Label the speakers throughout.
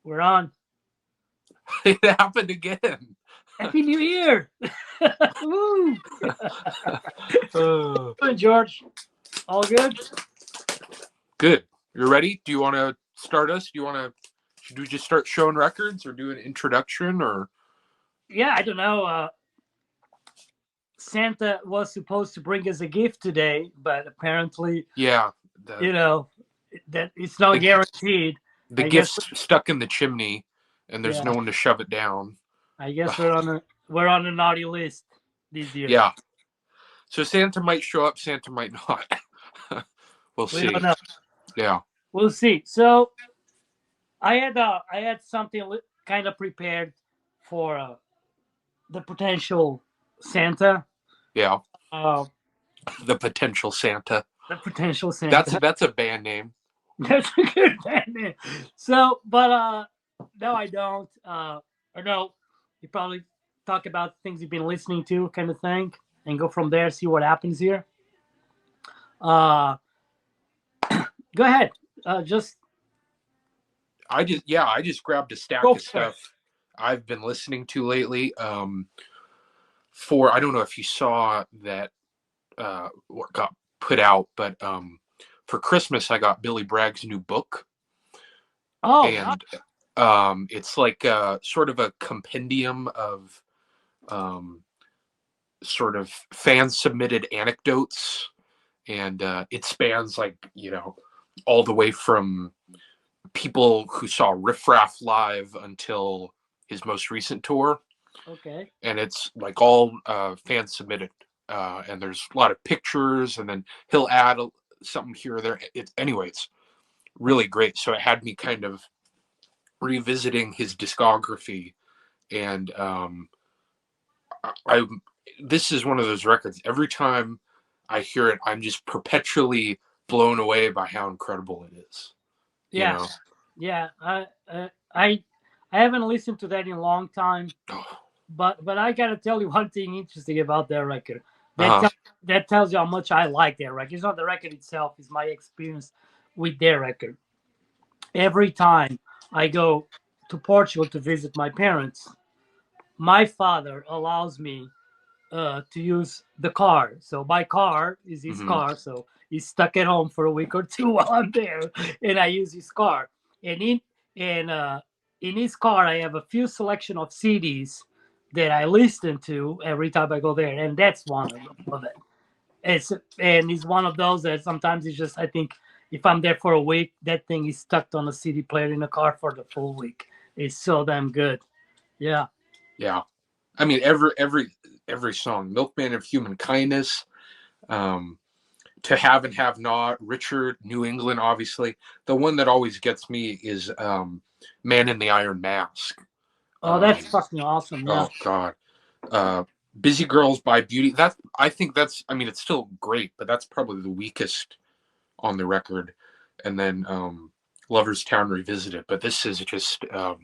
Speaker 1: We're on.
Speaker 2: It happened again.
Speaker 1: Happy New Year! Woo!
Speaker 2: Uh,
Speaker 1: Good, George. All good?
Speaker 2: Good. You're ready? Do you want to start us? Do you want to? Should we just start showing records, or do an introduction, or?
Speaker 1: Yeah, I don't know. Santa was supposed to bring us a gift today, but apparently,
Speaker 2: Yeah,
Speaker 1: you
Speaker 2: the
Speaker 1: know, that it's not
Speaker 2: the
Speaker 1: guaranteed.
Speaker 2: the
Speaker 1: I guess.
Speaker 2: gift's stuck in the chimney, and there's no
Speaker 1: Yeah,
Speaker 2: one to shove it down.
Speaker 1: I guess we're on a naughty list this year.
Speaker 2: Yeah. So Santa might show up. Santa might not. We'll
Speaker 1: We don't
Speaker 2: see.
Speaker 1: know.
Speaker 2: Yeah.
Speaker 1: We'll see. So I had something kind of prepared for the potential Santa.
Speaker 2: Yeah.
Speaker 1: Uh,
Speaker 2: The potential Santa.
Speaker 1: the potential
Speaker 2: That's
Speaker 1: Santa.
Speaker 2: that's a band name.
Speaker 1: That's a good band name. So, but no, I don't. Or no, you probably talk about things you've been listening to, kind of thing, and go from there. See what happens here. Uh, go ahead. Just
Speaker 2: I just grabbed a
Speaker 1: go
Speaker 2: stack of
Speaker 1: for it.
Speaker 2: stuff I've been listening to lately. For I don't know if you saw that what got put out, but for Christmas I got Billy Bragg's new book,
Speaker 1: Oh, wow.
Speaker 2: and it's like sort of a compendium of um, sort of fan submitted anecdotes, and it spans like all the way from people who saw Riff Raff live until his most recent tour,
Speaker 1: Okay.
Speaker 2: and it's like all fan submitted. And there's a lot of pictures, and then he'll add something here or there. It's really great. So it had me kind of revisiting his discography, and I this is one of those records. Every time I hear it, I'm just perpetually blown away by how incredible it is. You
Speaker 1: Yeah.
Speaker 2: know,
Speaker 1: Yeah. I haven't listened to that in a long time,
Speaker 2: oh,
Speaker 1: but I gotta tell you one thing interesting about that record. That
Speaker 2: uh-huh.
Speaker 1: tell, that tells you how much I like that record. It's not the record itself; it's my experience with their record. Every time I go to Portugal to visit my parents, my father allows me to use the car. So my car is his
Speaker 2: Hmm.
Speaker 1: car. So he's stuck at home for a week or two while I'm there, and I use his car. And in his car, I have a few selection of CDs that I listen to every time I go there, and that's one of it. It's and it's one of those that sometimes it's just I think if I'm there for a week, that thing is stuck on a CD player in the car for the full week. It's so damn good. Yeah.
Speaker 2: Yeah, I mean every song, Milkman of Human Kindness, um, To Have and Have Not, Richard, New England, obviously. The one that always gets me is Man in the Iron Mask.
Speaker 1: Oh,
Speaker 2: Um,
Speaker 1: that's fucking awesome. Yeah.
Speaker 2: oh God, uh, Busy Girls by Beauty. That I think that's. I mean, it's still great, but that's probably the weakest on the record. And then Lover's Town Revisited. But this is just uh,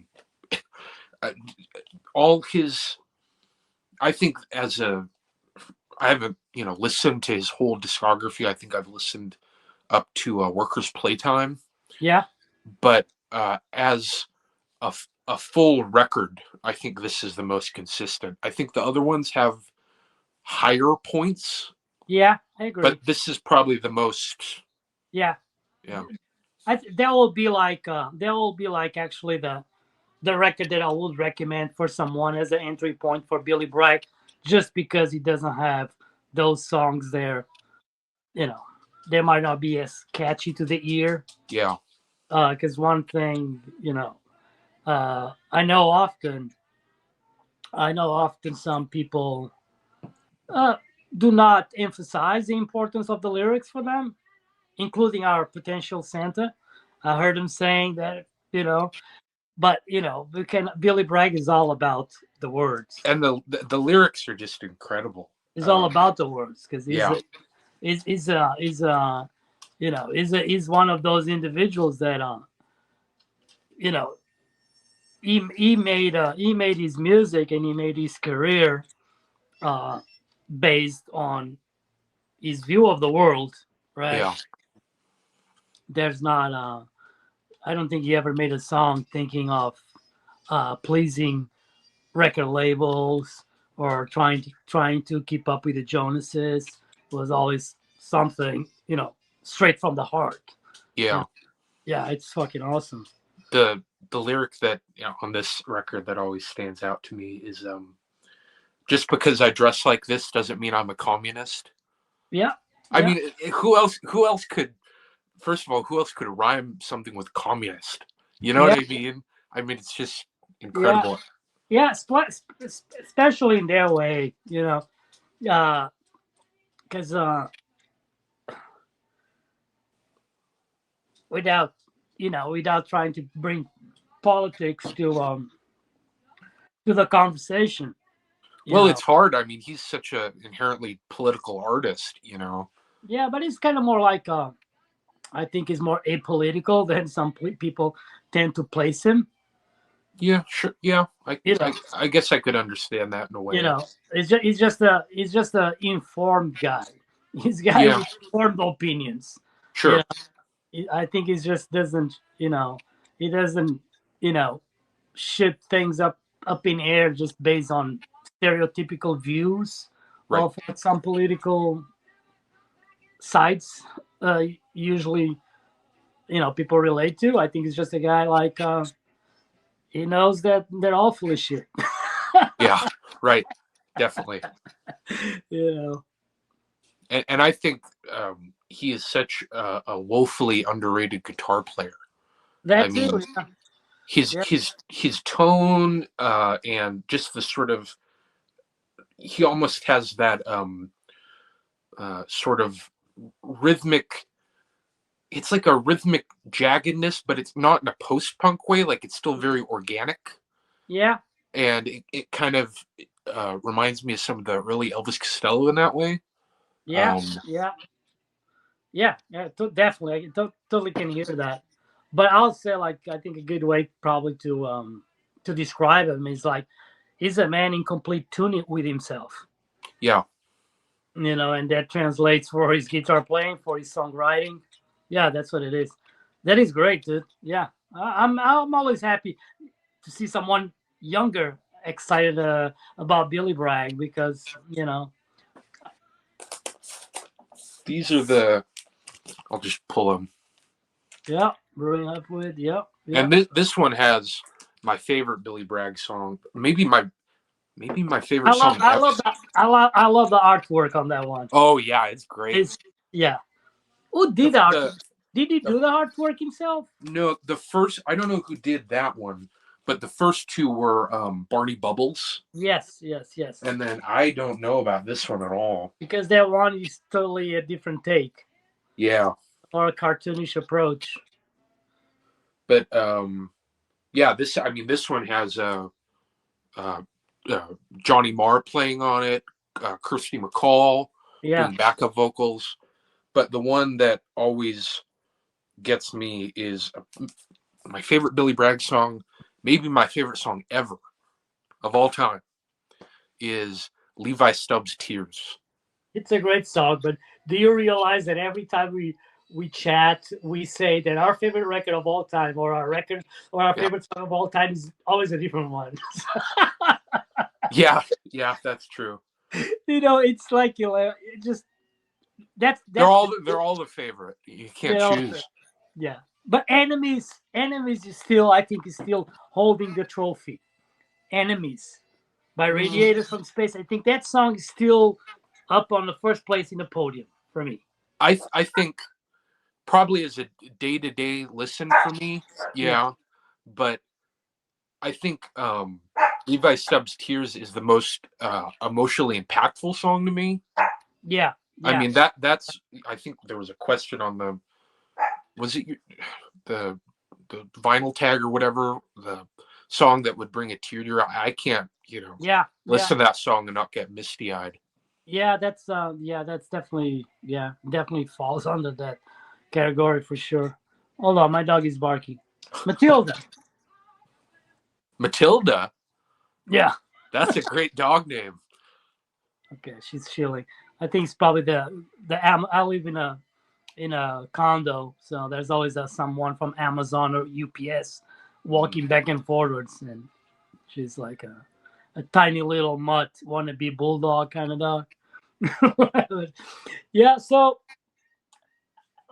Speaker 2: all his. I think as a I haven't listened to his whole discography. I think I've listened up to Workers Playtime,
Speaker 1: Yeah.
Speaker 2: but as a full record, I think this is the most consistent. I think the other ones have higher points,
Speaker 1: Yeah. I agree.
Speaker 2: but this is probably the most.
Speaker 1: Yeah.
Speaker 2: Yeah.
Speaker 1: That will be like actually the record that I would recommend for someone as an entry point for Billy Bragg, just because he doesn't have those songs there. You know, they might not be as catchy to the ear.
Speaker 2: Yeah.
Speaker 1: Because one thing, uh, I know often, I know often some people uh, do not emphasize the importance of the lyrics for them, including our potential Santa. I heard him saying that, but we can. Billy Bragg is all about the words.
Speaker 2: And the lyrics are just incredible.
Speaker 1: It's all about the words because
Speaker 2: Yeah.
Speaker 1: he's one of those individuals that you know he made his music and he made his career uh, based on his view of the world, right?
Speaker 2: Yeah.
Speaker 1: There's not I don't think he ever made a song thinking of pleasing record labels or trying to keep up with the Jonases. It was always something, straight from the heart.
Speaker 2: Yeah.
Speaker 1: And yeah, it's fucking awesome.
Speaker 2: The lyric that on this record that always stands out to me is just because I dress like this doesn't mean I'm a communist.
Speaker 1: Yeah.
Speaker 2: I mean, who else could, first of all, who else could rhyme something with communist? You know what I mean? I mean, it's just incredible.
Speaker 1: Yeah, especially in their way, because without trying to bring politics to the conversation.
Speaker 2: Well, it's hard. I mean, he's such a inherently political artist,
Speaker 1: Yeah, but it's kind of more like I think is more apolitical than some people tend to place him.
Speaker 2: Yeah, sure. Yeah, I guess I could understand that in a way.
Speaker 1: He's just a informed guy. He's got informed opinions.
Speaker 2: Sure.
Speaker 1: I think he just doesn't, he doesn't, ship things up in air just based on stereotypical views of what some political sides usually, people relate to. I think he's just a guy like he knows that they're all full of shit.
Speaker 2: Yeah, right. Definitely. And I think he is such a woefully underrated guitar player. His tone and just the sort of, he almost has that sort of rhythmic, it's like a rhythmic jaggedness, but it's not in a post-punk way. Like, it's still very organic.
Speaker 1: Yeah.
Speaker 2: And it kind of reminds me of some of the early Elvis Costello in that way.
Speaker 1: Yeah. Definitely. I totally can hear that. But I'll say, like, I think a good way probably to describe him is like, he's a man in complete tune with himself.
Speaker 2: Yeah.
Speaker 1: And that translates for his guitar playing, for his songwriting. Yeah, that's what it is. That is great, dude. Yeah, I'm always happy to see someone younger excited about Billy Bragg, because
Speaker 2: these are I'll just pull them.
Speaker 1: Yeah, growing up with. Yep.
Speaker 2: And this one has my favorite Billy Bragg song. Maybe my favorite song.
Speaker 1: I love the artwork on that one.
Speaker 2: Oh yeah, it's great.
Speaker 1: Who did art? Did he do the artwork himself?
Speaker 2: No, I don't know who did that one, but the first two were Barney Bubbles.
Speaker 1: Yes.
Speaker 2: And then I don't know about this one at all, because
Speaker 1: that one is totally a different take.
Speaker 2: Yeah.
Speaker 1: Or a cartoonish approach.
Speaker 2: But this one has Johnny Marr playing on it, Kirsty MacColl doing backup vocals. But the one that always gets me is my favorite Billy Bragg song, maybe my favorite song ever of all time, is Levi Stubbs' Tears. It's a great song, but do you realize that every time we chat, we say that our favorite record of all time, or our favorite song of all time, is always a different one. yeah, that's true. It's like they're all the favorite. You can't choose. Yeah, but Enemies is still, I think, is still holding the trophy. Enemies by Radiators from Space. I think that song is still up on the first place in the podium for me. I think probably as a day-to-day listen for me, yeah. But I think Levi Stubbs' Tears is the most emotionally impactful song to me. Yeah. I mean, that's, I think there was a question on was it the vinyl tag or whatever, the song that would bring a tear to your eye. I can't, listen to that song and not get misty-eyed. Yeah, that's definitely falls under that category for sure. Hold on, my dog is barking. Matilda. Matilda? Yeah. That's a great dog name. Okay, she's chilling. I think it's probably I live in a
Speaker 1: in a condo, so there's always someone from Amazon or UPS walking back and forwards, and she's like a tiny little mutt wannabe bulldog kind of dog. Yeah, so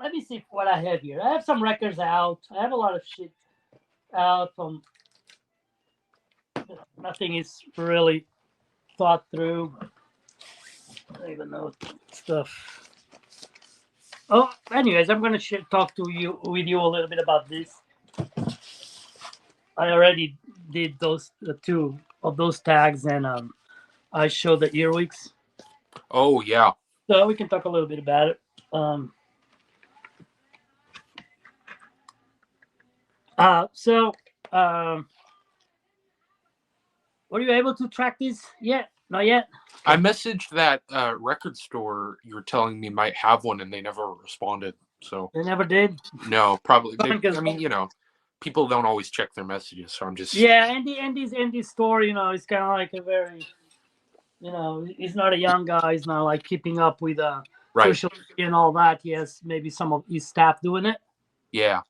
Speaker 1: let me see what I have here. I have some records out. I have a lot of shit out from nothing is really thought through. I don't even know stuff. Oh, anyways, I'm gonna talk to you with you a little bit about this. I already did those two of those tags, and I showed the earwigs,
Speaker 2: Oh yeah.
Speaker 1: so we can talk a little bit about it. So, were you able to track this yet? Not yet.
Speaker 2: I messaged that record store you were telling me might have one, and they never responded. So
Speaker 1: They never did.
Speaker 2: no, probably.
Speaker 1: Because
Speaker 2: I mean, people don't always check their messages, so I'm just
Speaker 1: yeah, Andy's story, it's kind of like a very, he's not a young guy. He's not like keeping up with
Speaker 2: right.
Speaker 1: social media and all that. He has maybe some of his staff doing it.
Speaker 2: Yeah,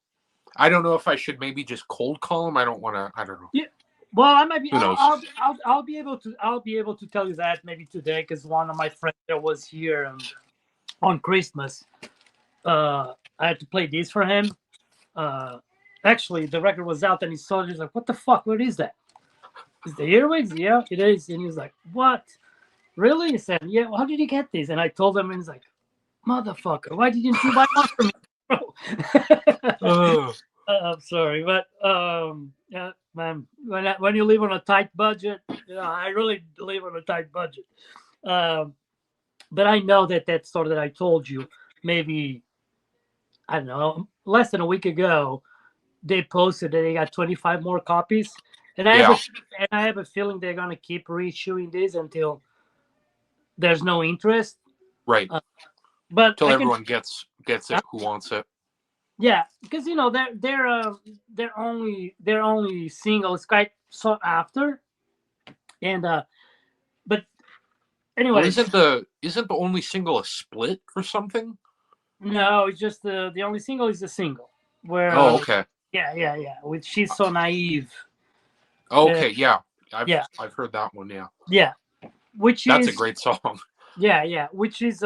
Speaker 2: I don't know if I should maybe just cold call him. I don't want to. I don't know.
Speaker 1: Yeah. Well, I might be.
Speaker 2: Who knows?
Speaker 1: I'll be able to. I'll be able to tell you that maybe today because one of my friends that was here on Christmas. I had to play this for him. Actually, the record was out and he saw it. He's like, "What the fuck? What is that? Is the earwigs? Yeah, it is." And he was like, "What? Really?" He said, "Yeah. Well, how did you get these?" And I told him, and he's like, "Motherfucker, why didn't you buy one for me, bro?" I'm sorry, but yeah, man. When you live on a tight budget, I really live on a tight budget. But I know that store that I told you, maybe I don't know, less than a week ago, they posted that they got 25 more copies, and I have a feeling they're gonna keep reissuing these until there's no interest.
Speaker 2: Right.
Speaker 1: But
Speaker 2: until everyone gets it who wants it.
Speaker 1: Yeah, because they're only singles quite sought after, and but anyway,
Speaker 2: well, isn't the only single a split or something?
Speaker 1: No, it's just the only single is the single where.
Speaker 2: Oh, okay.
Speaker 1: Yeah. With She's So Naive.
Speaker 2: Okay, yeah. I've heard that one. Yeah.
Speaker 1: Yeah,
Speaker 2: That's a great song.
Speaker 1: Yeah, which is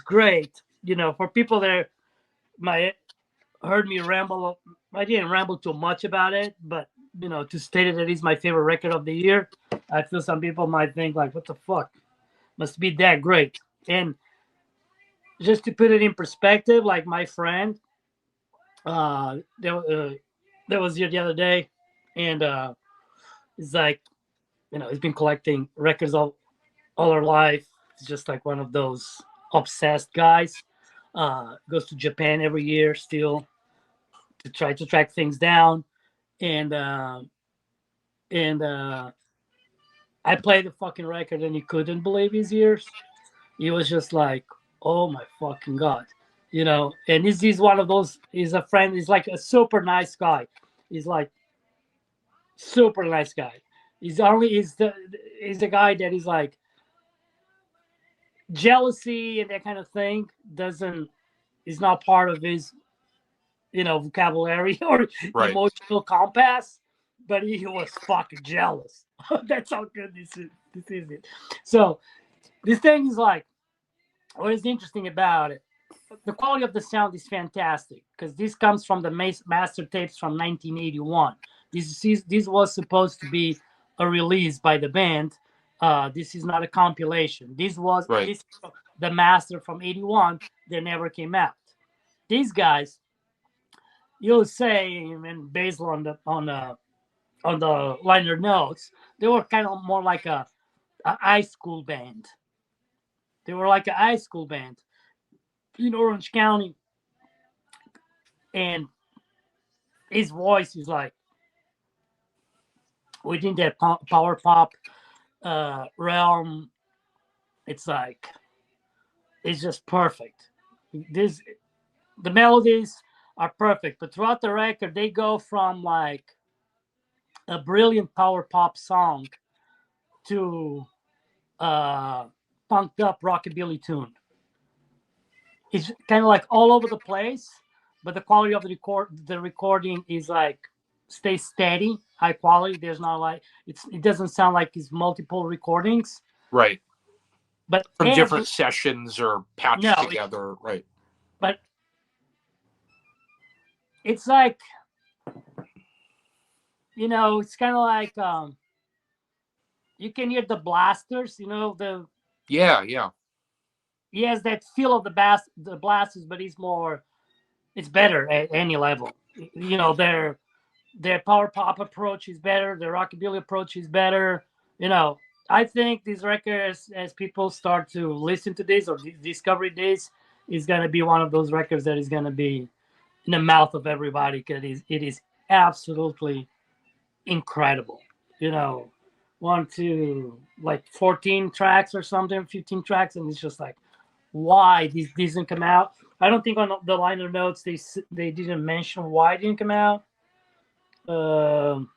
Speaker 1: great. For people that heard me ramble. I didn't ramble too much about it, but to state it that it's my favorite record of the year, I feel some people might think like, "What the fuck? Must be that great." And just to put it in perspective, like my friend, that was here the other day, and it's like, he's been collecting records all her life. He's just like one of those obsessed guys. Goes to Japan every year still to try to track things down, and I played the fucking record and he couldn't believe his ears. He was just like, "Oh my fucking god," And he's one of those. He's a friend. He's like a super nice guy. He's like super nice guy. He's the guy that is like jealousy and that kind of thing is not part of his vocabulary or emotional compass, but he was fucking jealous. That's how good this is it. So this thing is like, what is interesting about it, the quality of the sound is fantastic because this comes from the master tapes from 1981. This was supposed to be a release by the band. This is not a compilation. This was the master from 81 that never came out. These guys, you'll say, and based on the liner notes, they were kind of more like a high school band. They were like a high school band in Orange County, and his voice is like within that power pop realm. It's like it's just perfect. The melodies are perfect, but throughout the record, they go from like a brilliant power pop song to punked up rockabilly tune. it's kind of like all over the place, but the quality of the recording is like stay steady, high quality. There's not like it doesn't sound like it's multiple recordings,
Speaker 2: Right.
Speaker 1: but
Speaker 2: From
Speaker 1: every
Speaker 2: different sessions or patched
Speaker 1: no,
Speaker 2: together. Right.
Speaker 1: but it's like it's kind of like you can hear the blasters, the
Speaker 2: Yeah. Yeah.
Speaker 1: he has that feel of the blasters, but it's better at any level. Their power pop approach is better. Their rockabilly approach is better. You know, I think this record, as people start to listen to this or discover this, is going to be one of those records that is going to be in the mouth of everybody because it is absolutely incredible. You know, one, two, like 14 tracks or something, 15 tracks, and it's just like, why these didn't come out? I don't think on the liner notes they didn't mention why it didn't come out. Um,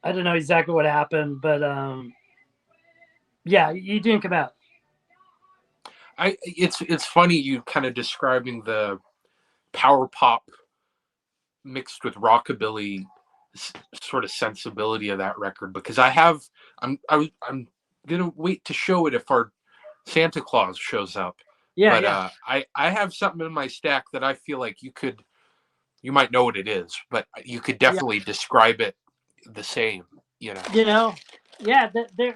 Speaker 1: I don't know exactly what happened, but yeah, you didn't come out.
Speaker 2: It's funny you kind of describing the power pop mixed with rockabilly sort of sensibility of that record because I'm gonna wait to show it if our Santa Claus shows up.
Speaker 1: Yeah,
Speaker 2: But
Speaker 1: yeah,
Speaker 2: I have something in my stack that I feel like you might know what it is, but you could
Speaker 1: yeah.
Speaker 2: definitely describe it the same. You know.
Speaker 1: You know, yeah. They're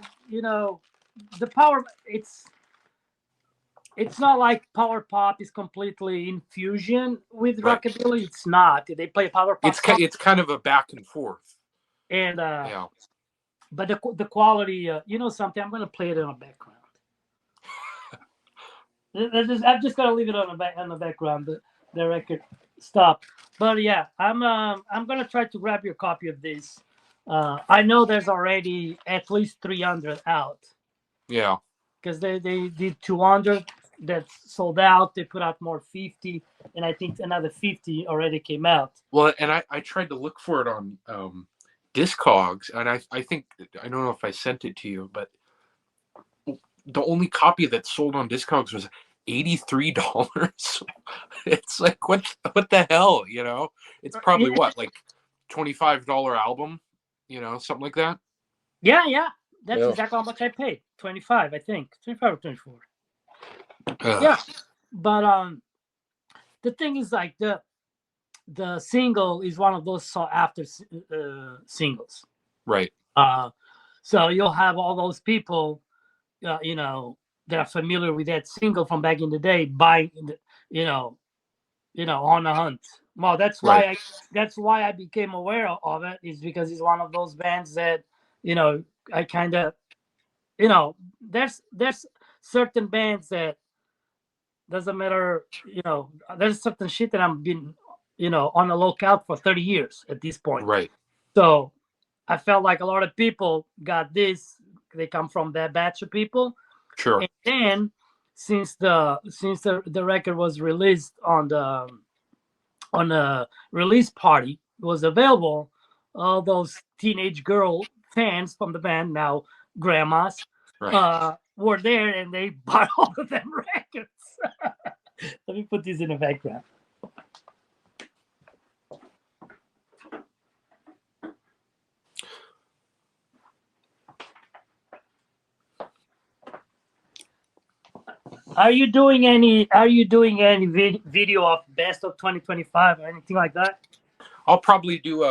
Speaker 1: the power. It's not like power pop is completely in fusion with
Speaker 2: Right.
Speaker 1: rockabilly. It's not. They play power pop songs
Speaker 2: It's kind of a back and forth.
Speaker 1: and
Speaker 2: Yeah.
Speaker 1: but the quality. Something. I'm gonna play it in the background. I'm just gonna leave it on the background. The record stop. But yeah, I'm gonna try to grab your copy of this. I know there's already at least 300 out
Speaker 2: Yeah.
Speaker 1: because they did 200 that's sold out. They put out more 50, and I think another 50 already came out.
Speaker 2: Well, and I tried to look for it on Discogs, and I think I don't know if I sent it to you, but the only copy that sold on Discogs was $83. It's like what the hell, you know? It's probably
Speaker 1: Yeah,
Speaker 2: what like $25 album, something like that.
Speaker 1: yeah, yeah. That's
Speaker 2: Yeah.
Speaker 1: exactly how much I paid. 25, I think. 25 or 24.
Speaker 2: Ugh.
Speaker 1: Yeah, but the thing is like the single is one of those sought after singles.
Speaker 2: Right.
Speaker 1: So you'll have all those people, that are familiar with that single from back in the day, buying, you know, on the hunt. Well,
Speaker 2: Right.
Speaker 1: that's why I became aware of it is because it's one of those bands that, I kind of, there's certain bands that doesn't matter, there's certain shit that I'm been, on the lookout for 30 years at this point.
Speaker 2: Right.
Speaker 1: So I felt like a lot of people got this. They come from that batch of people,
Speaker 2: Sure.
Speaker 1: and then since the record was released on the release party, it was available. All those teenage girl fans from the band, now grandmas,
Speaker 2: Right.
Speaker 1: were there, and they bought all of them records. Let me put this in the background. Are you doing any video of best of 2025 or anything like that?
Speaker 2: I'll probably do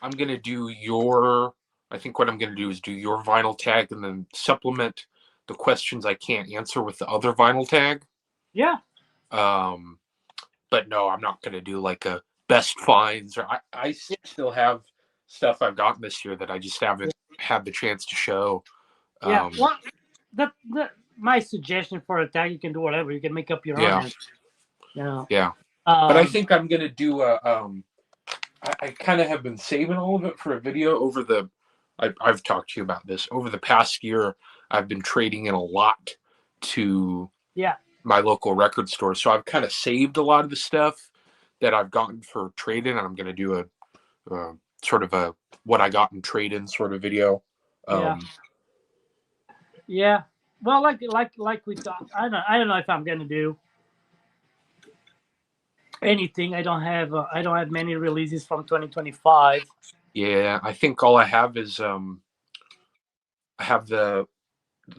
Speaker 2: I'm gonna do your. I think what I'm gonna do is do your vinyl tag and then supplement the questions I can't answer with the other vinyl tag.
Speaker 1: Yeah.
Speaker 2: Um, but no, I'm not gonna do like a best finds or I still have stuff I've gotten this year that I just haven't had the chance to show.
Speaker 1: Yeah. Well, my suggestion for a tag, you can do whatever. You can make up your
Speaker 2: Yeah.
Speaker 1: own. You know.
Speaker 2: Yeah. But I
Speaker 1: Um,
Speaker 2: think I'm gonna do a I kind of have been saving all of it for a video over the. I've talked to you about this over the past year. I've been trading in a lot to
Speaker 1: yeah.
Speaker 2: my local record store, so I've kind of saved a lot of the stuff that I've gotten for trade-in, and I'm going to do a sort of what I got in trade-in sort of video.
Speaker 1: Yeah.
Speaker 2: Um,
Speaker 1: Yeah. Well, like we talked. I don't know if I'm gonna do anything. I don't have many releases from 2025.
Speaker 2: Yeah, I think all I have is I have the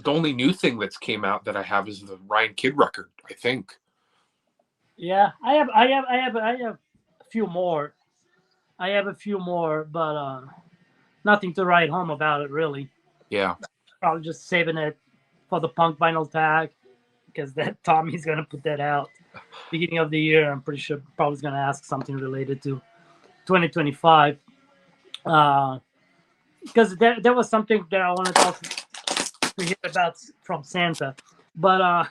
Speaker 2: only new thing that's came out that I have is the Ryan Kidd record, I think.
Speaker 1: Yeah, I have a few more. I have a few more, but nothing to write home about it really.
Speaker 2: Yeah.
Speaker 1: Probably just saving it for the punk vinyl tag because that Tommy's gonna put that out beginning of the year. I'm pretty sure probably gonna ask something related to 2025. Because there was something that I wanted also to hear about from Santa. But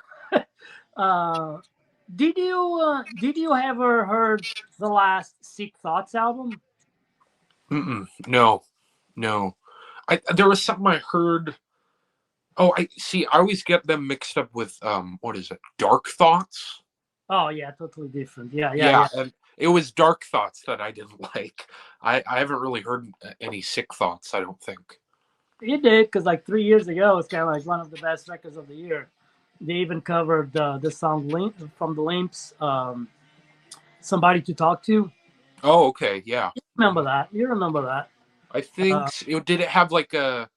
Speaker 1: uh, did you ever heard the last Sick Thoughts album?
Speaker 2: No, no. There was something I heard. Oh, I see. I always get them mixed up with what is it? Dark Thoughts.
Speaker 1: Oh yeah, totally different. Yeah, yeah,
Speaker 2: Yeah,
Speaker 1: yeah.
Speaker 2: and it was Dark Thoughts that I didn't like. I haven't really heard any Sick Thoughts. I don't think.
Speaker 1: It did because like 3 years ago, it's kind of like one of the best records of the year. They even covered the song from the Limps, "Somebody to Talk To."
Speaker 2: Oh, okay, yeah.
Speaker 1: Remember that? You remember that?
Speaker 2: I think
Speaker 1: Uh,
Speaker 2: did it have like a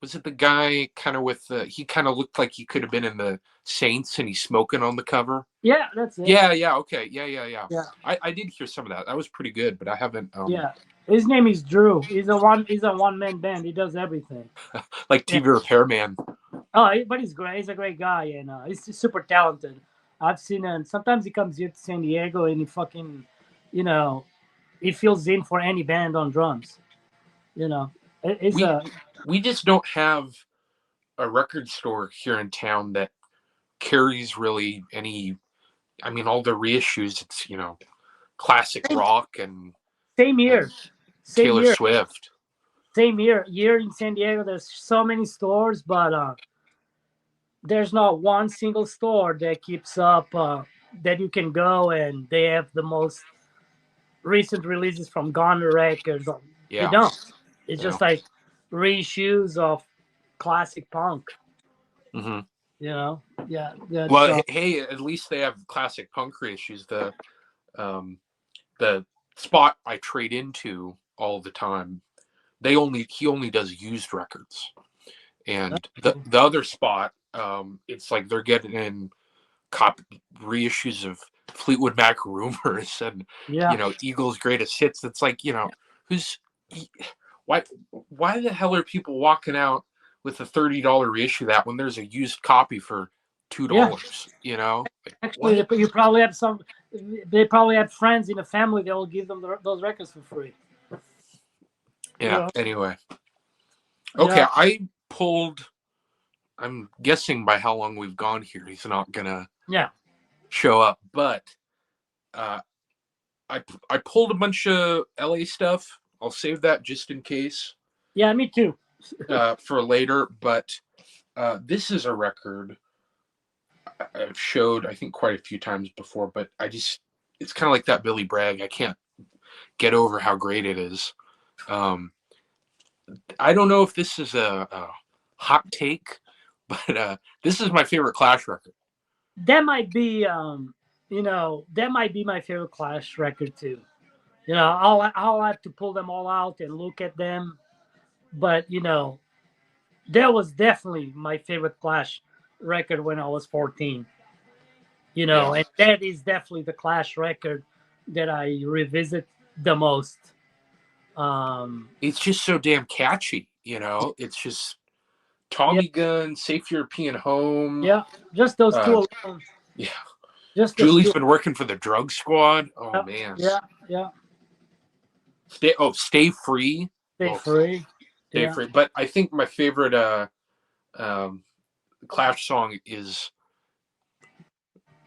Speaker 2: was it the guy kind of with the he kind of looked like he could have been in the Saints and he's smoking on the cover?
Speaker 1: yeah, that's it.
Speaker 2: Yeah, yeah, okay. Yeah, yeah, yeah.
Speaker 1: Yeah,
Speaker 2: I did hear some of that. That was pretty good, but I haven't
Speaker 1: yeah. His name is Drew. He's a one man band. He does everything.
Speaker 2: like
Speaker 1: Yeah.
Speaker 2: TV Repairman.
Speaker 1: Oh, but he's great. He's a great guy, and he's super talented. I've seen him. Sometimes he comes here to San Diego, and he fucking, you know, he fills in for any band on drums. You know, it's
Speaker 2: We
Speaker 1: a
Speaker 2: we just don't have a record store here in town that carries really any I mean all the reissues it's, classic rock and
Speaker 1: same
Speaker 2: and
Speaker 1: year, same
Speaker 2: Taylor
Speaker 1: year,
Speaker 2: Swift.
Speaker 1: same year. Here in San Diego, there's so many stores, but there's not one single store that keeps up that you can go and they have the most recent releases from Garner Records. They
Speaker 2: Yeah.
Speaker 1: don't. It's
Speaker 2: Yeah.
Speaker 1: just like reissues of classic punk.
Speaker 2: hmm
Speaker 1: You know, yeah. That's
Speaker 2: Well, hey, at least they have classic punk reissues. Um, the spot I trade into all the time, he only does used records, and the other spot, it's like they're getting in cop reissues of Fleetwood Mac Rumors and
Speaker 1: yeah.
Speaker 2: Eagles Greatest Hits. It's like who's why why the hell are people walking out with a $30 reissue that when there's a used copy for $2? Like,
Speaker 1: Actually,
Speaker 2: what?
Speaker 1: you probably have some. They probably have friends in the family that will give them those records for free.
Speaker 2: Yeah.
Speaker 1: Yeah,
Speaker 2: Anyway, okay.
Speaker 1: yeah,
Speaker 2: I'm guessing by how long we've gone here, he's not gonna
Speaker 1: yeah.
Speaker 2: show up. But uh, I pulled a bunch of LA stuff. I'll save that just in case
Speaker 1: Yeah, me too.
Speaker 2: for later. But this is a record I've showed I think quite a few times before. But it's kind of like that Billy Bragg. I can't get over how great it is. I don't know if this is a hot take, but this is my favorite Clash record.
Speaker 1: That might be, that might be my favorite Clash record too. I'll have to pull them all out and look at them, but that was definitely my favorite Clash record when I was 14.
Speaker 2: Yeah.
Speaker 1: And that is definitely the Clash record that I revisit the most.
Speaker 2: It's just so damn catchy, It's just Tommy Gun, Safe European Home.
Speaker 1: Yeah, just those two alone.
Speaker 2: Yeah.
Speaker 1: Just
Speaker 2: Julie's been working for the Drug Squad. Oh man.
Speaker 1: Yeah.
Speaker 2: Stay Free.
Speaker 1: Stay Free.
Speaker 2: Stay Free. But I think my favorite Clash song is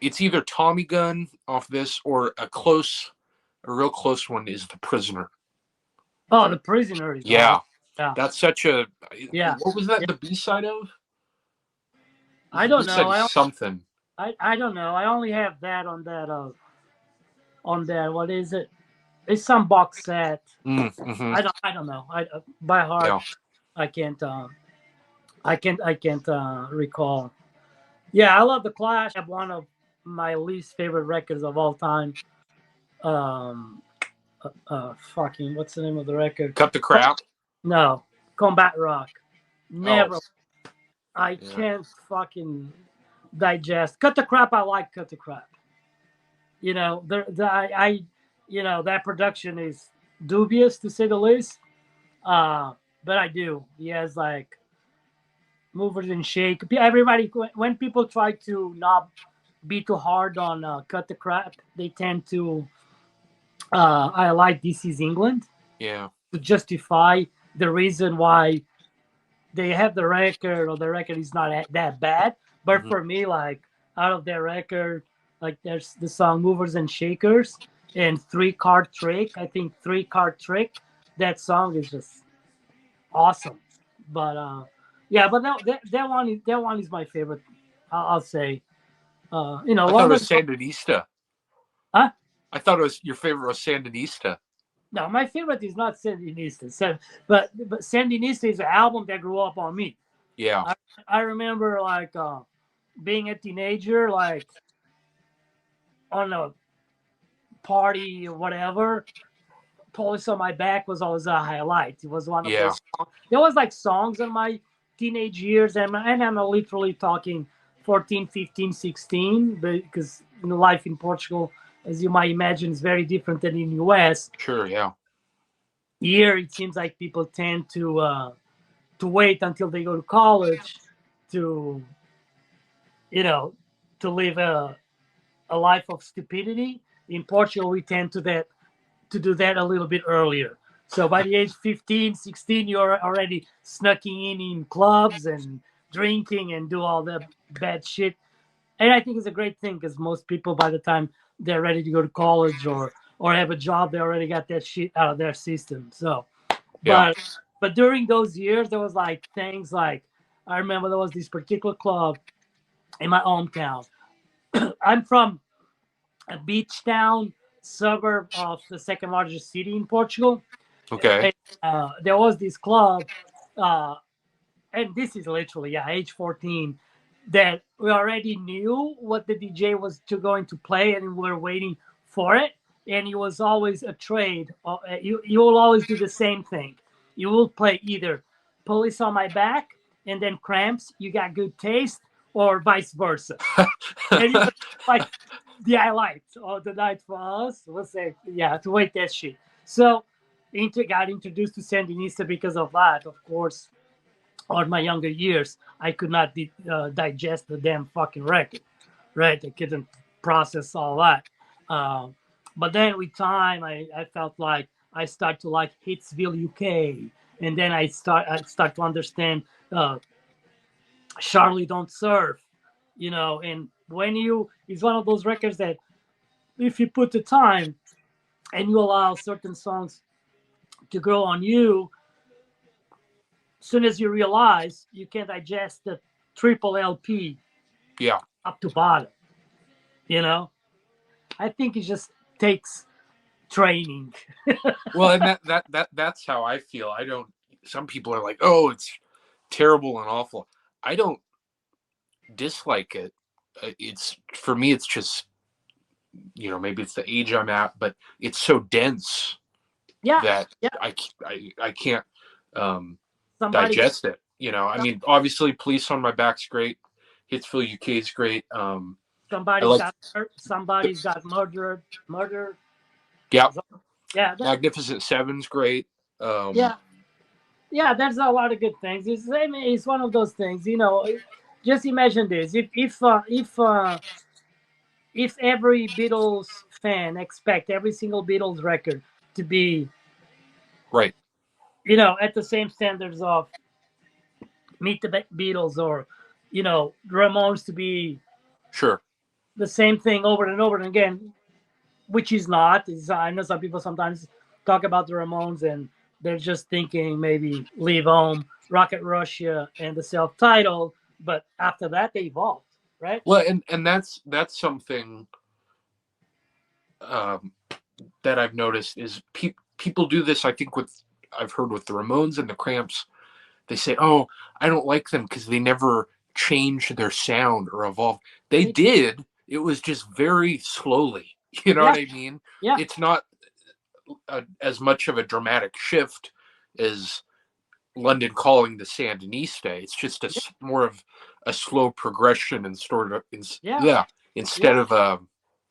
Speaker 2: it's either Tommy Gun off this or a real close one is The Prisoner.
Speaker 1: Oh, The Prisoner.
Speaker 2: Yeah.
Speaker 1: Yeah.
Speaker 2: That's such a What was that the B-side of?
Speaker 1: I don't know.
Speaker 2: Something.
Speaker 1: I don't know. I only have that on that what is it? It's some box set.
Speaker 2: Mm-hmm.
Speaker 1: I don't know. I by heart I can't I can't recall. Yeah, I love the Clash. I have one of my least favorite records of all time. Um, fucking what's the name of the record?
Speaker 2: Cut the Crap.
Speaker 1: No, Combat Rock.
Speaker 2: Oh,
Speaker 1: Never. I
Speaker 2: yeah.
Speaker 1: can't fucking digest. Cut the Crap. I like Cut the Crap. That production is dubious to say the least. But I do. He has like movers and shake. Everybody, when people try to not be too hard on Cut the Crap, they tend to I like This Is England
Speaker 2: Yeah.
Speaker 1: to justify the reason why they have the record or the record is not that bad. But
Speaker 2: Mhm.
Speaker 1: for me, like out of their record, like there's the song Movers and Shakers and Three Card Trick. I think Three Card Trick, that song is just awesome. But yeah, but that one is my favorite. I'll say.
Speaker 2: I thought it
Speaker 1: London.
Speaker 2: was Sandinista.
Speaker 1: Huh?
Speaker 2: I thought it was your favorite was Sandinista.
Speaker 1: No, my favorite is not Sandinista. But Sandinista is an album that grew up on me.
Speaker 2: Yeah.
Speaker 1: I remember like being a teenager, like on a party or whatever. Police on My Back was always a highlight. It was one of
Speaker 2: Yeah.
Speaker 1: those. There was like songs in my teenage years, and I'm literally talking 14, 15, 16, because life in Portugal, as you might imagine, is very different than in US.
Speaker 2: Sure. Yeah.
Speaker 1: Here, it seems like people tend to wait until they go to college to you know to live a life of stupidity. In Portugal, we tend to do that a little bit earlier. So by the age 15, 16, you're already snucking in clubs and drinking and do all the bad shit. And I think it's a great thing because most people, by the time they're ready to go to college or have a job, they already got that shit out of their system. So,
Speaker 2: Yeah.
Speaker 1: but during those years, there was like things like I remember there was this particular club in my hometown. I'm from a beach town suburb of the second largest city in Portugal.
Speaker 2: Okay.
Speaker 1: And, there was this club, uh, and this is literally age 14, that we already knew what the DJ was going to play, and we were waiting for it. And it was always a trade. You will always do the same thing. You will play either Police on My Back and then Cramps. You got good taste, or vice versa. And it was like the highlights of the night for us was to wait that shit. So got introduced to Sandinista because of that, of course. On my younger years, I could not digest the damn fucking record, right? I couldn't process all that. Um, but then with time, I felt like I start to like Hitsville, UK, and then I start to understand Charlie Don't Surf, and when it's one of those records that if you put the time and you allow certain songs to grow on you, as soon as you realize you can digest the triple LP
Speaker 2: Yeah.
Speaker 1: up to bottom, you know, I think it just takes training.
Speaker 2: Well, and that's how I feel. I don't. Some people are like, "Oh, it's terrible and awful." I don't dislike it. It's for me. It's just maybe it's the age I'm at, but it's so dense
Speaker 1: Yeah,
Speaker 2: that
Speaker 1: yeah.
Speaker 2: I can't um,
Speaker 1: Somebody,
Speaker 2: digest it. I mean, obviously, Police on My Back's great. Hitsville UK is great. I
Speaker 1: somebody
Speaker 2: like,
Speaker 1: got hurt. Somebody's got murdered. Murder.
Speaker 2: yeah,
Speaker 1: Yeah,
Speaker 2: Magnificent Seven's great.
Speaker 1: yeah, yeah. There's a lot of good things. It's one of those things. Just imagine this: if every Beatles fan expect every single Beatles record to be,
Speaker 2: Right,
Speaker 1: at the same standards of Meet the Beatles or, Ramones to be
Speaker 2: sure.
Speaker 1: the same thing over and over and again, which is not. I know some people sometimes talk about the Ramones and they're just thinking maybe Leave Home, Rocket Russia, and the self-titled, but after that they evolved, right?
Speaker 2: Well, and that's something um, that I've noticed is people do this. I think I've heard with the Ramones and the Cramps, they say, "Oh, I don't like them because they never changed their sound or evolved." They
Speaker 1: They-
Speaker 2: did. It was just very slowly. You know
Speaker 1: yeah,
Speaker 2: what I mean?
Speaker 1: yeah,
Speaker 2: It's not as much of a dramatic shift as London Calling to Sandinista. It's just
Speaker 1: yeah,
Speaker 2: more of a slow progression and sort of
Speaker 1: yeah,
Speaker 2: yeah, instead
Speaker 1: yeah,
Speaker 2: of a,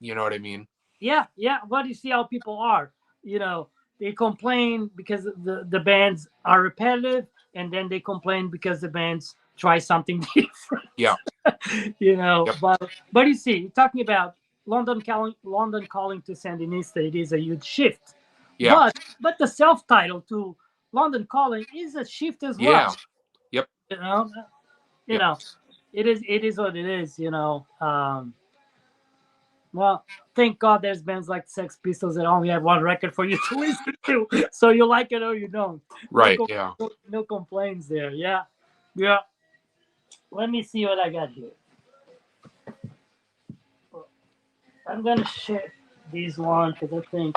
Speaker 2: you know what I mean?
Speaker 1: yeah, yeah. But you see how people are. You know, they complain because the bands are repetitive, and then they complain because the bands try something different.
Speaker 2: Yeah.
Speaker 1: You know,
Speaker 2: Yep.
Speaker 1: but you see, talking about London Calling to Sandinista, it is a huge shift.
Speaker 2: Yeah.
Speaker 1: But the self-title to London Calling is a shift as
Speaker 2: Yeah.
Speaker 1: well.
Speaker 2: Yep.
Speaker 1: You know, you
Speaker 2: Yep.
Speaker 1: know, it is what it is. Well, thank God there's bands like Sex Pistols that only have one record for you to listen to, so you like it or you don't. No,
Speaker 2: Right. Yeah.
Speaker 1: no complaints there. Yeah, yeah. Let me see what I got here. I'm gonna share this one because I think.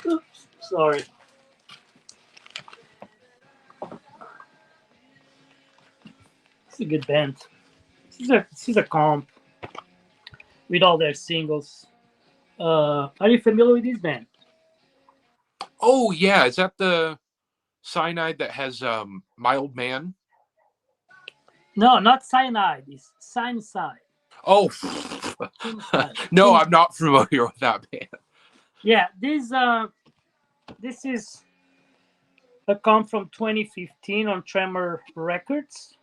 Speaker 1: Oops, sorry. It's a good band. This is a comp with all their singles. Are you familiar with this band?
Speaker 2: Oh yeah, is that the cyanide that has mild man?
Speaker 1: No, not Cyanide. It's Cyanide.
Speaker 2: Oh
Speaker 1: Cyanide.
Speaker 2: no, I'm not familiar with that band.
Speaker 1: Yeah, this is a comp from 2015 on Tremor Records.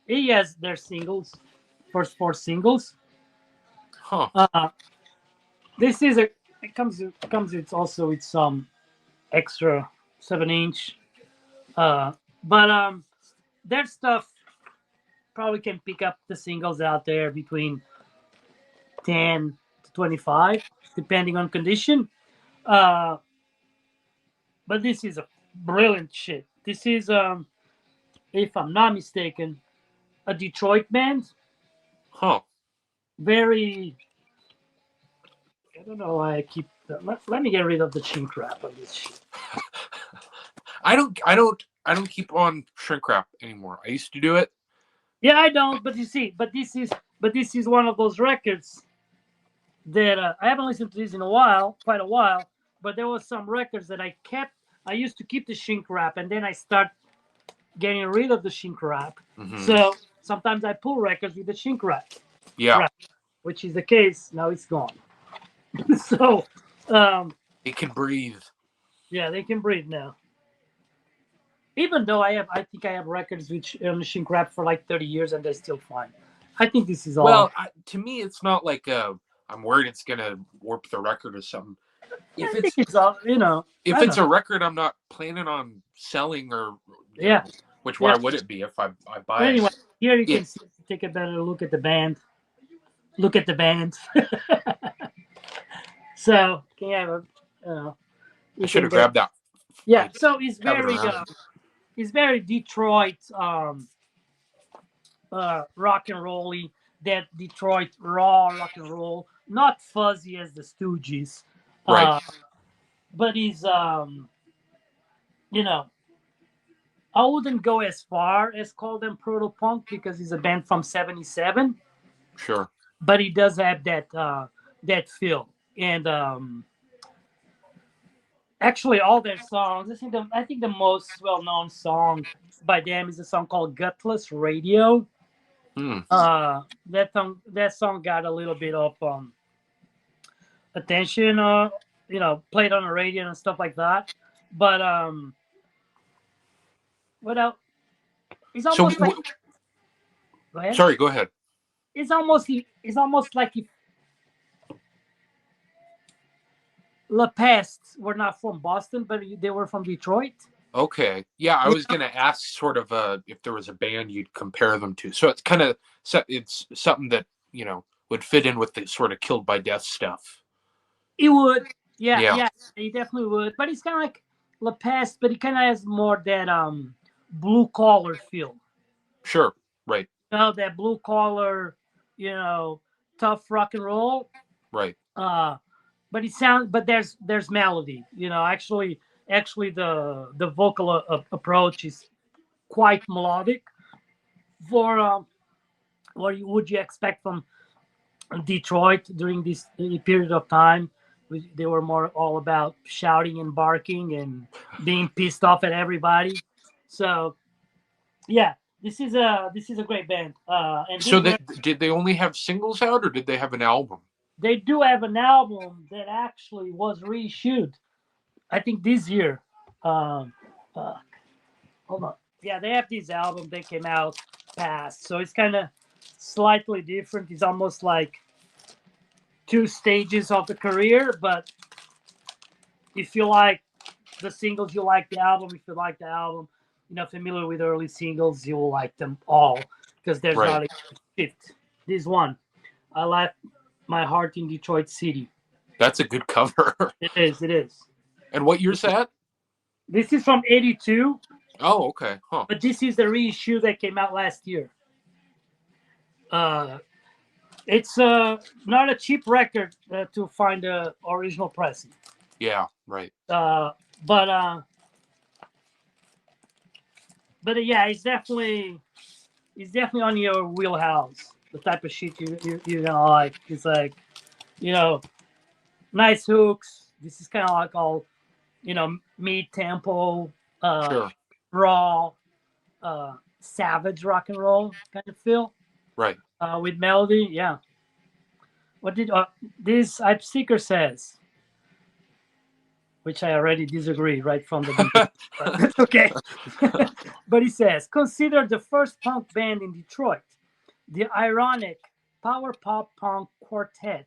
Speaker 1: He has their singles, first four singles.
Speaker 2: Huh.
Speaker 1: This is a it comes with also with some extra 7 inch. But their stuff probably can pick up the singles out there between 10 to 25, depending on condition. Uh, but this is a brilliant shit. This is, if I'm not mistaken, a Detroit band.
Speaker 2: Huh.
Speaker 1: Very, I don't know why I keep. Let me get rid of the shrink wrap on this shit.
Speaker 2: I don't keep on shrink wrap anymore. I used to do it.
Speaker 1: Yeah, I don't. But you see, but this is one of those records that I haven't listened to this in a while, quite a while. But there was some records that I kept. I used to keep the shrink wrap, and then I start getting rid of the shrink wrap.
Speaker 2: Mhm.
Speaker 1: So sometimes I pull records with the shrink wrap,
Speaker 2: Yeah.
Speaker 1: Right. Which is the case. Now it's gone. So,
Speaker 2: It can breathe.
Speaker 1: yeah, they can breathe now. Even though I think I have records which on the shrink wrap for like 30 years and they're still fine. I think this is all.
Speaker 2: Well, to me, it's not like I'm worried it's gonna warp the record or something.
Speaker 1: I think it's all,
Speaker 2: If
Speaker 1: I
Speaker 2: it's
Speaker 1: know.
Speaker 2: a record I'm not planning on selling or
Speaker 1: Yeah.
Speaker 2: know, which why
Speaker 1: Yeah.
Speaker 2: would it be if I
Speaker 1: But
Speaker 2: buy
Speaker 1: anyway,
Speaker 2: it?
Speaker 1: here you
Speaker 2: Yeah.
Speaker 1: can see, take a better look at the band. Look at the band. So can you have a,
Speaker 2: I should have grabbed that.
Speaker 1: Yeah. So
Speaker 2: Have it
Speaker 1: it's very Detroit rock and rolly. That Detroit raw rock and roll, not fuzzy as the Stooges.
Speaker 2: Right.
Speaker 1: But he's you know I wouldn't go as far as call them proto punk because he's a band from '77,
Speaker 2: Sure.
Speaker 1: but he does have that feel. And actually, all their songs. I think the most well known song by them is a song called "Gutless Radio."
Speaker 2: Hmm.
Speaker 1: That song got a little bit of attention, played on the radio and stuff like that. But what else? It's
Speaker 2: So,
Speaker 1: almost like go ahead.
Speaker 2: sorry, go ahead.
Speaker 1: It's almost like if La Peste were not from Boston, but they were from Detroit.
Speaker 2: Okay. Yeah, I was gonna ask sort of if there was a band you'd compare them to. So it's kind of it's something that would fit in with the sort of Killed by Death stuff.
Speaker 1: It would, yeah,
Speaker 2: Yeah.
Speaker 1: yeah, he definitely would. But it's kind of like La Peste, but he kind of has more that blue collar feel.
Speaker 2: Sure. Right.
Speaker 1: That blue collar, tough rock and roll.
Speaker 2: Right.
Speaker 1: But there's melody. Actually, Actually, the vocal approach is quite melodic for what would you expect from Detroit during this period of time. They were more all about shouting and barking and being pissed off at everybody. So yeah, this is a great band. And
Speaker 2: So
Speaker 1: this
Speaker 2: that did they only have singles out, or did they have an album?
Speaker 1: they do have an album that actually was reissued. I think this year. Um, uh, Hold on. Yeah, they have this album that came out past, so it's kind of slightly different. It's almost like two stages of the career, but if you like the singles, you like the album. If you like the album, familiar with early singles, you will like them all because there's
Speaker 2: Right.
Speaker 1: not a shift. This one, I left my heart in Detroit City.
Speaker 2: That's a good cover.
Speaker 1: It is. It is.
Speaker 2: And what year's that?
Speaker 1: This is from '82,
Speaker 2: Oh, okay. Huh.
Speaker 1: but this is the reissue that came out last year. Uh, it's not a cheap record to find the original pressing.
Speaker 2: Yeah, right.
Speaker 1: But yeah, it's definitely on your wheelhouse. The type of shit you're gonna like. It's like you know, nice hooks. This is kind of like all mid tempo,
Speaker 2: Sure.
Speaker 1: raw, savage rock and roll kind of feel
Speaker 2: Right.
Speaker 1: with melody. Yeah. What did this Hype Seeker says? Which I already disagree right from the beginning. But that's okay. But he says, consider the first punk band in Detroit, the ironic power pop punk quartet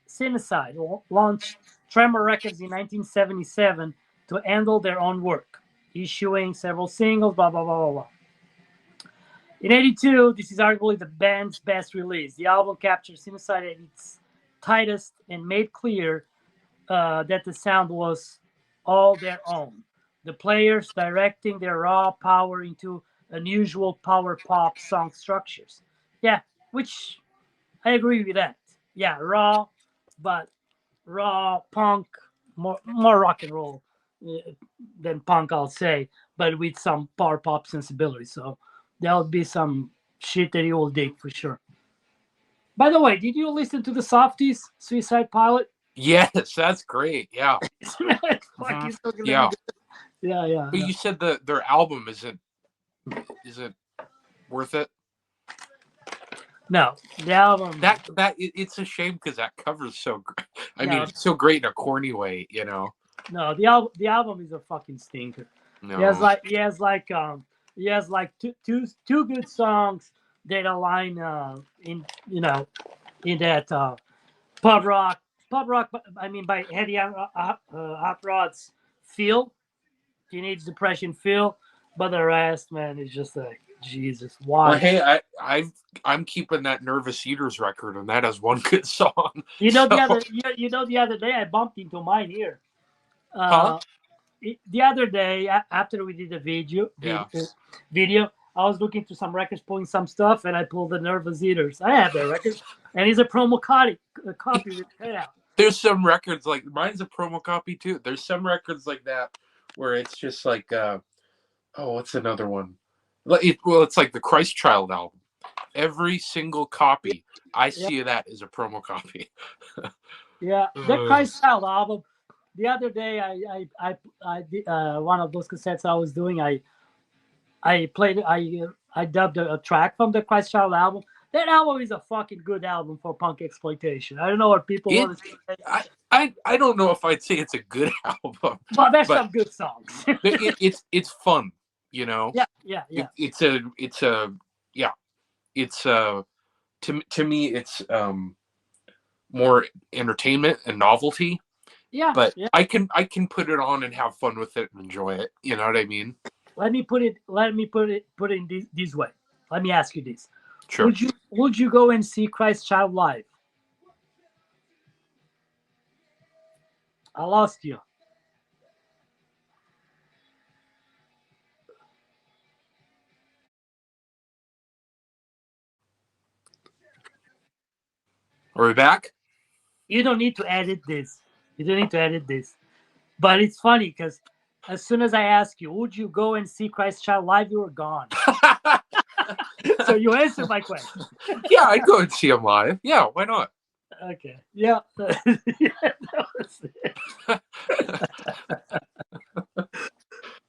Speaker 1: Cinecide launched Tremor Records in 1977 to handle their own work, issuing several singles, blah, blah, blah, blah, blah. In '82, this is arguably the band's best release. The album captures Cinecide at its tightest and made clear that the sound was all their own. The players directing their raw power into unusual power pop song structures. Yeah, which I agree with that. Yeah, raw, but raw punk, more rock and roll than punk, I'll say, but with some power pop sensibility. So there'll be some shit that you will dig for sure. By the way, did you listen to the Softies Suicide Pilot?
Speaker 2: Yes, that's great. Yeah.
Speaker 1: Fucking so good.
Speaker 2: Yeah.
Speaker 1: Yeah.
Speaker 2: But you said their album isn't worth it.
Speaker 1: No, the album.
Speaker 2: It's a shame because that cover's so great. I
Speaker 1: No.
Speaker 2: mean, it's so great in a corny way,
Speaker 1: No, the album is a fucking stinker.
Speaker 2: No.
Speaker 1: He has like two good songs that align in that pub rock. I mean, by Eddie Hot Rod's feel, Teenage Depression feel, but the rest, man, is just like Jesus. Why?
Speaker 2: Well, hey, I'm keeping that Nervous Eaters record, and that has one good song.
Speaker 1: The other day I bumped into mine here.
Speaker 2: Huh?
Speaker 1: The other day after we did the video, I was looking through some records, pulling some stuff, and I pulled the Nervous Eaters. I have that record, and it's a promo copy with cut out.
Speaker 2: There's some records like mine's a promo copy too. There's some records like that where it's just like, what's another one? It's like the Christ Child album. Every single copy I see of that is a promo copy.
Speaker 1: Yeah, the Christ Child album. The other day, I did one of those cassettes I was doing. I dubbed a track from the Christ Child album. That album is a fucking good album for punk exploitation. I don't know what people want to say.
Speaker 2: I don't know if I'd say it's a good album.
Speaker 1: Well, there's some good songs.
Speaker 2: it's fun,
Speaker 1: Yeah.
Speaker 2: To me it's more entertainment and novelty.
Speaker 1: Yeah.
Speaker 2: But yeah. I can put it on and have fun with it and enjoy it. You know what I mean?
Speaker 1: Let me put it in this way. Let me ask you this.
Speaker 2: Sure.
Speaker 1: Would you go and see Christ Child live? I lost you.
Speaker 2: Are we back?
Speaker 1: You don't need to edit this. But it's funny because as soon as I ask you, would you go and see Christ Child live? You were gone. So you answered my question.
Speaker 2: Yeah, I'd go and see him live. Yeah, why not?
Speaker 1: Okay. Yeah. Yeah, that was it.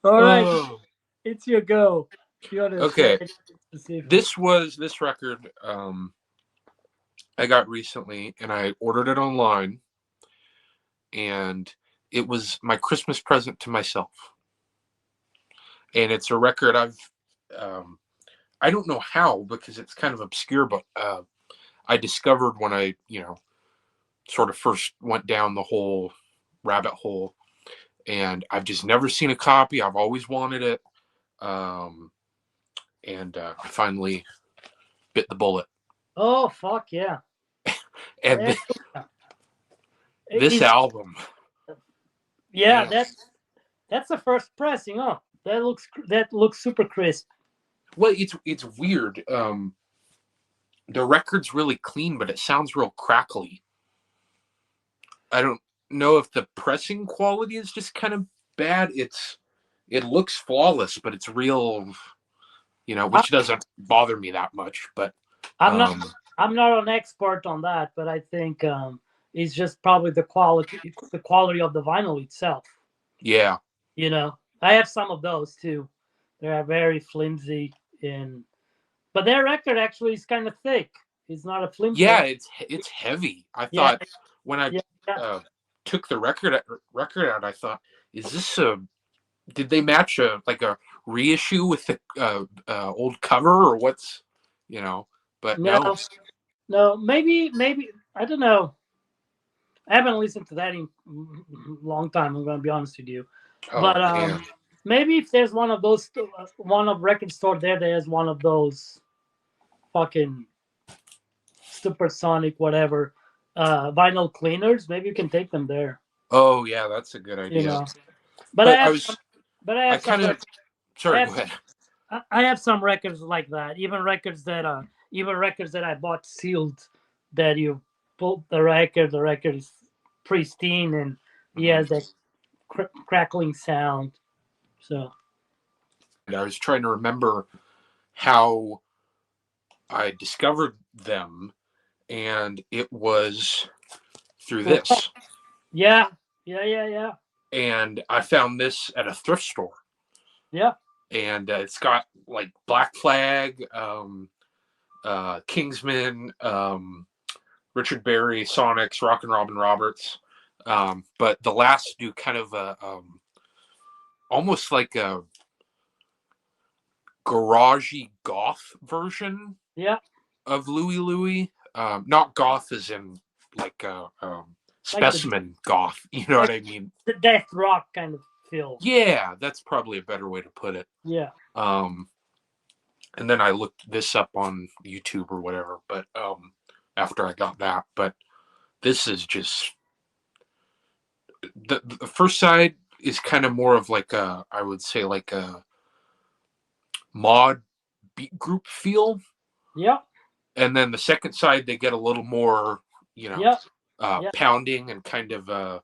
Speaker 1: All right.
Speaker 2: Oh.
Speaker 1: It's your go. If you want to share
Speaker 2: Okay.
Speaker 1: anything specific.
Speaker 2: This record I got recently, and I ordered it online, and it was my Christmas present to myself. And it's a record I don't know how, because it's kind of obscure, but I discovered when I, sort of first went down the whole rabbit hole, and I've just never seen a copy. I've always wanted it. And I finally bit the bullet.
Speaker 1: Oh, fuck yeah.
Speaker 2: And this
Speaker 1: It's-
Speaker 2: album.
Speaker 1: Yeah,
Speaker 2: Yeah.
Speaker 1: that's the first pressing. Oh, that looks super crisp.
Speaker 2: Well, it's weird. The record's really clean, but it sounds real crackly. I don't know if the pressing quality is just kind of bad. It looks flawless, but it's real, which doesn't bother me that much. But
Speaker 1: I'm not an expert on that, but I think it's just probably the quality of the vinyl itself.
Speaker 2: yeah,
Speaker 1: I have some of those too. They are very flimsy, but their record actually is kind of thick. It's not a flimsy.
Speaker 2: yeah, it's heavy. I thought when I
Speaker 1: yeah.
Speaker 2: took the record out, I thought, is this did they match a reissue with the old cover, or what's, but
Speaker 1: no, maybe I don't know. I haven't listened to that in a long time. I'm going to be honest with you, but maybe if there's one of those, one of record store there that has one of those fucking supersonic whatever vinyl cleaners, maybe you can take them there.
Speaker 2: Oh yeah, that's a good idea.
Speaker 1: But I have some records like that. Even records that I bought sealed, that you pull the record is pristine, and he has that crackling sound. So
Speaker 2: I was trying to remember how I discovered them, and it was through this.
Speaker 1: Yeah.
Speaker 2: And I found this at a thrift store.
Speaker 1: Yeah.
Speaker 2: And it's got like Black Flag, Kingsman, Richard Berry, Sonics, Rockin' Robin Roberts. But the last do kind of almost like a garagey goth version of Louie Louie. Not goth as in like specimen goth, you know what I mean?
Speaker 1: The death rock kind of feel.
Speaker 2: Yeah, that's probably a better way to put it.
Speaker 1: Yeah.
Speaker 2: And then I looked this up on YouTube or whatever, but after I got that, but this is just the first side is kind of more of like I would say like a mod beat group feel.
Speaker 1: Yeah.
Speaker 2: And then the second side, they get a little more, pounding and kind of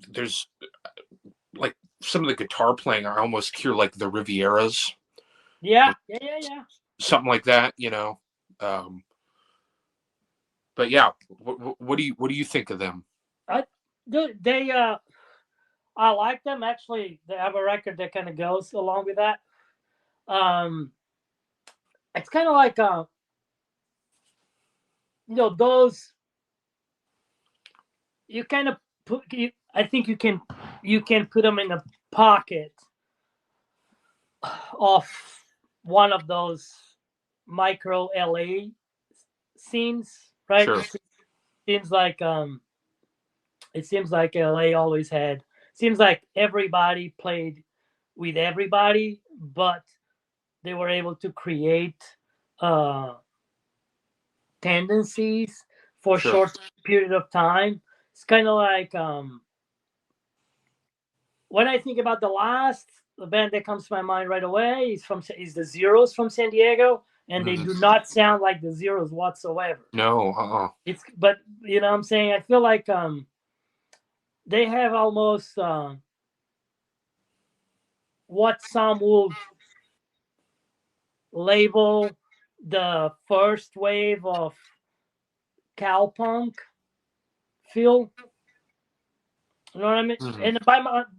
Speaker 2: there's like some of the guitar playing. I almost hear like the Rivieras.
Speaker 1: Yeah.
Speaker 2: Something like that, But yeah, what do you think of them?
Speaker 1: I like them. Actually, they have a record that kind of goes along with that. It's kind of like those. You kind of I think you can put them in the pocket of one of those micro LA scenes, right?
Speaker 2: Sure.
Speaker 1: It seems like LA always had. Seems like everybody played with everybody, but they were able to create tendencies for a short period of time. It's kind of like when I think about the last band that comes to my mind right away is the Zeros from San Diego, and they do not sound like the Zeros whatsoever.
Speaker 2: No,
Speaker 1: but you know what I'm saying? I feel like they have almost what some would label the first wave of cowpunk feel. You know what I mean?
Speaker 2: Mhm.
Speaker 1: And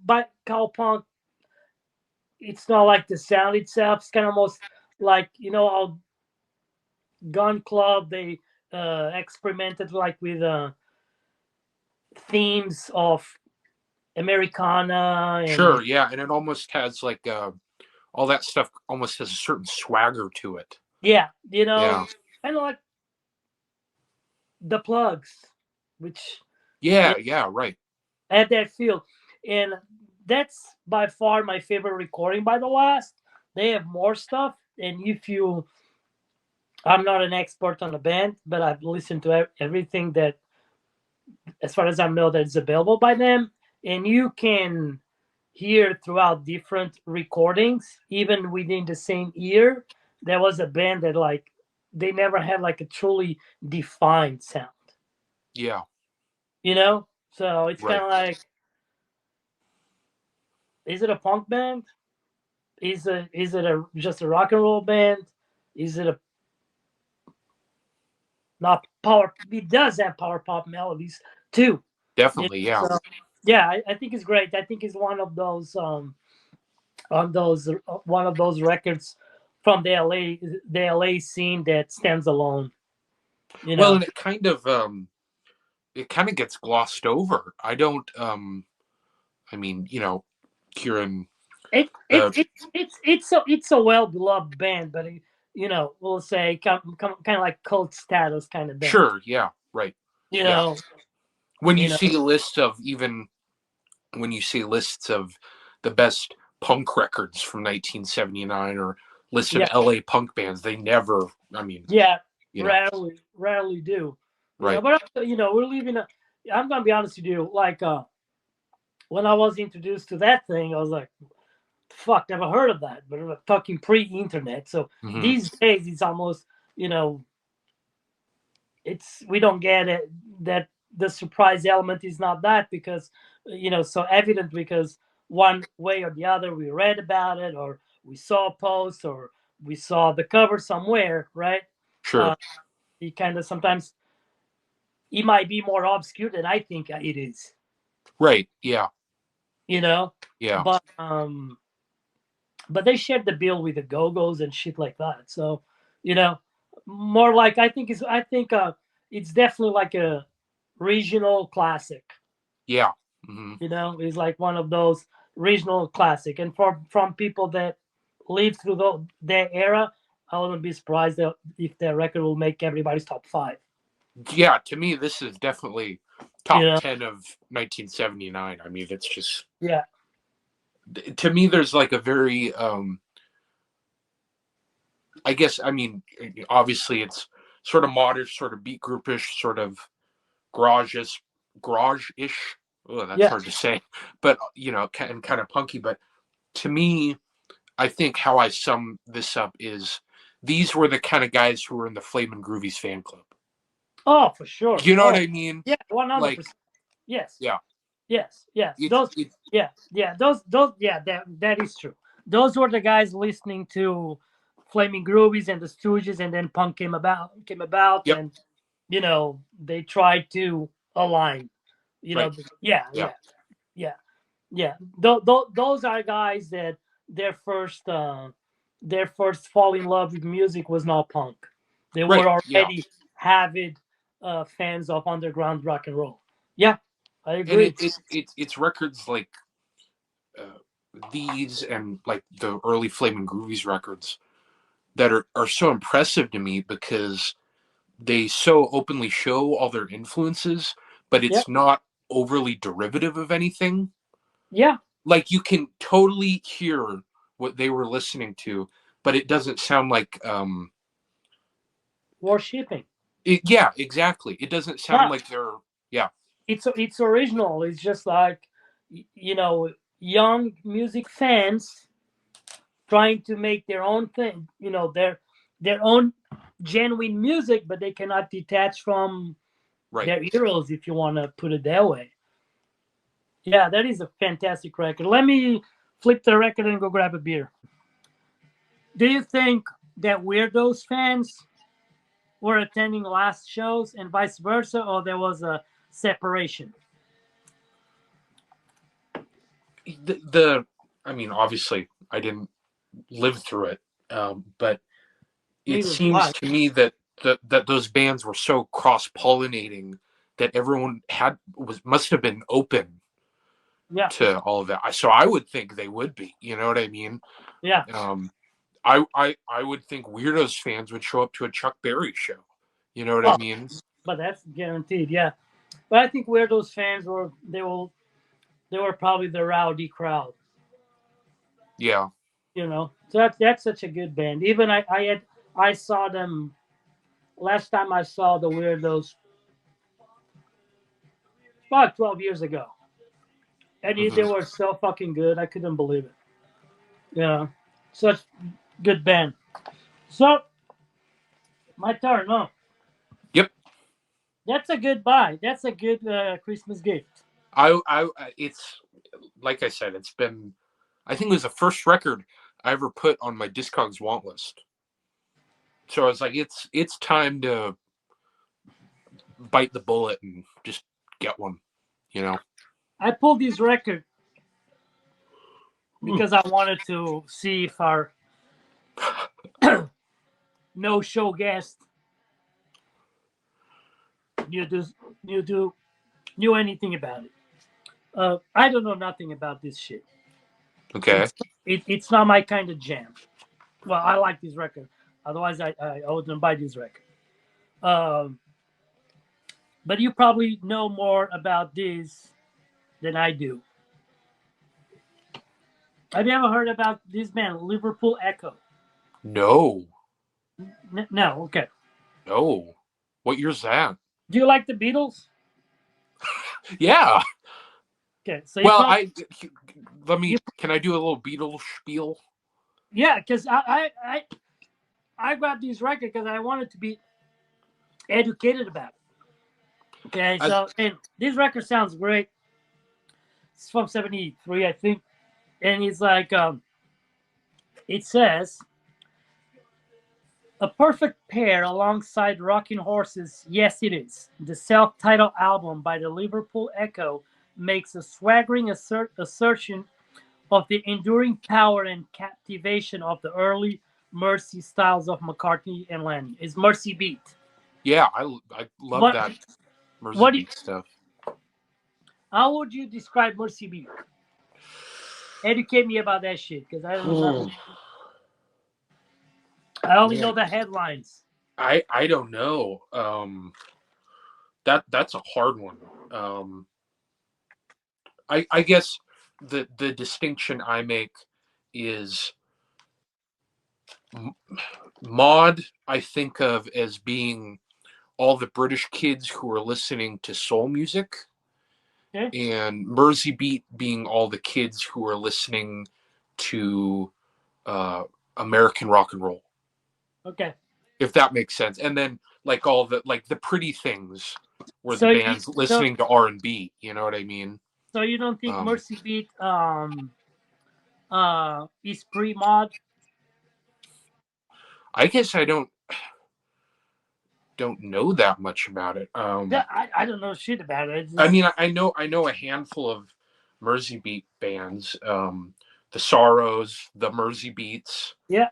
Speaker 1: by cowpunk, it's not like the sound itself. It's kind of almost like how Gun Club they experimented like with themes of Americana and
Speaker 2: Sure, yeah, and it almost has like all that stuff almost has a certain swagger to it.
Speaker 1: yeah,
Speaker 2: Yeah,
Speaker 1: kind of like the Plugs, which
Speaker 2: yeah,
Speaker 1: it
Speaker 2: yeah, right.
Speaker 1: had that feel, and that's by far my favorite recording by the Last. They have more stuff, and if you, I'm not an expert on the band, but I've listened to everything that, as far as I know, that is available by them, and you can hear throughout different recordings, even within the same year. There was a band that like they never had like a truly defined sound,
Speaker 2: Yeah,
Speaker 1: So it's kind
Speaker 2: right.
Speaker 1: of like, is it a punk band? Is it a just a rock and roll band? Is it a not power? It does have power pop melodies too.
Speaker 2: Definitely, yeah.
Speaker 1: So yeah, I think it's great. I think it's one of those on those one of those records from the LA scene that stands alone. You
Speaker 2: Well,
Speaker 1: know,
Speaker 2: and it kind of gets glossed over. I don't I mean, Kieran
Speaker 1: it it,
Speaker 2: the
Speaker 1: it it's a well beloved band, but we'll say kind of like cult status kind of band.
Speaker 2: sure, yeah, right.
Speaker 1: You
Speaker 2: Yeah.
Speaker 1: know,
Speaker 2: When you
Speaker 1: you know,
Speaker 2: see lists of even when you see lists of the best punk records from 1979 or lists of
Speaker 1: yeah,
Speaker 2: LA punk bands, they never, I mean,
Speaker 1: yeah,
Speaker 2: you know,
Speaker 1: rarely do.
Speaker 2: right.
Speaker 1: But we're living. I'm gonna be honest with you. Like when I was introduced to that thing, I was like, "Fuck, never heard of that." But it was fucking pre-internet, so
Speaker 2: Hmm.
Speaker 1: these days it's almost you know it's we don't get it that the surprise element is not that because so evident because one way or the other we read about it or we saw a post or we saw the cover somewhere, right?
Speaker 2: Sure.
Speaker 1: uh it kind of sometimes it might be more obscure than I think it is,
Speaker 2: Right. Yeah.
Speaker 1: you know
Speaker 2: Yeah.
Speaker 1: but they shared the bill with the Go-Go's and shit like that, so you know more like I think it's definitely like a regional classic.
Speaker 2: Yeah. Hmm.
Speaker 1: Is like one of those regional classic. And from people that lived through their era, I wouldn't be surprised if their record will make everybody's top five.
Speaker 2: Yeah. To me, this is definitely
Speaker 1: You
Speaker 2: top
Speaker 1: know,
Speaker 2: 10 of 1979. I mean, it's just,
Speaker 1: yeah,
Speaker 2: to me, there's like a very, I guess, I mean, obviously it's sort of modish, sort of beat groupish, sort of garage-ish, garage-ish. Oh, that's
Speaker 1: yeah.
Speaker 2: hard to say, but and kind of punky. But to me, I think how I sum this up is these were the kind of guys who were in the Flamin' Groovies fan club.
Speaker 1: Oh, for sure.
Speaker 2: You know what
Speaker 1: Oh,
Speaker 2: I mean?
Speaker 1: yeah, 100%.
Speaker 2: Like,
Speaker 1: Yes,
Speaker 2: yeah,
Speaker 1: yes.
Speaker 2: it's it's
Speaker 1: Yeah, yeah. That is true. Those were the guys listening to Flaming Groovies and the Stooges, and then punk came about,
Speaker 2: yep,
Speaker 1: and they tried to align.
Speaker 2: right,
Speaker 1: Yeah,
Speaker 2: yeah,
Speaker 1: yeah, yeah. Those are guys that their first uh, their first fall in love with music was not punk. They
Speaker 2: right,
Speaker 1: were
Speaker 2: yeah,
Speaker 1: already avid fans of underground rock and roll. Yeah, I
Speaker 2: and
Speaker 1: agree.
Speaker 2: it's records like uh, these and like the early Flamin' Groovies records that are so impressive to me because they so openly show all their influences, but
Speaker 1: Yeah,
Speaker 2: it's not overly derivative of anything.
Speaker 1: yeah.
Speaker 2: Like you can totally hear what they were listening to, but it doesn't sound like
Speaker 1: Worshipping.
Speaker 2: yeah, exactly. It doesn't sound
Speaker 1: No,
Speaker 2: like they're yeah,
Speaker 1: it's original. It's just like young music fans trying to make their own thing. Their own genuine music, but they cannot detach from
Speaker 2: right.
Speaker 1: their heroes, if you want to put it that way. Yeah, that is a fantastic record. Let me flip the record and go grab a beer. Do you think that Weirdos fans were attending last shows and vice versa, or there was a separation?
Speaker 2: The I mean, obviously, I didn't live through it, but it
Speaker 1: Neither do
Speaker 2: seems
Speaker 1: I.
Speaker 2: to me that that those bands were so cross pollinating that everyone must have been open
Speaker 1: Yeah,
Speaker 2: to all of that. So I would think they would be. You know what I mean?
Speaker 1: yeah.
Speaker 2: Um, I would think Weirdos fans would show up to a Chuck Berry show. You know what I
Speaker 1: Oh,
Speaker 2: mean?
Speaker 1: but that's guaranteed. Yeah, but I think Weirdos fans they were probably the rowdy crowd.
Speaker 2: Yeah.
Speaker 1: So that's such a good band. Even I saw them last time I saw the Weirdos about 12 years ago, and they
Speaker 2: Hmm.
Speaker 1: were so fucking good. I couldn't believe it. Yeah, such good band. So my turn. No,
Speaker 2: Yep.
Speaker 1: that's a good buy. That's a good Christmas gift.
Speaker 2: It's like I said, it's been. I think it was the first record I ever put on my Discogs want list. So I was like, it's time to bite the bullet and just get one. You know.
Speaker 1: I pulled this record because I wanted to see if our no show guest knew this, knew do knew anything about it. I don't know nothing about this shit.
Speaker 2: Okay.
Speaker 1: It's not my kind of jam. Well, I like this record. Otherwise, I wouldn't buy this record. Um, but you probably know more about this than I do. Have you ever heard about this band, Liverpool Echo?
Speaker 2: No.
Speaker 1: No. Okay.
Speaker 2: No. What year's that?
Speaker 1: Do you like the Beatles?
Speaker 2: Yeah.
Speaker 1: Okay. So you
Speaker 2: Well,
Speaker 1: probably
Speaker 2: let
Speaker 1: you
Speaker 2: me. Can I do a little Beatles spiel?
Speaker 1: yeah, because I grabbed this record because I wanted to be educated about it. Okay.
Speaker 2: I,
Speaker 1: So and this record sounds great. It's from '73, I think, and it's like it says a perfect pair alongside Rocking Horses. Yes, it is. The self-titled album by the Liverpool Echo makes a swaggering assertion of the enduring power and captivation of the early Mercy styles of McCartney and Lennon. It's Mercy Beat.
Speaker 2: yeah, I love
Speaker 1: What?
Speaker 2: that Mersey
Speaker 1: What?
Speaker 2: Beat stuff.
Speaker 1: How would you describe Mercy Beat? Educate me about that shit, because I don't know nothing. I only know
Speaker 2: Man,
Speaker 1: the headlines.
Speaker 2: I don't know. That's a hard one. I guess the distinction I make is mod. I think of as being all the British kids who are listening to soul music,
Speaker 1: Okay.
Speaker 2: and Mersey Beat being all the kids who are listening to American rock and roll.
Speaker 1: Okay.
Speaker 2: If that makes sense. And then like all the pretty things were the
Speaker 1: So
Speaker 2: bands listening to R&B. You know what I mean?
Speaker 1: so you don't think
Speaker 2: Um,
Speaker 1: Mercy Beat is pre-mod?
Speaker 2: I guess I don't know that much about it.
Speaker 1: Yeah, I don't know shit about it.
Speaker 2: I mean, I know a handful of Mersey Beat bands. The Sorrows, the Mersey Beats.
Speaker 1: Yeah.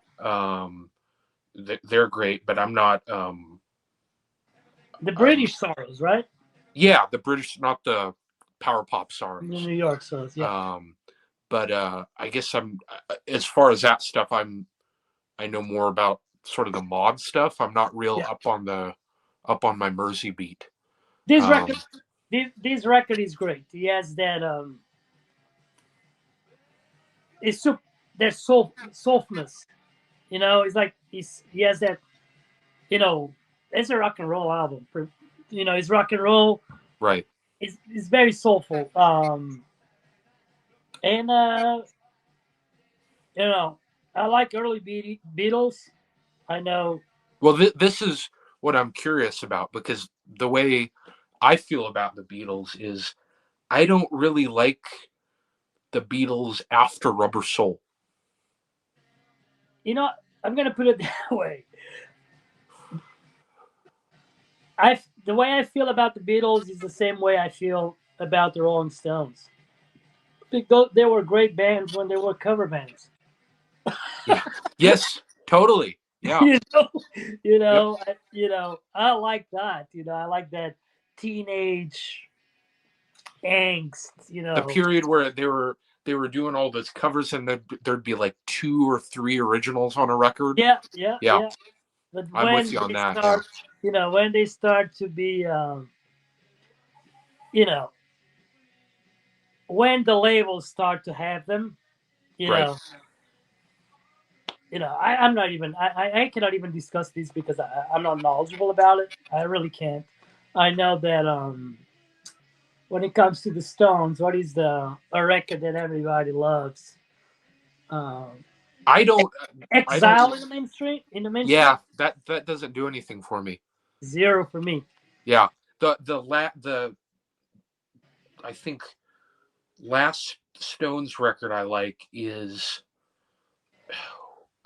Speaker 2: They're great, but I'm not.
Speaker 1: The British Sorrows, right?
Speaker 2: Yeah, the British, not the power pop
Speaker 1: The
Speaker 2: Sorrows.
Speaker 1: New York Sorrows. Yeah.
Speaker 2: But I guess I'm as far as that stuff. I know more about sort of the mod stuff. I'm not real
Speaker 1: Yeah.
Speaker 2: up on my Mersey Beat.
Speaker 1: This record, this record is great. He has that it's there's softness. It's like he has that. It's a rock and roll album. It's rock and roll.
Speaker 2: Right.
Speaker 1: It's very soulful. And I like early Beatles. I know.
Speaker 2: Well, this is what I'm curious about, because the way I feel about the Beatles is I don't really like the Beatles after Rubber Soul.
Speaker 1: You know, I'm gonna put it that way. The way I feel about the Beatles is the same way I feel about the Rolling Stones. They were great bands when they were cover bands.
Speaker 2: Yeah. Yes, totally. Yeah.
Speaker 1: you know,
Speaker 2: Yep.
Speaker 1: I like that. I like that teenage angst.
Speaker 2: The period where they were doing all those covers and there'd be like 2 or 3 originals on a record.
Speaker 1: Yeah, yeah,
Speaker 2: Yeah,
Speaker 1: yeah. But
Speaker 2: I'm with you on
Speaker 1: they
Speaker 2: that. Yeah.
Speaker 1: start, when they start to be, you know, when the labels start to have them, you
Speaker 2: Right.
Speaker 1: know, I'm not even, I cannot even discuss this because I'm not knowledgeable about it. I really can't. I know that when it comes to the Stones, what is a record that everybody loves? Um,
Speaker 2: I don't I don't
Speaker 1: Exile in the mainstream. In the mainstream,
Speaker 2: yeah, that doesn't do anything for me.
Speaker 1: zero for me.
Speaker 2: Yeah. The I think last Stones record I like is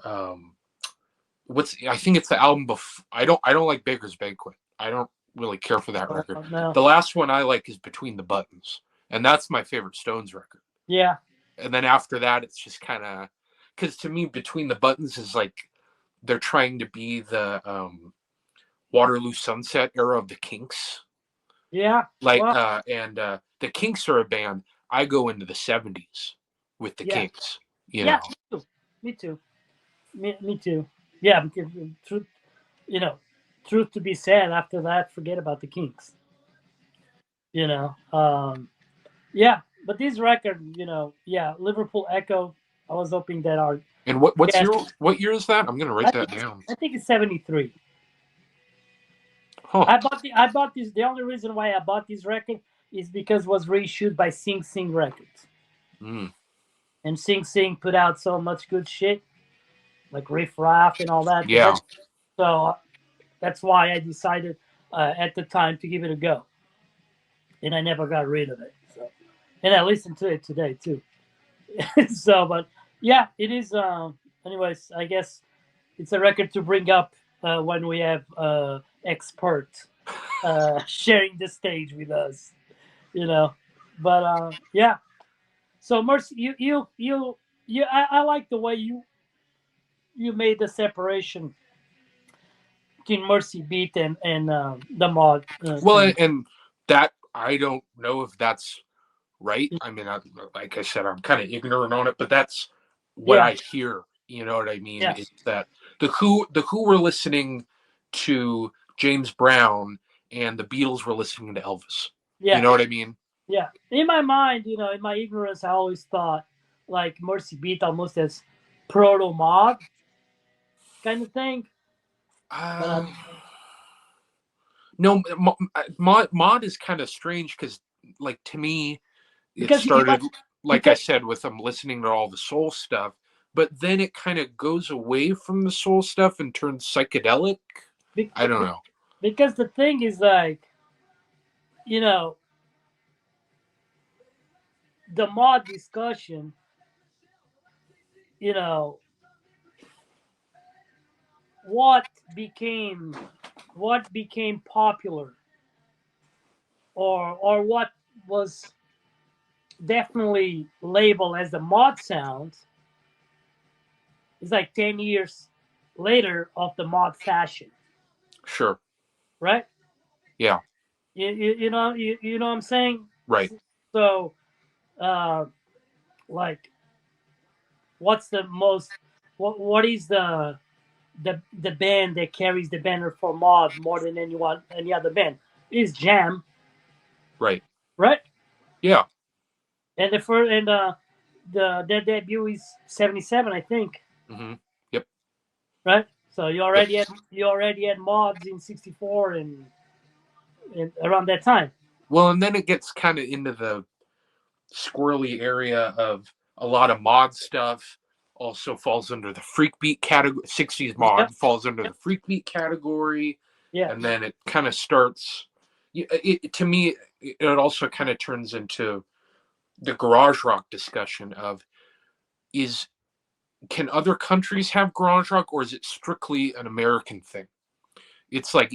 Speaker 2: um I think it's the album before. I don't like Baker's Banquet. I don't really care for that record.
Speaker 1: No.
Speaker 2: The last one I like is Between the Buttons, and that's my favorite Stones record.
Speaker 1: Yeah.
Speaker 2: And then after that, it's just kind of because to me, Between the Buttons is like they're trying to be the Waterloo Sunset era of the Kinks.
Speaker 1: Yeah.
Speaker 2: Like
Speaker 1: Well,
Speaker 2: the Kinks are a band I go into the 70s with the
Speaker 1: yeah.
Speaker 2: Kinks,
Speaker 1: Yeah. Me too. Me too. Yeah. Because truth, you know, truth to be said, after that, forget about the Kinks. You know. Yeah. But this record, yeah, Liverpool Echo. I was hoping that our
Speaker 2: And what's
Speaker 1: guest,
Speaker 2: what year is that? I'm gonna write
Speaker 1: I
Speaker 2: that
Speaker 1: think
Speaker 2: down.
Speaker 1: I think it's 73.
Speaker 2: Huh.
Speaker 1: I bought this. The only reason why I bought this record is because it was reissued by Sing Sing Records,
Speaker 2: Mm.
Speaker 1: and Sing Sing put out so much good shit like Riff Raff and all that.
Speaker 2: Yeah.
Speaker 1: So that's why I decided at the time to give it a go, and I never got rid of it. So, and I listened to it today too. So, but yeah, it is. Anyways, I guess it's a record to bring up when we have experts sharing the stage with us. But yeah. So Mercy, I like the way you made the separation between Mercy Beat and the mod
Speaker 2: Well,
Speaker 1: thing.
Speaker 2: and that I don't know if that's right. I mean, like I said, I'm kind of ignorant on it, but that's what
Speaker 1: Yeah,
Speaker 2: I hear. You know what I mean?
Speaker 1: yes,
Speaker 2: It's that the Who were listening to James Brown and the Beatles were listening to Elvis. You
Speaker 1: yeah,
Speaker 2: know what I mean?
Speaker 1: yeah. In my mind, in my ignorance, I always thought like Mercy Beat almost as proto mod kind of thing. But
Speaker 2: Uh, no, mod is kind of strange because, like, to me, it
Speaker 1: because you
Speaker 2: started, like I
Speaker 1: because
Speaker 2: said, with them listening to all the soul stuff, but then it kind of goes away from the soul stuff and turns psychedelic. I don't know.
Speaker 1: because the thing is like you know the mod discussion. You know what became what became popular or what was definitely labeled as the mod sound is like 10 years later of the mod fashion,
Speaker 2: Sure.
Speaker 1: right?
Speaker 2: Yeah.
Speaker 1: You know what I'm saying?
Speaker 2: Right.
Speaker 1: So uh like what's the most what is the band that carries the banner for mod more than any other band is Jam,
Speaker 2: Right.
Speaker 1: right?
Speaker 2: Yeah.
Speaker 1: And the first and their debut is 77, I think,
Speaker 2: Mm-hmm. Yep.
Speaker 1: right? So you
Speaker 2: Yep.
Speaker 1: already had mods in 64 and around that time.
Speaker 2: Well, and then it gets kind of into the squirrely area of a lot of mod stuff. Also falls under the freak beat category. 60s
Speaker 1: Yep,
Speaker 2: mod falls under
Speaker 1: yep,
Speaker 2: the freak beat category,
Speaker 1: yeah,
Speaker 2: and then it kind of starts. to me, it also kind of turns into the garage rock discussion of is can other countries have garage rock, or is it strictly an American thing? It's like,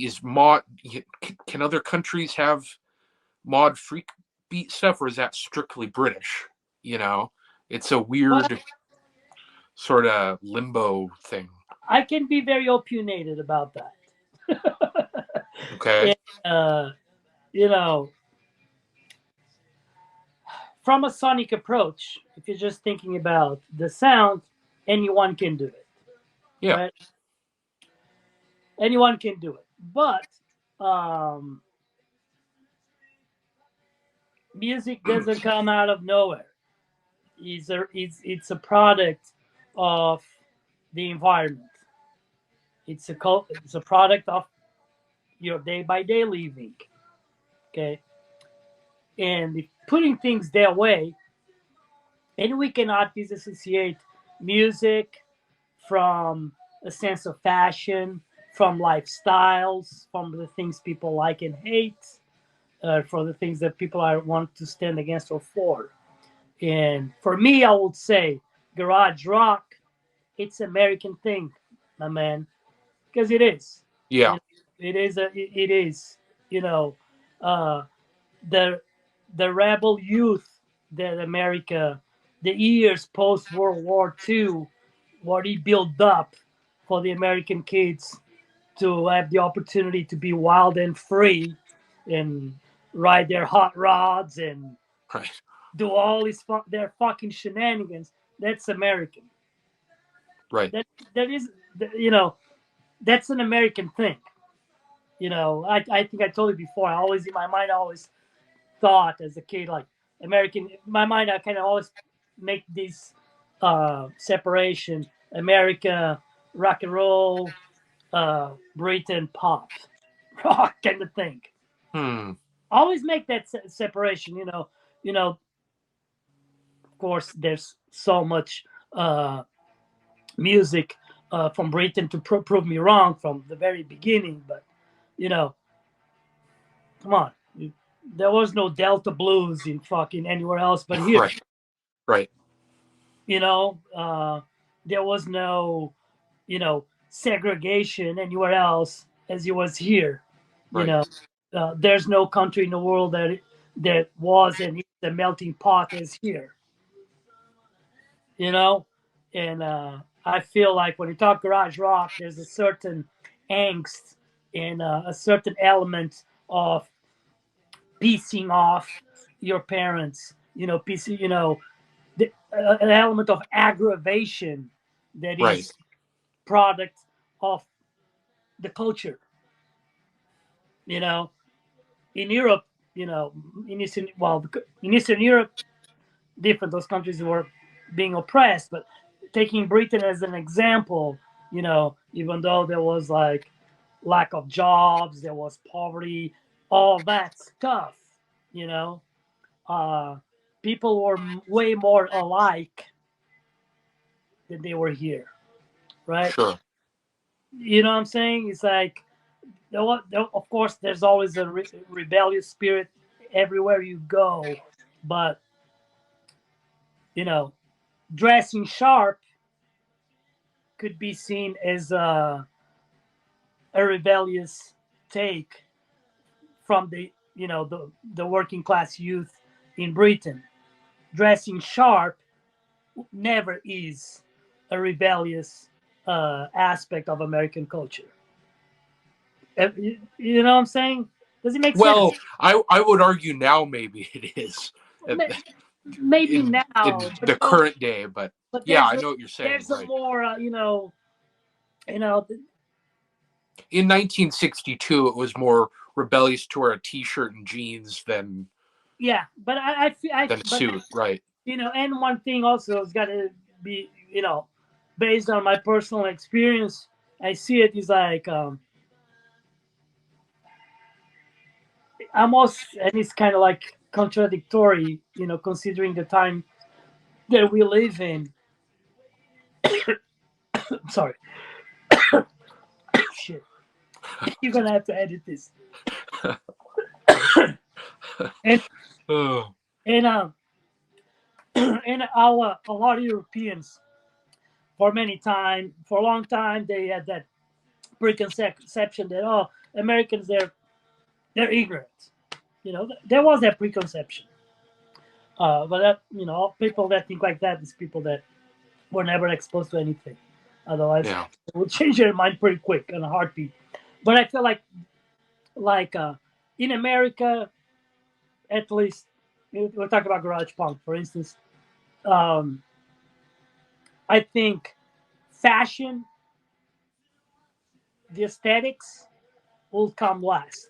Speaker 2: can other countries have mod freak beat stuff, or is that strictly British? You know, it's a
Speaker 1: Well,
Speaker 2: weird sort of limbo thing.
Speaker 1: I can be very opinionated about that.
Speaker 2: Okay.
Speaker 1: And, you know, from a sonic approach, if you're just thinking about the sound, anyone can do it,
Speaker 2: Yeah.
Speaker 1: right? Anyone can do it. But um, music doesn't come out of nowhere. It's a product of the environment. It's a product of your day by day living. Okay, and if putting things their way, and we cannot disassociate music from a sense of fashion, from lifestyles, from the things people like and hate, for the things that people are want to stand against or for. And for me, I would say garage rock, it's an American thing, my man, because it is.
Speaker 2: Yeah.
Speaker 1: It is. You know, uh, the the rebel youth that America, the years post World War II, what he built up for the American kids to have the opportunity to be wild and free and ride their hot rods and
Speaker 2: Right.
Speaker 1: do all their fucking shenanigans. That's American.
Speaker 2: Right.
Speaker 1: That is, you know, that's an American thing. You know, I think I told you before. I always in my mind, I always thought as a kid like American. In my mind, I kind of always make this separation: America, rock and roll, Britain, pop, rock kind of thing.
Speaker 2: Hmm.
Speaker 1: Always make that separation. Of course, there's so much music from Britain to prove me wrong from the very beginning. But you know, come on, there was no Delta blues in fucking anywhere else but here.
Speaker 2: Right. Right.
Speaker 1: You know, there was no, segregation anywhere else as it was here. You
Speaker 2: Right.
Speaker 1: know, there's no country in the world that was and is a melting pot as here. You know, and I feel like when you talk garage rock, there's a certain angst and a certain element of piecing off your parents. An element of aggravation that
Speaker 2: Right.
Speaker 1: is product of the culture. You know, in Europe, in Eastern Europe, different. Those countries were being oppressed, but taking Britain as an example, even though there was like lack of jobs, there was poverty, all that stuff, you know, uh, people were way more alike than they were here, right?
Speaker 2: Sure.
Speaker 1: You know what I'm saying? It's like, of course, there's always a rebellious spirit everywhere you go, but you know, dressing sharp could be seen as a rebellious take from the working class youth in Britain. Dressing sharp never is a rebellious aspect of American culture. You know what I'm saying? Does it make sense?
Speaker 2: Well, I would argue now maybe it is
Speaker 1: Maybe
Speaker 2: in
Speaker 1: now,
Speaker 2: the current day, but
Speaker 1: but
Speaker 2: yeah, I know what you're saying.
Speaker 1: there's a
Speaker 2: Right.
Speaker 1: more you know,
Speaker 2: In 1962, it was more rebellious to wear a T-shirt and jeans than
Speaker 1: yeah. But
Speaker 2: a suit. Right.
Speaker 1: and one thing also has got to be, based on my personal experience, I see it is like almost, and it's kind of like contradictory, considering the time that we live in. Sorry, shit. You're gonna have to edit this. and
Speaker 2: Oh,
Speaker 1: and and our a lot of Europeans for a long time they had that preconception that, oh, Americans, they're ignorant. There was that preconception. But that, people that think like that is people that were never exposed to anything. Otherwise,
Speaker 2: yeah,
Speaker 1: it would change their mind pretty quick in a heartbeat. But I feel like in America, at least, we're talking about garage punk, for instance. Um, I think fashion, the aesthetics, will come last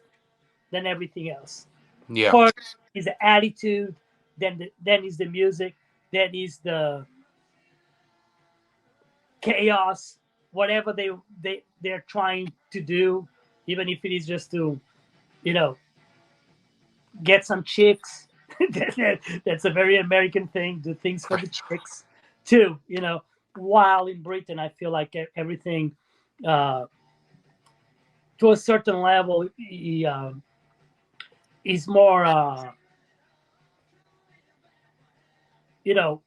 Speaker 1: than everything else.
Speaker 2: yeah,
Speaker 1: First is the attitude, then is the music, then is the chaos, whatever they're trying to do, even if it is just to, you know, get some chicks. That's a very American thing. Do things for
Speaker 2: right,
Speaker 1: the chicks, too. While in Britain, I feel like everything, uh, to a certain level, is more, you know,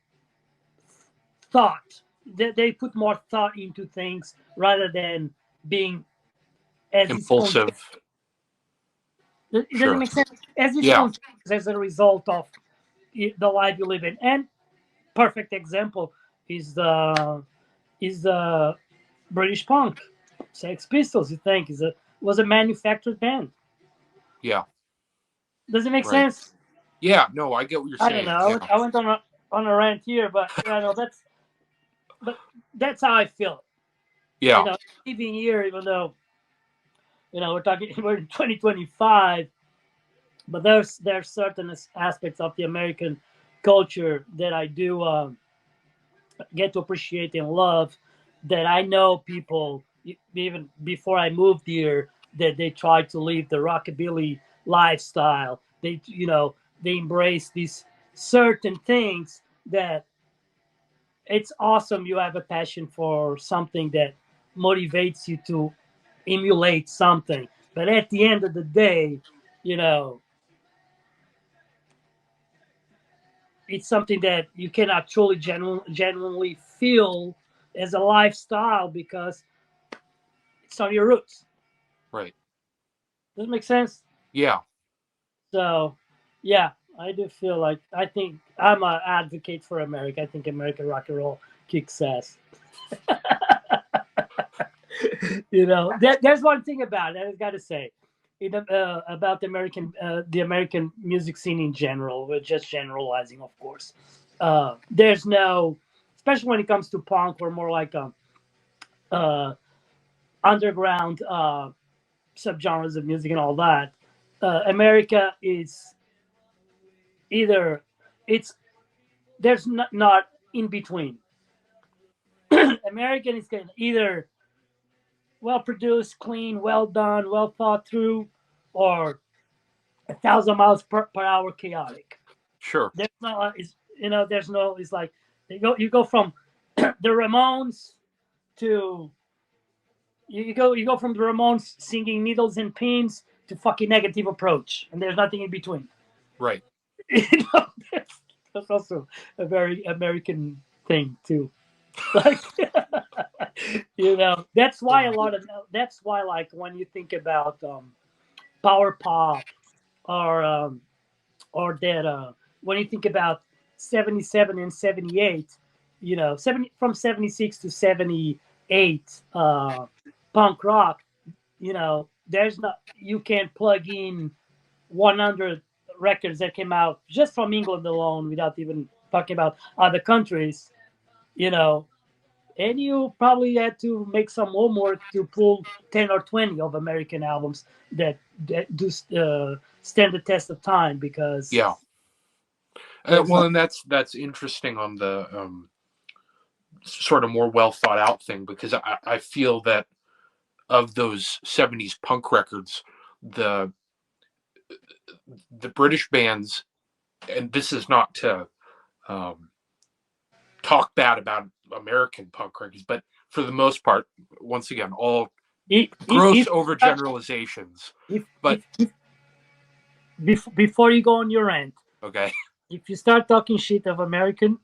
Speaker 1: thought. They put more thought into things rather than being as its own.
Speaker 2: impulsive.
Speaker 1: It doesn't
Speaker 2: Sure.
Speaker 1: make sense, as its
Speaker 2: Yeah,
Speaker 1: own as a result of the life you live in. And perfect example is the British punk, Sex Pistols. You think was a manufactured band?
Speaker 2: yeah,
Speaker 1: Does it make
Speaker 2: right.
Speaker 1: sense?
Speaker 2: Yeah, no, I get what you're
Speaker 1: I don't
Speaker 2: saying.
Speaker 1: know.
Speaker 2: Yeah,
Speaker 1: I went on a rant here, but but that's how I feel.
Speaker 2: yeah,
Speaker 1: Living here, even though we're in 2025, but there's certain aspects of the American culture that I do get to appreciate and love, that I know people even before I moved here, that they tried to live the rockabilly lifestyle. They embrace these certain things that it's awesome. You have a passion for something that motivates you to emulate something, but at the end of the day, you know it's something that you cannot truly genuinely feel as a lifestyle because it's on your roots.
Speaker 2: right.
Speaker 1: Does it make sense?
Speaker 2: Yeah,
Speaker 1: So, yeah, I do feel like I think I'm an advocate for America. I think American rock and roll kicks ass. There's one thing about it. I got to say, about the American music scene in general. We're just generalizing, of course. There's no, especially when it comes to punk, we're more like a uh, underground subgenres of music and all that. America is either it's there's not in between. American is either well produced, clean, well done, well thought through, or 1,000 miles per hour chaotic.
Speaker 2: sure.
Speaker 1: There's no, there's no. It's like you go from the Ramones to you go from the Ramones singing Needles and Pins to fucking Negative Approach, and there's nothing in between.
Speaker 2: Right.
Speaker 1: you know, that's also a very American thing too. Like, that's why like when you think about power pop or that when you think about 77 and 78, 70 from 76 to 78 punk rock, there's not you can't plug in 100 records that came out just from England alone without even talking about other countries, you know, and you probably had to make some homework to pull 10 or 20 of American albums that do stand the test of time because
Speaker 2: Yeah.
Speaker 1: there's
Speaker 2: Well,
Speaker 1: not.
Speaker 2: and that's interesting on the sort of more well thought out thing, because I feel that of those '70s punk records, the the British bands, and this is not to um, talk bad about American punk records, but for the most part, once again, all
Speaker 1: If,
Speaker 2: gross
Speaker 1: if,
Speaker 2: overgeneralizations.
Speaker 1: if,
Speaker 2: But
Speaker 1: if before you go on your rant,
Speaker 2: Okay.
Speaker 1: if you start talking shit of American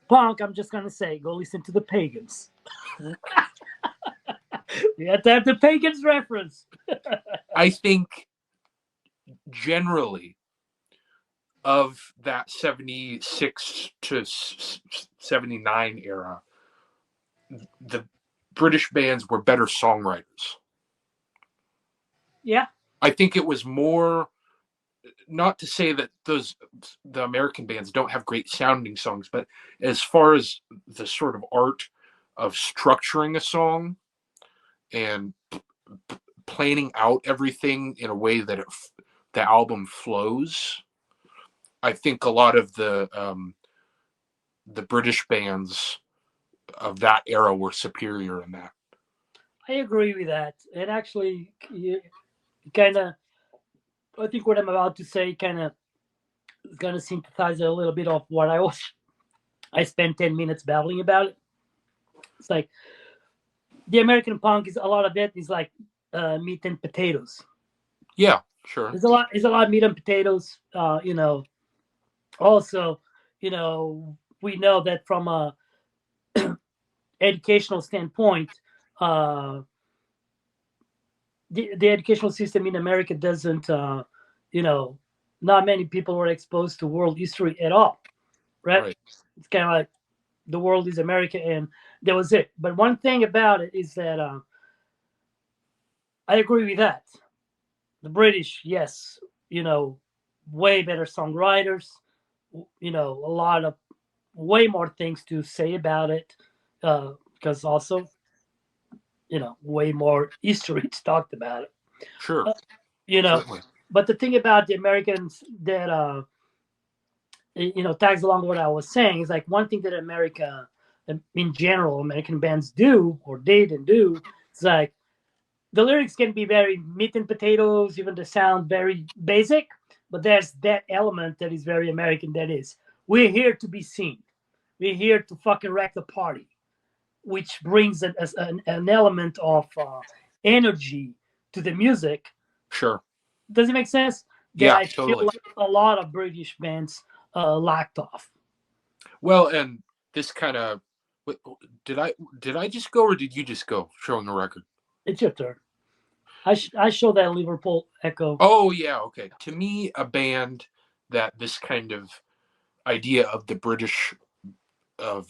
Speaker 1: punk, I'm just gonna say go listen to the Pagans. You have to have the Pagans reference.
Speaker 2: I think generally of that 76 to 79 era, the British bands were better songwriters.
Speaker 1: Yeah,
Speaker 2: I think it was more, not to say that the American bands don't have great sounding songs, but as far as the sort of art of structuring a song and planning out everything in a way that the album flows, I think a lot of the British bands of that era were superior in that.
Speaker 1: I agree with that. And actually, kind of, I think what I'm about to say kind of is gonna synthesize a little bit of what I spent 10 minutes babbling about it. It's like the American punk is a lot of it is like meat and potatoes.
Speaker 2: Yeah, sure.
Speaker 1: There's a lot of meat and potatoes. Also, we know that from a educational standpoint, uh, the educational system in America doesn't, not many people were exposed to world history at all, right?
Speaker 2: Right.
Speaker 1: It's kind of like the world is America, and that was it. But one thing about it is that I agree with that. The British, yes, way better songwriters, a lot of way more things to say about it, because also, way more history talked about it.
Speaker 2: Sure.
Speaker 1: Uh, you know,
Speaker 2: Certainly.
Speaker 1: but the thing about the Americans that tags along what I was saying is like one thing that America, in general, American bands do or did and do. It's like the lyrics can be very meat and potatoes, even the sound very basic, but there's that element that is very American. That is, we're here to be seen. We're here to fucking wreck the party, which brings an element of energy to the music.
Speaker 2: Sure.
Speaker 1: Does it make sense? That
Speaker 2: Yeah,
Speaker 1: I feel
Speaker 2: totally.
Speaker 1: like a lot of British bands lacked off.
Speaker 2: Well, and this kind of, did I just go or did you just go showing a record?
Speaker 1: It's your turn. I show that Liverpool Echo.
Speaker 2: Oh yeah, okay. To me, a band that this kind of idea of the British of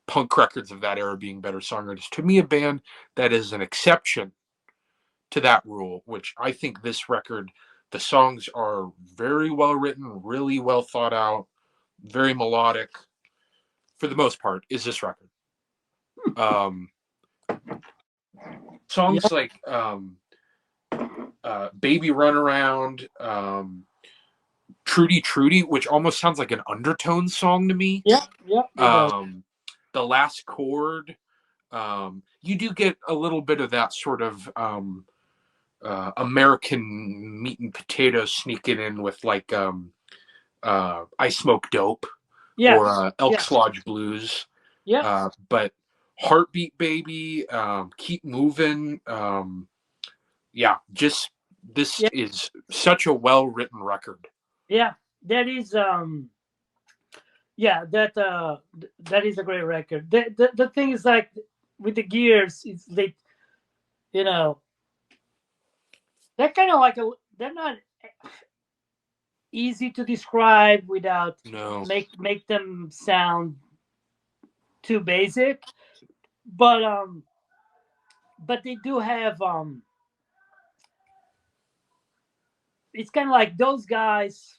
Speaker 2: punk records of that era being better songwriters, to me, a band that is an exception to that rule, which I think this record, the songs are very well written, really well thought out, very melodic for the most part, is this record. Um,
Speaker 1: Yeah,
Speaker 2: songs like Baby Runaround, Trudy Trudy, which almost sounds like an undertone song to me.
Speaker 1: yeah, yeah. It does.
Speaker 2: The Last Chord. You do get a little bit of that sort of American meat and potatoes sneaking in with like I Smoke Dope
Speaker 1: Yeah,
Speaker 2: or Elks
Speaker 1: yeah,
Speaker 2: Lodge Blues.
Speaker 1: yeah,
Speaker 2: But Heartbeat Baby, Keep Moving. Yeah, just this
Speaker 1: yeah,
Speaker 2: is such a well written record.
Speaker 1: yeah. That is yeah, that is a great record. The thing is like with the Gears, it's they you know they're kind of like they're not easy to describe without
Speaker 2: No,
Speaker 1: make them sound too basic, but they do have it's kind of like those guys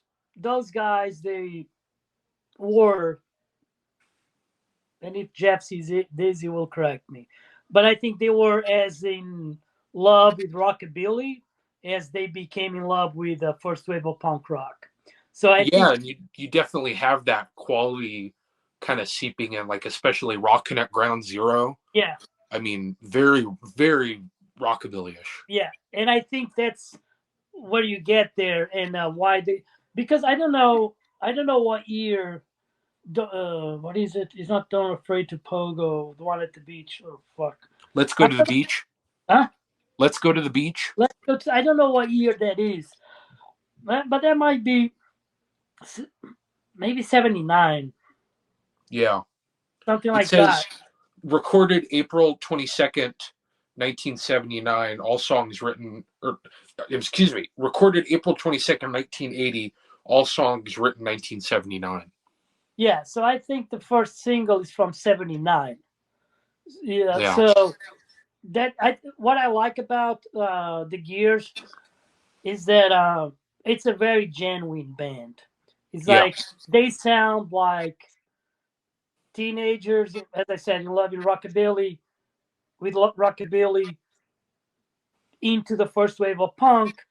Speaker 1: they were, and if Jeff sees it this he will correct me, but I think they were as in love with rockabilly as they became in love with the first wave of punk rock. So I
Speaker 2: yeah,
Speaker 1: think
Speaker 2: and you definitely have that quality kind of seeping in, like especially Rock Connect Ground Zero.
Speaker 1: yeah,
Speaker 2: I mean, very very rockabilly-ish.
Speaker 1: yeah, and I think that's where you get there and why they, because I don't know what year. What is it? It's not Don't Afraid to Pogo, the one at the beach. Oh fuck!
Speaker 2: Let's go
Speaker 1: I
Speaker 2: to the
Speaker 1: don't,
Speaker 2: beach.
Speaker 1: huh?
Speaker 2: Let's go to the beach.
Speaker 1: Let's go to, I don't know what year that is, but that might be maybe 79,
Speaker 2: Yeah.
Speaker 1: something
Speaker 2: It
Speaker 1: like that.
Speaker 2: says recorded April 22nd, 1979. All songs written, or excuse me, recorded April 22nd, 1980. All songs written 1979.
Speaker 1: Yeah, so I think the first single is from 79. Yeah,
Speaker 2: Yeah.
Speaker 1: so what I like about the Gears is that it's a very genuine band. It's
Speaker 2: Yeah.
Speaker 1: like they sound like teenagers, as I said, in love in rockabilly, with rockabilly into the first wave of punk,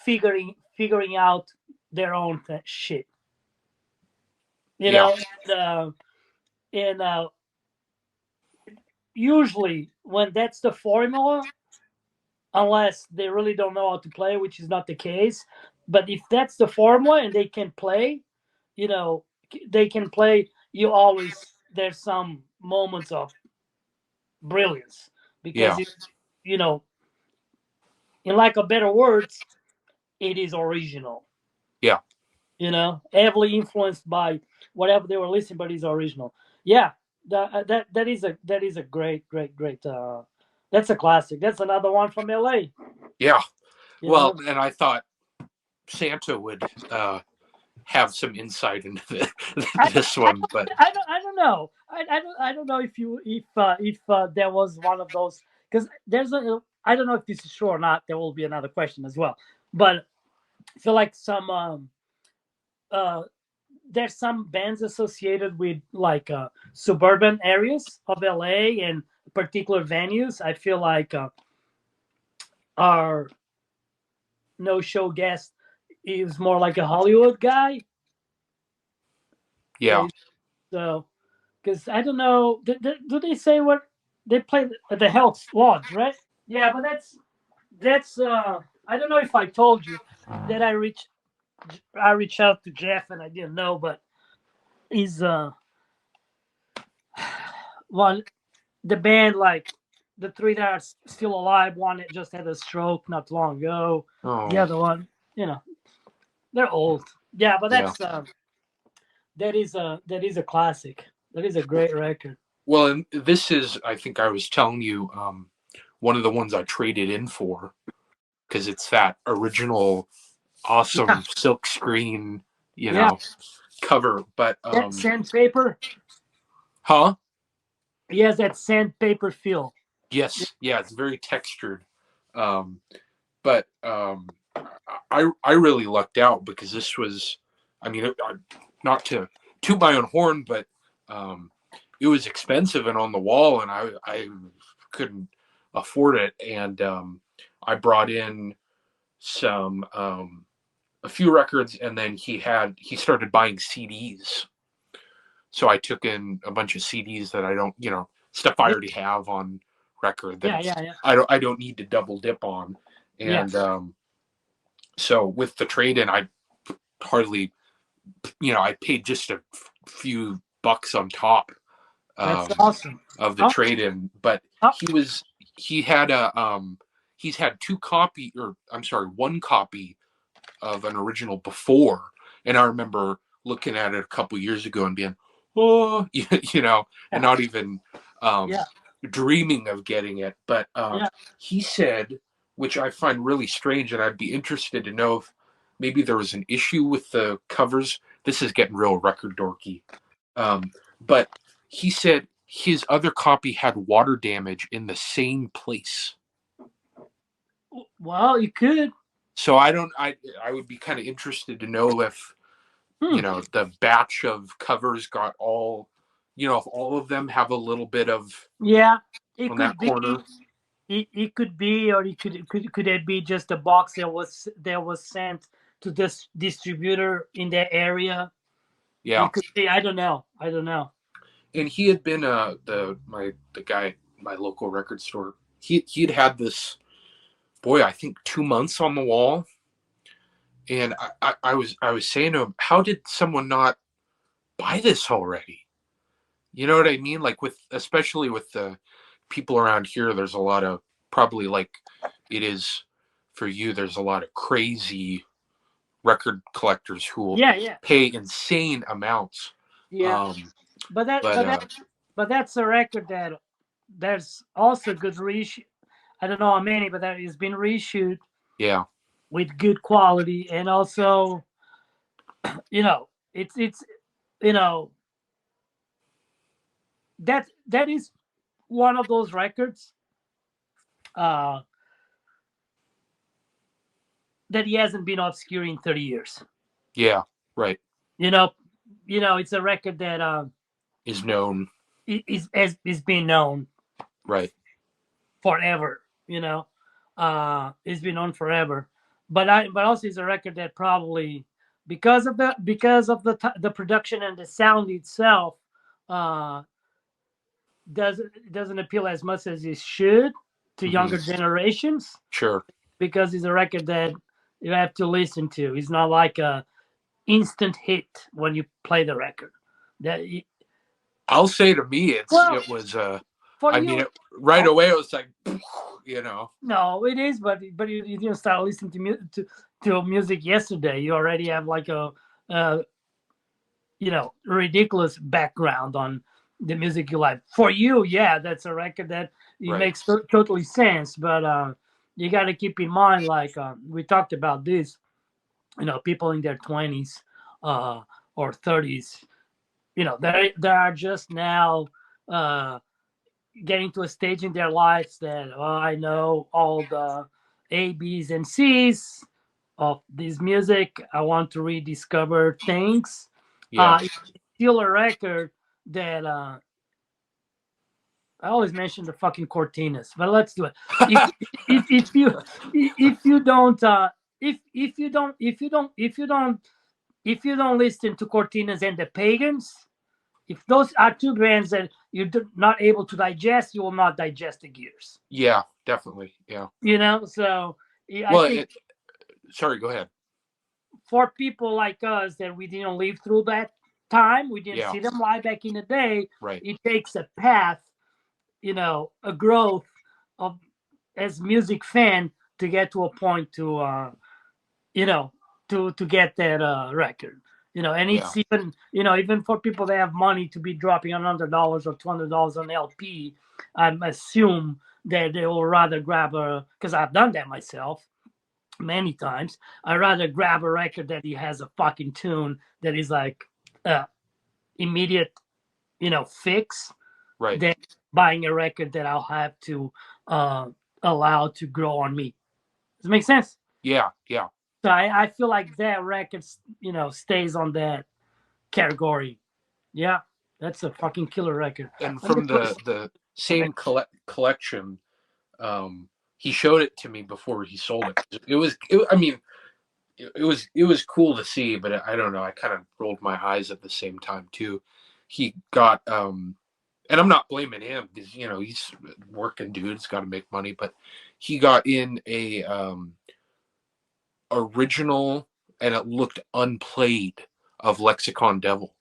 Speaker 1: figuring out their own shit. You
Speaker 2: Yeah.
Speaker 1: know, and usually when that's the formula, unless they really don't know how to play, which is not the case. But if that's the formula and they can play, you know, they can play. You always there's some moments of brilliance because
Speaker 2: Yeah.
Speaker 1: it, you know, in lack of better words, it is original.
Speaker 2: Yeah.
Speaker 1: You know, heavily influenced by whatever they were listening, but it's original. Yeah, that is a great. That's a classic. That's another one from LA.
Speaker 2: Yeah.
Speaker 1: You
Speaker 2: Well,
Speaker 1: know,
Speaker 2: and I thought Santa would have some insight into
Speaker 1: I,
Speaker 2: this one, but
Speaker 1: I don't know. I don't know if there was one of those because there's a I don't know if this is true or not. There will be another question as well, but I feel like some uh there's some bands associated with like suburban areas of LA and particular venues. I feel like our no show guest is more like a Hollywood guy.
Speaker 2: yeah.
Speaker 1: So because I don't know, do they say what they play at the Health Lodge, right? Yeah, but that's I don't know if I told you that I reached out to Jeff and I didn't know, but he's one the band like the three that are still alive. One that just had a stroke not long ago. The
Speaker 2: Oh,
Speaker 1: other one, you know, they're old. Yeah, but
Speaker 2: yeah.
Speaker 1: that is a classic. That is a great record.
Speaker 2: Well, and this is, I think I was telling you, one of the ones I traded in for because it's that original,
Speaker 1: Yeah,
Speaker 2: awesome silk screen,
Speaker 1: yeah.
Speaker 2: cover. But,
Speaker 1: That sandpaper.
Speaker 2: huh?
Speaker 1: He has that sandpaper feel.
Speaker 2: Yes, yeah, it's very textured. Um, but I really lucked out because this was, I mean, not to toot my own horn, but um, it was expensive and on the wall, and I couldn't afford it, and I brought in some a few records, and then he started buying CDs, so I took in a bunch of CDs that I don't, stuff I
Speaker 1: Yeah,
Speaker 2: already have on record that
Speaker 1: yeah, yeah, yeah.
Speaker 2: I don't need to double dip on,
Speaker 1: Yeah.
Speaker 2: and so with the trade in, I hardly, I paid just a few bucks on top
Speaker 1: That's
Speaker 2: um,
Speaker 1: awesome.
Speaker 2: of the
Speaker 1: How,
Speaker 2: trade in, but
Speaker 1: how,
Speaker 2: he had he's had one copy of an original before, and I remember looking at it a couple years ago and being, oh, and
Speaker 1: yeah,
Speaker 2: not even um,
Speaker 1: yeah,
Speaker 2: dreaming of getting it. But
Speaker 1: yeah.
Speaker 2: he said, which I find really strange, and I'd be interested to know if maybe there was an issue with the covers. This is getting real record dorky. But he said his other copy had water damage in the same place.
Speaker 1: Well, you could.
Speaker 2: So I would be kind of interested to know if
Speaker 1: Hmm.
Speaker 2: the batch of covers got all, if all of them have a little bit of
Speaker 1: Yeah, it
Speaker 2: on that
Speaker 1: could be.
Speaker 2: corner.
Speaker 1: It could be, or could it be just a box that was sent to this distributor in that area?
Speaker 2: Yeah.
Speaker 1: It could be. I don't know. I don't know.
Speaker 2: And he had been the guy at my local record store. He'd had this, boy, I think 2 months on the wall. And I was saying to him, how did someone not buy this already? You know what I mean? Like especially with the people around here, there's a lot of, probably like it is for you, there's a lot of crazy record collectors who will
Speaker 1: Yeah.
Speaker 2: pay insane amounts.
Speaker 1: Yeah. But that,
Speaker 2: but
Speaker 1: but that, but that's a record that there's also good reshoot. I don't know how many, but that has been reshoot
Speaker 2: yeah,
Speaker 1: with good quality, and also, it's you know that is one of those records uh, that he hasn't been obscure in 30 years.
Speaker 2: yeah, right.
Speaker 1: You know, it's a record that
Speaker 2: Is known,
Speaker 1: is being known
Speaker 2: right?
Speaker 1: forever. It's been known forever. But also it's a record that probably because of the production and the sound itself uh, doesn't appeal as much as it should to younger generations,
Speaker 2: Sure.
Speaker 1: because it's a record that you have to listen to. It's not like a instant hit when you play the record. That
Speaker 2: I'll say to me,
Speaker 1: well,
Speaker 2: it was.
Speaker 1: for
Speaker 2: I
Speaker 1: you,
Speaker 2: mean, right away it was like,
Speaker 1: no, it is, but you didn't start listening to music yesterday. You already have like a ridiculous background on the music you like. For you, yeah, that's a record that it
Speaker 2: Right.
Speaker 1: makes totally sense. But you got to keep in mind, like we talked about this, people in their 20s or 30s, they are just now getting to a stage in their lives that I know all the A, B's, and C's of this music. I want to rediscover things.
Speaker 2: Yeah.
Speaker 1: It's still a record that I always mention the fucking Cortinas, but let's do it. If you don't listen to Cortinas and the Pagans, if those are two bands that you're not able to digest, you will not digest the Gears.
Speaker 2: Yeah, definitely. Yeah.
Speaker 1: So
Speaker 2: Well,
Speaker 1: I think
Speaker 2: sorry, go ahead.
Speaker 1: for people like us that we didn't live through that time, we didn't see them live back in the day.
Speaker 2: Right.
Speaker 1: It takes a path, a growth of as music fan to get to a point to get that record. And it's even for people that have money to be dropping $100 or $200 on LP, I assume that they will rather grab because I've done that myself many times. I'd rather grab a record that he has a fucking tune that is like immediate, fix,
Speaker 2: right,
Speaker 1: than buying a record that I'll have to allow to grow on me. Does it make sense?
Speaker 2: Yeah.
Speaker 1: So I feel like that record, stays on that category. Yeah, that's a fucking killer record.
Speaker 2: And from the same collection, he showed it to me before he sold it. It was cool to see, but I don't know. I kind of rolled my eyes at the same time too. He got, and I'm not blaming him because he's a working dude. He's got to make money, but he got in a original, and it looked unplayed, of Lexicon Devil.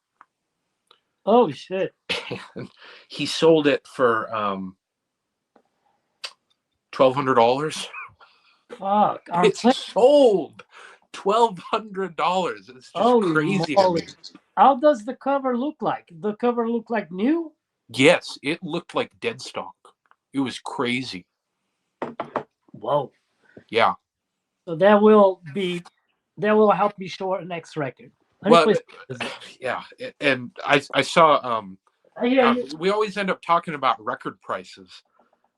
Speaker 1: Oh shit!
Speaker 2: And he sold it for $1,200.
Speaker 1: Fuck!
Speaker 2: It sold $1,200. It's just crazy to me.
Speaker 1: How does the cover look like? The cover look like new?
Speaker 2: Yes, it looked like dead stock. It was crazy.
Speaker 1: Whoa.
Speaker 2: Yeah.
Speaker 1: So that will help me show our next record.
Speaker 2: Well, yeah, and I saw we always end up talking about record prices.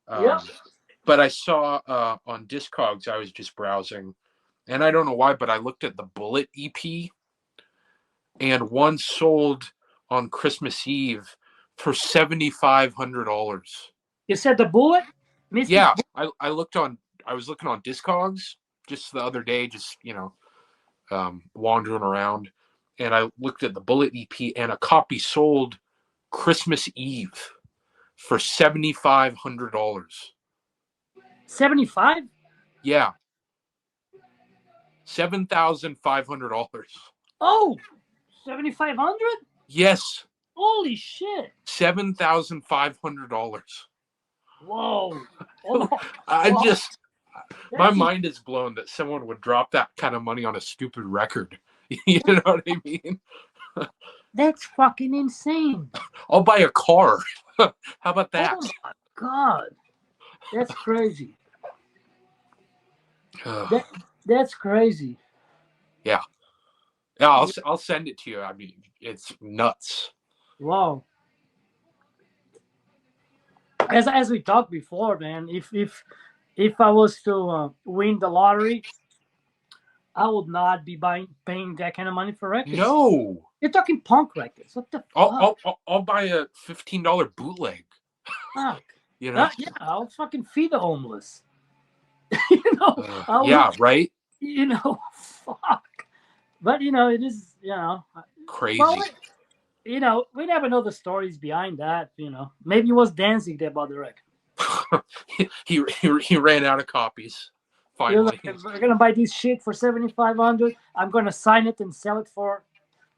Speaker 1: Yeah.
Speaker 2: But I saw on Discogs, I was just browsing, and I don't know why, but I looked at the Bullet EP, and one sold on Christmas Eve for $7,500.
Speaker 1: You said the Bullet?
Speaker 2: Yeah, I was looking on Discogs just the other day, just wandering around, and I looked at the Bullet EP, and a copy sold Christmas Eve for $7,500.
Speaker 1: 75?
Speaker 2: Yeah. $7,500.
Speaker 1: Oh, 7,500?
Speaker 2: Yes.
Speaker 1: Holy shit.
Speaker 2: $7,500.
Speaker 1: Whoa.
Speaker 2: I My
Speaker 1: That's
Speaker 2: mind is blown that someone would drop that kind of money on a stupid record. You know what I mean?
Speaker 1: that's fucking insane.
Speaker 2: I'll buy a car. How about that?
Speaker 1: Oh my god, that's crazy.
Speaker 2: Ugh.
Speaker 1: That that's crazy.
Speaker 2: Yeah. Yeah, I'll send it to you. I mean, it's nuts.
Speaker 1: Wow. As we talked before, man, if I was to win the lottery, I would not be paying that kind of money for records.
Speaker 2: No.
Speaker 1: You're talking punk records. What the fuck?
Speaker 2: I'll buy a $15 bootleg.
Speaker 1: Fuck.
Speaker 2: You know?
Speaker 1: Yeah, I'll fucking feed the homeless. You know,
Speaker 2: Yeah, right?
Speaker 1: You know, fuck. But you know, it is, you know,
Speaker 2: Crazy.
Speaker 1: well, you know, we never know the stories behind that. You know, maybe it was Danzig that bought the record.
Speaker 2: he ran out of copies. Finally,
Speaker 1: like, we're gonna buy this shit for $7,500. I'm gonna sign it and sell it for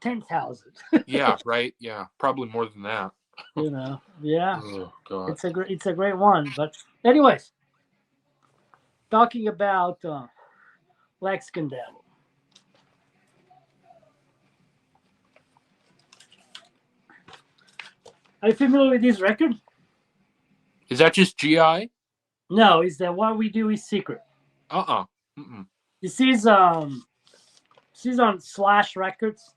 Speaker 1: 10,000.
Speaker 2: Yeah, right. Yeah, probably more than that.
Speaker 1: You know, yeah.
Speaker 2: Oh god,
Speaker 1: It's a great one. But anyways, talking about Lexicon Devil. Are you familiar with this record?
Speaker 2: is that just GI?
Speaker 1: No, it's that What We Do Is Secret.
Speaker 2: Mm-mm.
Speaker 1: This is on Slash Records,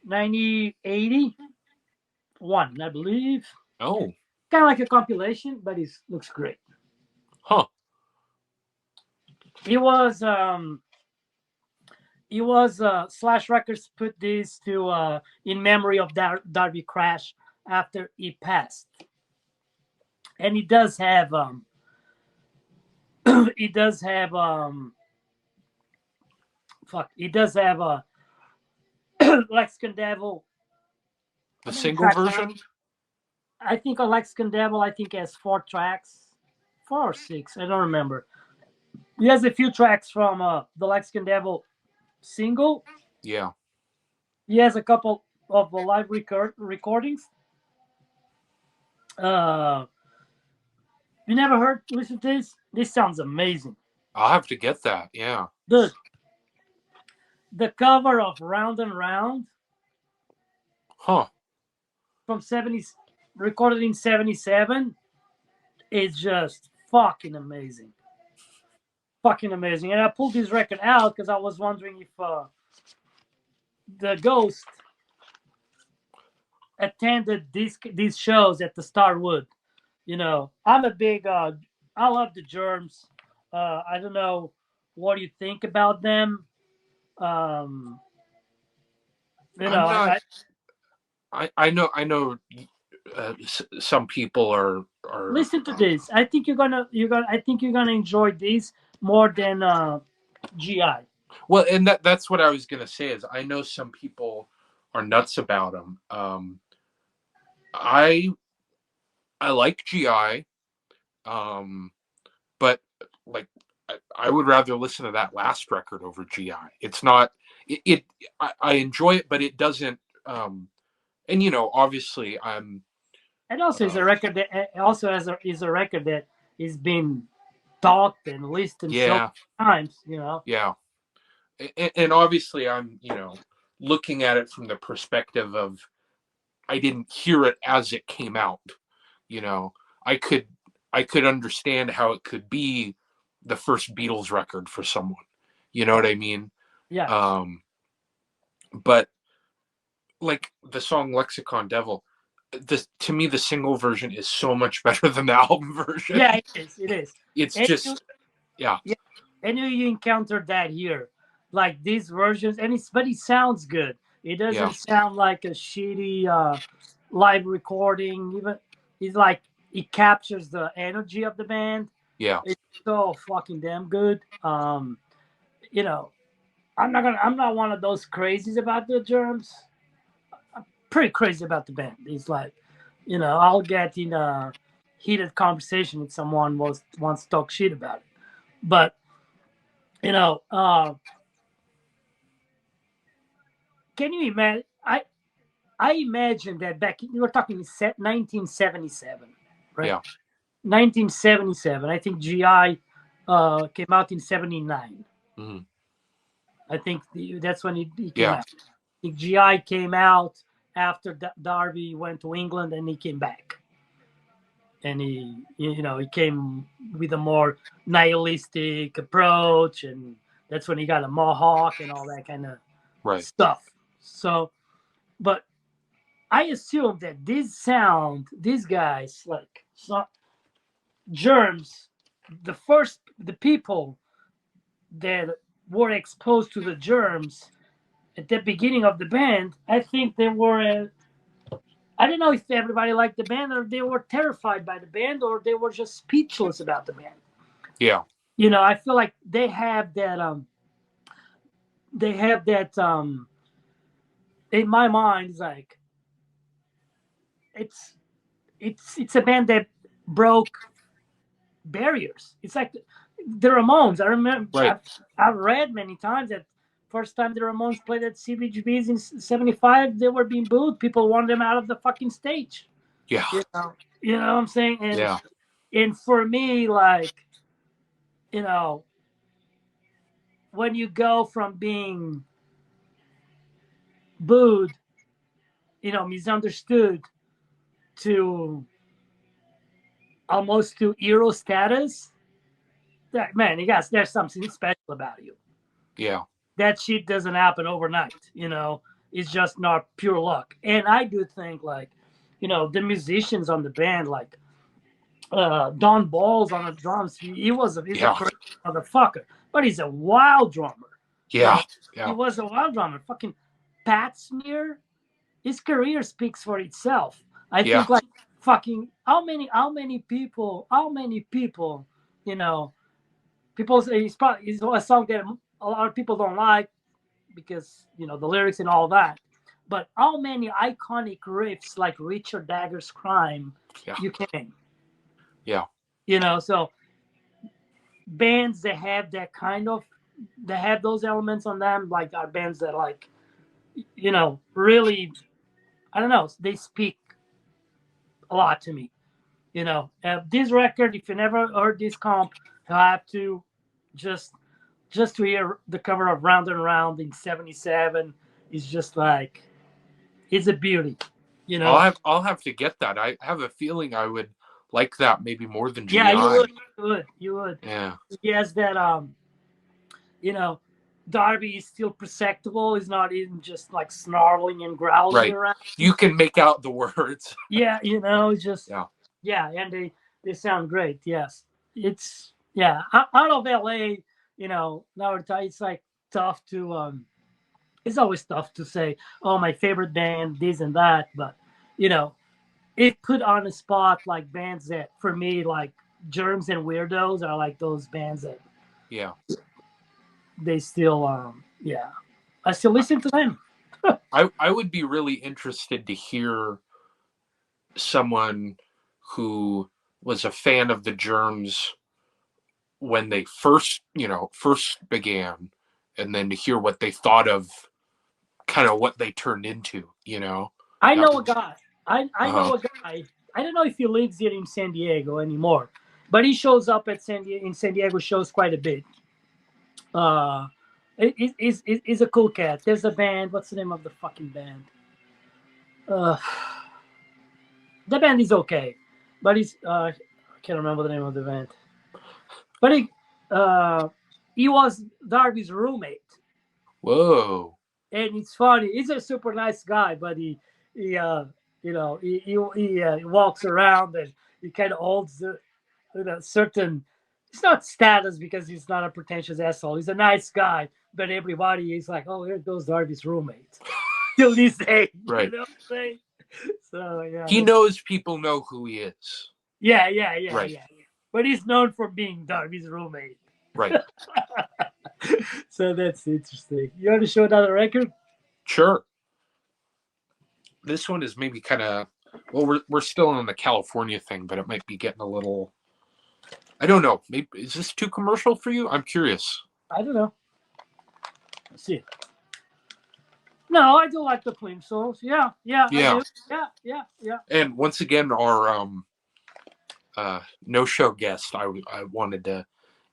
Speaker 1: 1981, I believe.
Speaker 2: Oh,
Speaker 1: Kind of like a compilation, but it looks great.
Speaker 2: huh?
Speaker 1: It was Slash Records put this to in memory of Darby Crash after he passed, and it does have it does have a Lexicon Devil.
Speaker 2: The single version?
Speaker 1: I think a Lexicon Devil, I think, has 4 tracks, 4 or 6, I don't remember. He has a few tracks from the Lexicon Devil single.
Speaker 2: Yeah.
Speaker 1: He has a couple of live recordings. You never listen to this? This sounds amazing.
Speaker 2: I'll have to get that. Yeah.
Speaker 1: The cover of Round and Round.
Speaker 2: Huh.
Speaker 1: From 70, recorded in 77, is just fucking amazing. Fucking amazing. And I pulled this record out because I was wondering if the Ghost attended these shows at the Starwood. You know, I'm a big I love the Germs. I don't know what you think about them. You know,
Speaker 2: I know some people are
Speaker 1: listen to this. I think you're gonna enjoy this more than GI.
Speaker 2: well, and that's what I was gonna say is I know some people are nuts about them. I like GI, but like I would rather listen to that last record over GI. It's not I enjoy it, but it doesn't. And you know, obviously, I'm.
Speaker 1: And also, is a record that is a record that is being talked and listened so many times. You know.
Speaker 2: Yeah, and obviously, I'm looking at it from the perspective of I didn't hear it as it came out. You know, I could understand how it could be the first Beatles record for someone. You know what I mean?
Speaker 1: Yeah.
Speaker 2: But like the song Lexicon Devil, to me the single version is so much better than the album version.
Speaker 1: Yeah, it is.
Speaker 2: It's just yeah.
Speaker 1: And you encountered that here, like these versions, but it sounds good. It doesn't sound like a shitty live recording. Even it's like it captures the energy of the band.
Speaker 2: Yeah,
Speaker 1: it's so fucking damn good. You know, I'm not one of those crazies about the Germs. I'm pretty crazy about the band. It's like, you know, I'll get in a heated conversation with someone wants to talk shit about it. But, you know, can you imagine? I imagine that back, you were talking 1977, right?
Speaker 2: Yeah.
Speaker 1: 1977. I think GI came out in '79.
Speaker 2: Mhm.
Speaker 1: I think that's when he came
Speaker 2: Yeah.
Speaker 1: out. I think GI came out after Darby went to England and he came back. And he came with a more nihilistic approach, and that's when he got a mohawk and all that kind of
Speaker 2: Right.
Speaker 1: stuff. So, but I assume that these guys, like Germs, the people that were exposed to the Germs at the beginning of the band, I think they were. I don't know if everybody liked the band, or they were terrified by the band, or they were just speechless about the band.
Speaker 2: Yeah.
Speaker 1: I feel like they have that. They have that. In my mind, it's like it's it's a band that broke barriers. It's like the Ramones. I remember
Speaker 2: Right.
Speaker 1: I've read many times that first time the Ramones played at CBGBs in '75, they were being booed. People wanted them out of the fucking stage.
Speaker 2: Yeah.
Speaker 1: You know what I'm saying? And
Speaker 2: Yeah.
Speaker 1: and for me, like, you know, when you go from being booed, misunderstood, to almost to hero status, that man, there's something special about you.
Speaker 2: Yeah.
Speaker 1: That shit doesn't happen overnight. It's just not pure luck. And I do think, like, the musicians on the band, like Don Balls on the drums, he's a crazy motherfucker, but he's a wild drummer.
Speaker 2: Yeah.
Speaker 1: He was a wild drummer. Fucking Pat Smear, his career speaks for itself. I think, like, fucking how many people, people say he's a song that a lot of people don't like because the lyrics and all that. But how many iconic riffs like Richard Dagger's Crime you can?
Speaker 2: Yeah.
Speaker 1: So bands that have that that have those elements on them, like, are bands that, like, really, I don't know, they speak a lot to me. This record, if you never heard this comp, you have to just to hear the cover of Round and Round in '77 is just like, it's a beauty.
Speaker 2: I'll have to get that. I have a feeling I would like that maybe more than GI.
Speaker 1: Yeah, you would.
Speaker 2: Yeah.
Speaker 1: Yes, that Darby is still perceptible. He's not even just like snarling and growling around.
Speaker 2: You can make out the words.
Speaker 1: Yeah, just and they sound great. Yes, it's out of LA. Now it's like tough to it's always tough to say, oh, my favorite band, this and that, but it put on a spot like bands that, for me, like Germs and Weirdos, are like those bands that they still I still listen to them.
Speaker 2: I would be really interested to hear someone who was a fan of the Germs when they first began, and then to hear what they thought of kind of what they turned into.
Speaker 1: I know a guy. I know a guy. I don't know if he lives here in San Diego anymore, but he shows up at San Diego shows quite a bit. He's a cool cat. There's a band. What's the name of the fucking band? The band is okay, but I can't remember the name of the band. But he was Darby's roommate.
Speaker 2: Whoa!
Speaker 1: And it's funny. He's a super nice guy, but he walks around and he kind of holds a certain. It's not status because he's not a pretentious asshole. He's a nice guy, but everybody is like, "Oh, here goes Darby's roommate." Till this day,
Speaker 2: right?
Speaker 1: You know what I'm saying? So
Speaker 2: he knows people know who he is.
Speaker 1: Yeah. But he's known for being Darby's roommate.
Speaker 2: Right.
Speaker 1: So that's interesting. You want to show another record?
Speaker 2: Sure. This one is maybe kind of, well, we're still on the California thing, but it might be getting a little, I don't know. Maybe is this too commercial for you? I'm curious.
Speaker 1: I don't know. Let's see. No, I do like the Plimsolls. Yeah. Yeah.
Speaker 2: And once again, our no-show guest, I wanted to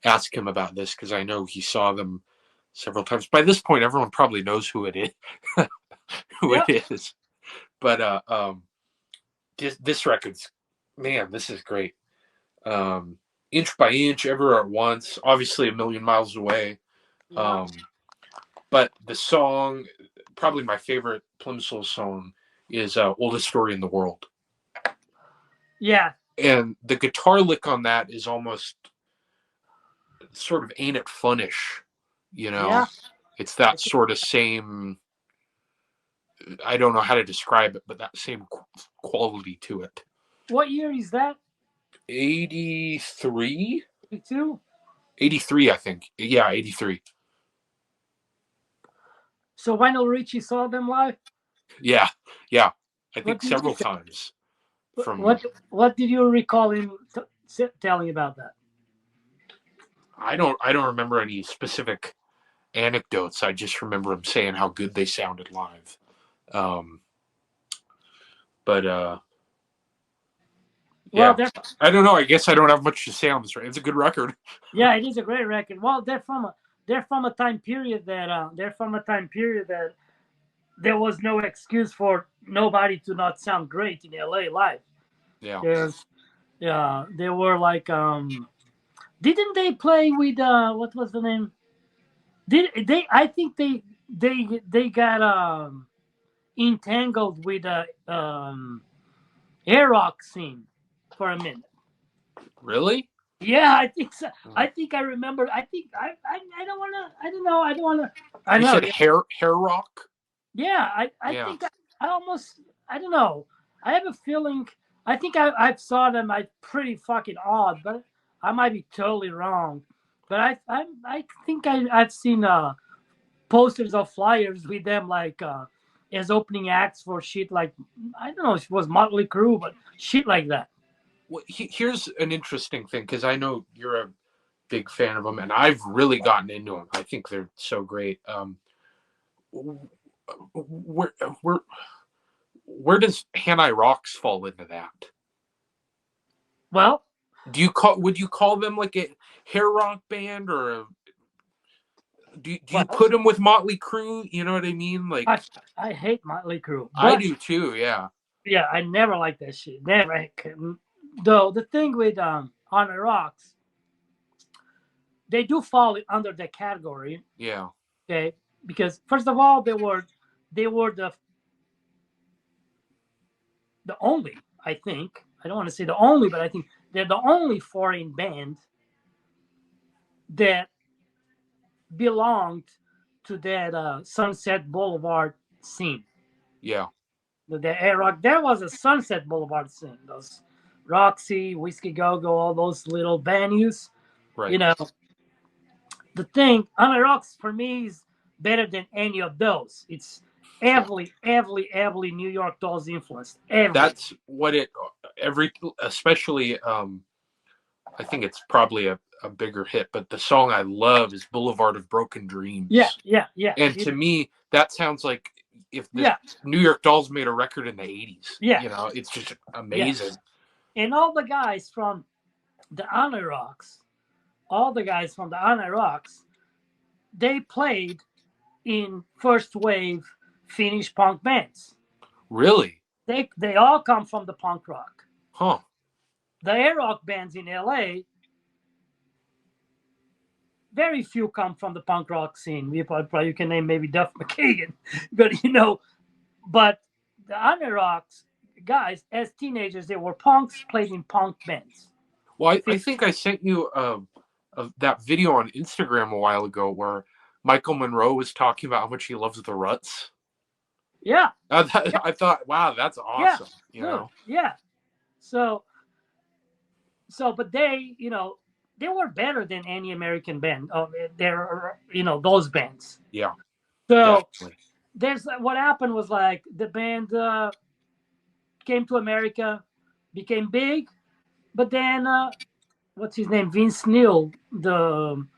Speaker 2: ask him about this because I know he saw them several times. By this point, everyone probably knows who it is. Who
Speaker 1: Yep.
Speaker 2: it is. But this record's, man, this is great. Inch by Inch, Everywhere at Once, obviously A Million Miles Away.
Speaker 1: Yeah.
Speaker 2: But the song, probably my favorite Plimsoll song, is Oldest Story in the World.
Speaker 1: Yeah.
Speaker 2: And the guitar lick on that is almost sort of Ain't It Funnish, you know?
Speaker 1: Yeah.
Speaker 2: It's that sort of same, I don't know how to describe it, but that same quality to it.
Speaker 1: What year is that?
Speaker 2: 83?
Speaker 1: 82?
Speaker 2: 83, I think. Yeah, 83.
Speaker 1: So Lionel Richie saw them live?
Speaker 2: Yeah, yeah. I
Speaker 1: What
Speaker 2: think
Speaker 1: did he
Speaker 2: several
Speaker 1: say?
Speaker 2: times. From
Speaker 1: What did you recall him telling about that?
Speaker 2: I don't remember any specific anecdotes. I just remember him saying how good they sounded live. But yeah,
Speaker 1: Well,
Speaker 2: I don't know. I guess I don't have much to say on this. It's a good record.
Speaker 1: yeah, it is a great record. Well, they're from a time period that there was no excuse for nobody to not sound great in LA live.
Speaker 2: Yeah.
Speaker 1: They were like didn't they play with what was the name? Did they I think they got entangled with air rock scene for a minute.
Speaker 2: Really?
Speaker 1: Yeah, I think so. I think I remember. I think I don't want to. I don't know. I don't want to. I
Speaker 2: You
Speaker 1: know.
Speaker 2: said hair rock?
Speaker 1: Yeah, I
Speaker 2: Yeah.
Speaker 1: think I almost. I don't know. I have a feeling. I think I saw them. I pretty fucking odd, but I might be totally wrong. But I think I've seen posters of flyers with them like as opening acts for shit like I don't know if it was Motley Crue, but shit like that.
Speaker 2: Well, here's an interesting thing because I know you're a big fan of them, and I've really gotten into them. I think they're so great. Where where where does Hanai Rocks fall into that?
Speaker 1: Well,
Speaker 2: Would you call them like a hair rock band, or do you
Speaker 1: well,
Speaker 2: put them with Motley Crue? You know what I mean? Like
Speaker 1: I hate Motley Crue.
Speaker 2: I
Speaker 1: But
Speaker 2: do too. Yeah.
Speaker 1: yeah, I never liked that shit. Never. Though the thing with On the Rocks, they do fall under that category.
Speaker 2: Yeah.
Speaker 1: Okay, because first of all, they were the only. I think I don't want to say the only, but I think they're the only foreign band that belonged to that Sunset Boulevard scene.
Speaker 2: Yeah.
Speaker 1: The air rock. There was a Sunset Boulevard scene. Those Roxy, Whiskey Go Go, all those little venues.
Speaker 2: Right.
Speaker 1: You know, the thing On the Rocks for me is better than any of those. It's heavily New York Dolls influenced.
Speaker 2: That's what especially I think it's probably a bigger hit, but the song I love is Boulevard of Broken Dreams.
Speaker 1: Yeah.
Speaker 2: And to me, that sounds like if the New York Dolls made a record in the 80s.
Speaker 1: Yeah.
Speaker 2: You know, it's just amazing.
Speaker 1: Yeah. And all the guys from the On the Rocks, they played in first wave Finnish punk bands.
Speaker 2: Really?
Speaker 1: They all come from the punk rock.
Speaker 2: Huh.
Speaker 1: The air rock bands in LA, very few come from the punk rock scene. You can name maybe Duff McKagan, but the On the Rocks guys, as teenagers, they were punks, played in punk bands.
Speaker 2: Well, I think I sent you that video on Instagram a while ago where Michael Monroe was talking about how much he loves the Ruts.
Speaker 1: Yeah.
Speaker 2: I thought, wow, that's awesome.
Speaker 1: Yeah. You know? Yeah. So, but they were better than any American band. They're, those bands.
Speaker 2: Yeah.
Speaker 1: So definitely. What happened was like the band came to America, became big, but then what's his name? Vince Neil, from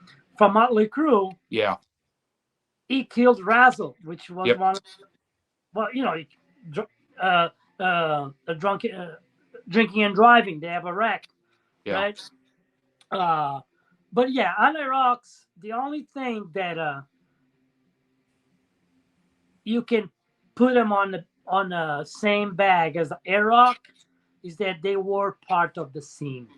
Speaker 1: Motley Crue.
Speaker 2: Yeah.
Speaker 1: He killed Razzle, which was one. Well, drinking and driving. They have a wreck, right? But yeah, Honor Rocks. The only thing that you can put them on the same bag as Air Rock is that they were part of the scene.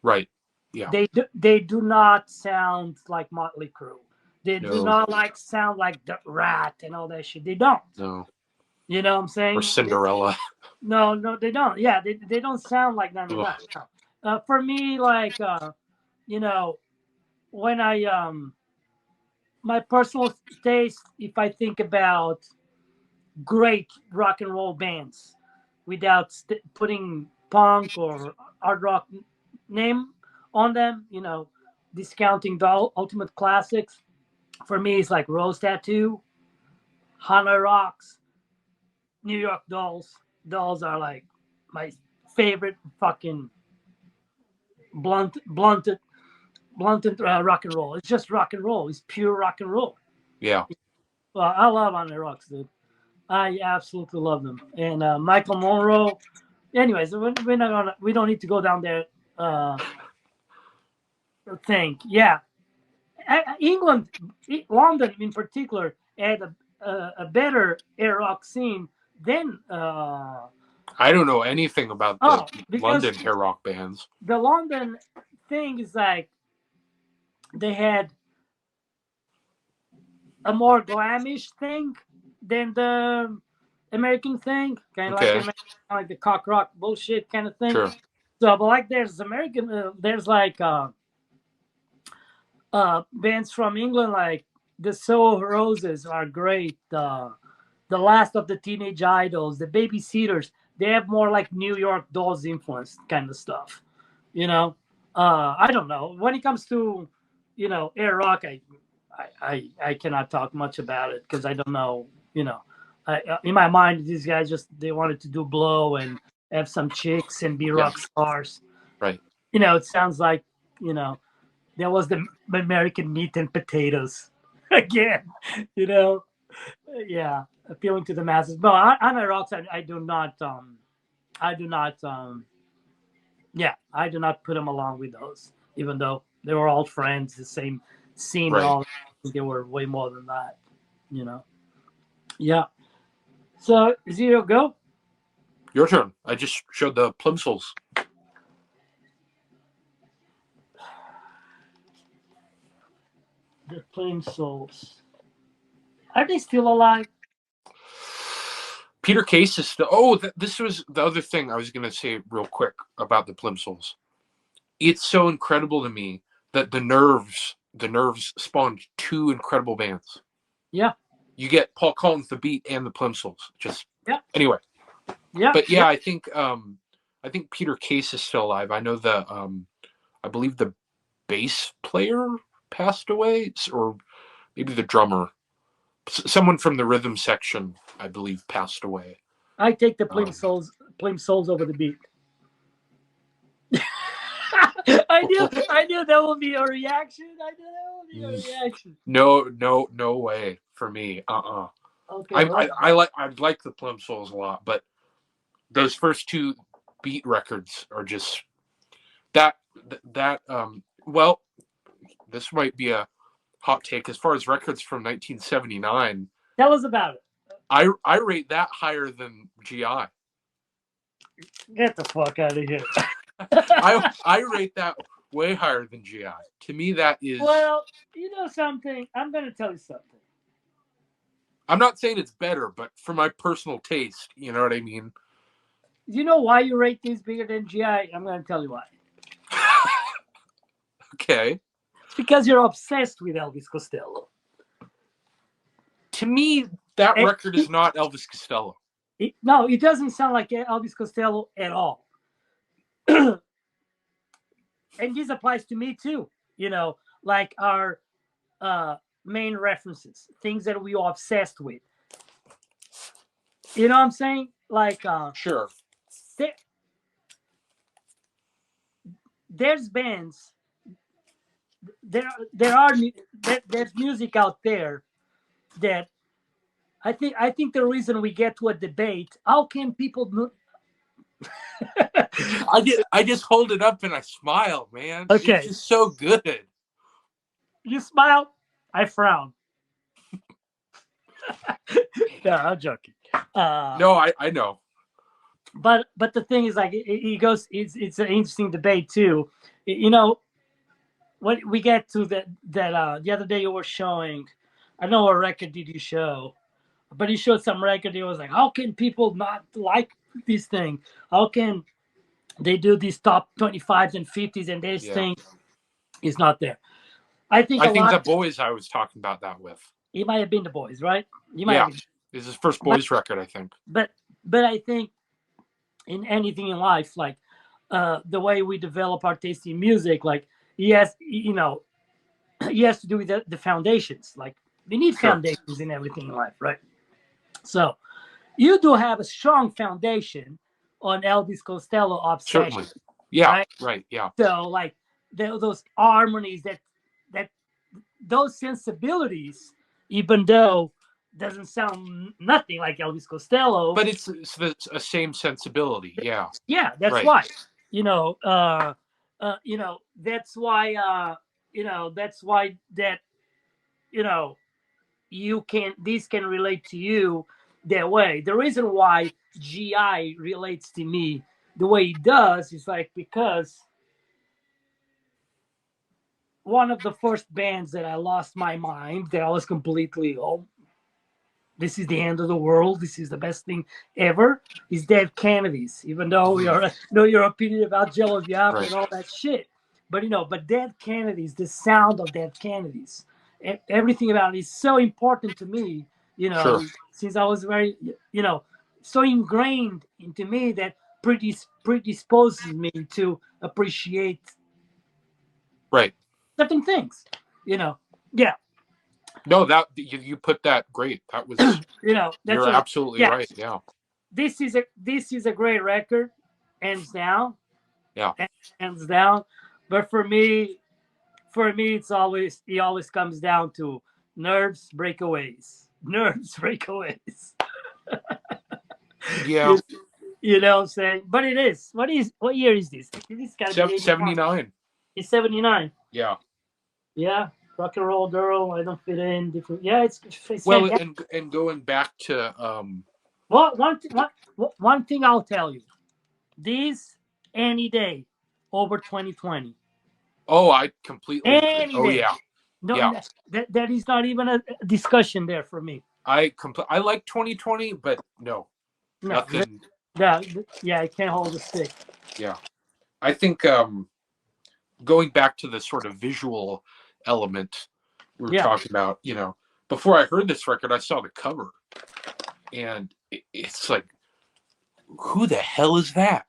Speaker 2: Right. Yeah.
Speaker 1: They do not sound like Motley Crue. They do
Speaker 2: No.
Speaker 1: not like sound like the Rat and all that shit. They don't.
Speaker 2: No.
Speaker 1: You know what I'm saying?
Speaker 2: Or Cinderella.
Speaker 1: No, they don't. Yeah, they don't sound like none of that. No. For me, like you know, when I my personal taste, if I think about great rock and roll bands without putting punk or hard rock name on them, discounting the ultimate classics. For me, it's like Rose Tattoo, Hana Rocks, New York Dolls. Dolls are like my favorite fucking blunted rock and roll. It's just rock and roll. It's pure rock and roll.
Speaker 2: Yeah.
Speaker 1: Well, I love Hana Rocks, dude. I absolutely love them. And Michael Monroe. Anyways, we're not gonna. We don't need to go down there. Thing. Yeah, England, London in particular, had a better air rock scene than.
Speaker 2: I don't know anything about the London hair rock bands.
Speaker 1: The London thing is like they had a more glamish thing than the American thing, kind of like the cock rock bullshit kind of thing.
Speaker 2: Sure.
Speaker 1: So, but like there's American, there's like bands from England, like the Soho Roses are great. The Last of the Teenage Idols, the Babysitters, they have more like New York Dolls influence kind of stuff. I don't know. When it comes to, air rock, I cannot talk much about it because I don't know. In my mind, these guys they wanted to do blow and have some chicks and be rock stars.
Speaker 2: Right.
Speaker 1: It sounds like there was the American meat and potatoes again. Yeah, appealing to the masses. But Honor Rocks, I do not. I do not. I do not put them along with those, even though they were all friends, the same scene.
Speaker 2: Right.
Speaker 1: And all. They were way more than that. Yeah. So Zero, go.
Speaker 2: Your turn. I just showed the Plimsolls.
Speaker 1: The Plimsolls. Are they still alive?
Speaker 2: Peter Case is still. Oh, this was the other thing I was going to say real quick about the Plimsolls. It's so incredible to me that the Nerves spawned two incredible bands.
Speaker 1: Yeah.
Speaker 2: You get Paul Collins, the Beat, and the Plimsolls. Just anyway.
Speaker 1: Yeah.
Speaker 2: But yeah, I think Peter Case is still alive. I know I believe the bass player passed away, or maybe the drummer. Someone from the rhythm section, I believe, passed away.
Speaker 1: I take the Plimsolls over the Beat. I knew that would be a reaction.
Speaker 2: No way for me. Okay. I like the Plimsolls a lot, but those first two Beat records are just that. Well, this might be a hot take as far as records from 1979.
Speaker 1: Tell us about it.
Speaker 2: I rate that higher than GI.
Speaker 1: Get the fuck out of here.
Speaker 2: I rate that way higher than GI. To me, that is.
Speaker 1: Well, you know something? I'm going to tell you something.
Speaker 2: I'm not saying it's better, but for my personal taste, you know what I mean?
Speaker 1: You know why you rate these bigger than GI? I'm going to tell you why.
Speaker 2: Okay.
Speaker 1: It's because you're obsessed with Elvis Costello.
Speaker 2: To me, that record is not Elvis Costello.
Speaker 1: No, it doesn't sound like Elvis Costello at all. And this applies to me too. Like our main references, things that we are obsessed with. You know what I'm saying? Like,
Speaker 2: sure.
Speaker 1: There's bands. There's music out there that I think the reason we get to a debate, how can people
Speaker 2: I just hold it up and I smile, man.
Speaker 1: Okay.
Speaker 2: It's just so good.
Speaker 1: You smile, I frown. No, I'm joking.
Speaker 2: No, I know.
Speaker 1: But the thing is, like, it goes. It's an interesting debate too. You know, when we get to that the other day you were showing, I don't know what record did you show, but you showed some record. It was like, how can people not like this thing? How can they do these top 25s and 50s and this
Speaker 2: Yeah.
Speaker 1: thing is not there? I think
Speaker 2: I
Speaker 1: a
Speaker 2: think the
Speaker 1: lot.
Speaker 2: boys I was talking about that with.
Speaker 1: It might have been the boys, right? You might
Speaker 2: Yeah.
Speaker 1: have,
Speaker 2: This is his first
Speaker 1: but
Speaker 2: boys record, I think.
Speaker 1: but I think in anything in life, like the way we develop our taste in music, like yes, he has to do with the foundations. Like we need
Speaker 2: Sure.
Speaker 1: foundations in everything in life, right? So you do have a strong foundation on Elvis Costello
Speaker 2: Certainly.
Speaker 1: obsession,
Speaker 2: Yeah.
Speaker 1: right?
Speaker 2: Right. Yeah.
Speaker 1: So like those harmonies, that those sensibilities, even though doesn't sound nothing like Elvis Costello,
Speaker 2: But it's the same sensibility. Yeah.
Speaker 1: yeah, that's
Speaker 2: Right.
Speaker 1: why. That's why. That's why that you know you can this can relate to you that way. The reason why GI relates to me the way it does is like because one of the first bands that I lost my mind, that I was completely, oh, this is the end of the world, this is the best thing ever, is Dead Kennedys. Even though we
Speaker 2: Mhm.
Speaker 1: are know your opinion about Jello Biafra
Speaker 2: Right.
Speaker 1: and all that shit, but Dead Kennedys, the sound of Dead Kennedys, everything about it is so important to me.
Speaker 2: Sure.
Speaker 1: Since I was very, so ingrained into me that predisposes me to appreciate
Speaker 2: Right.
Speaker 1: certain things. You know, yeah.
Speaker 2: No, that you put that great. That was
Speaker 1: That's
Speaker 2: you're
Speaker 1: a
Speaker 2: absolutely
Speaker 1: yeah.
Speaker 2: right. Yeah.
Speaker 1: This is a great record, hands down,
Speaker 2: Yeah.
Speaker 1: hands down. But for me, it always comes down to nerves breakaways, nerves breakaways.
Speaker 2: Yeah.
Speaker 1: you, you know what I'm saying? But it is. What year is this? This got to be 81.
Speaker 2: 79.
Speaker 1: It's 79.
Speaker 2: Yeah.
Speaker 1: Yeah, rock and roll girl. I don't fit in. Different. Yeah, it's
Speaker 2: Well,
Speaker 1: fantastic.
Speaker 2: and going back to
Speaker 1: Well, one thing I'll tell you. This any day over 2020.
Speaker 2: oh, I completely agree.
Speaker 1: Any
Speaker 2: Oh
Speaker 1: day.
Speaker 2: yeah.
Speaker 1: No,
Speaker 2: Yeah.
Speaker 1: that is not even a discussion there for me.
Speaker 2: I like 2020, but no.
Speaker 1: No,
Speaker 2: Nothing.
Speaker 1: yeah, I can't hold a stick.
Speaker 2: Yeah. I think going back to the sort of visual element we were
Speaker 1: Yeah,
Speaker 2: talking about, before I heard this record, I saw the cover and it's like, who the hell is that?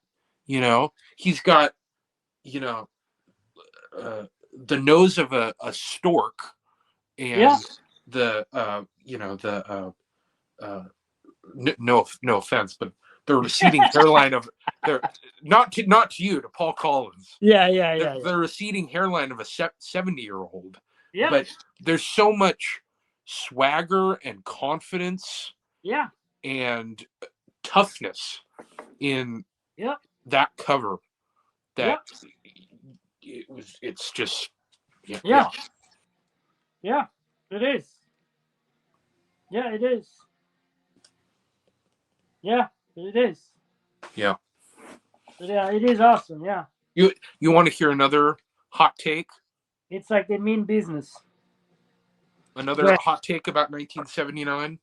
Speaker 2: He's got, you know, the nose of a stork and
Speaker 1: yeah,
Speaker 2: no offense, but the receding hairline of their not to you, to Paul Collins,
Speaker 1: yeah, yeah, yeah, yeah.
Speaker 2: the receding hairline of a 70-year-old,
Speaker 1: Yep,
Speaker 2: but there's so much swagger and confidence
Speaker 1: yeah,
Speaker 2: and toughness in
Speaker 1: yep,
Speaker 2: that cover that
Speaker 1: yep,
Speaker 2: it's just yeah,
Speaker 1: yeah, yeah. It is. Yeah, it is. Yeah, it is.
Speaker 2: yeah.
Speaker 1: Yeah, it is awesome. Yeah,
Speaker 2: You want to hear another hot take?
Speaker 1: it's like they mean business. Go
Speaker 2: Another
Speaker 1: ahead.
Speaker 2: hot take about 1979?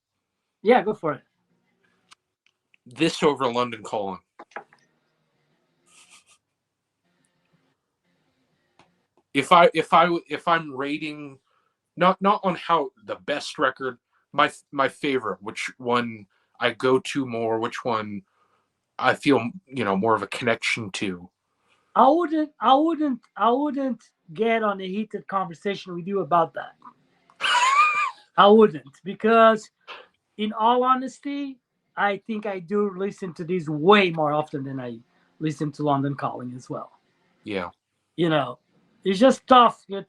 Speaker 1: Yeah, go for it.
Speaker 2: This over London Calling. If I'm rating, not on how the best record, my favorite, which one I go to more, which one I feel more of a connection to.
Speaker 1: I wouldn't get on a heated conversation with you about that. I wouldn't, because in all honesty, I think I do listen to these way more often than I listen to London Calling as well.
Speaker 2: Yeah,
Speaker 1: You know, it's just tough. The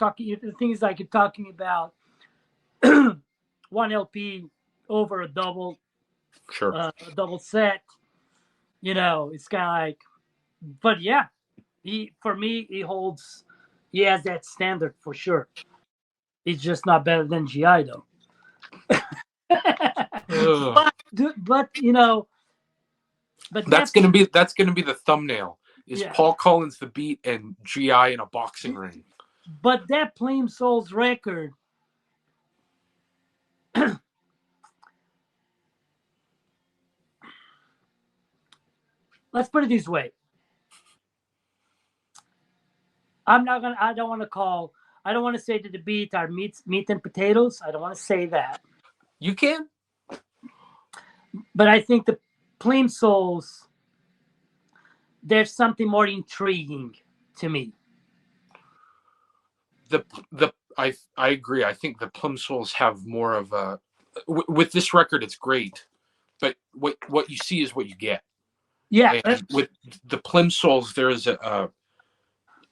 Speaker 1: thing is, like, you're talking about one LP over
Speaker 2: sure.
Speaker 1: a double set. It's kind of like, but yeah, for me, he has that standard for sure. It's just not better than GI though.
Speaker 2: Ugh.
Speaker 1: but you know, but
Speaker 2: That's gonna be the thumbnail. Is
Speaker 1: yeah.
Speaker 2: Paul Collins the Beat and GI in a boxing ring?
Speaker 1: But that Plimsoll's record, let's put it this way. I don't want to say that the Beat are meat and potatoes. I don't want to say that.
Speaker 2: You can.
Speaker 1: But I think the Plimsolls, there's something more intriguing to me.
Speaker 2: I agree. I think the Plimsolls have more of a. With this record, it's great, but what you see is what you get.
Speaker 1: Yeah.
Speaker 2: And with the Plimsolls, there is a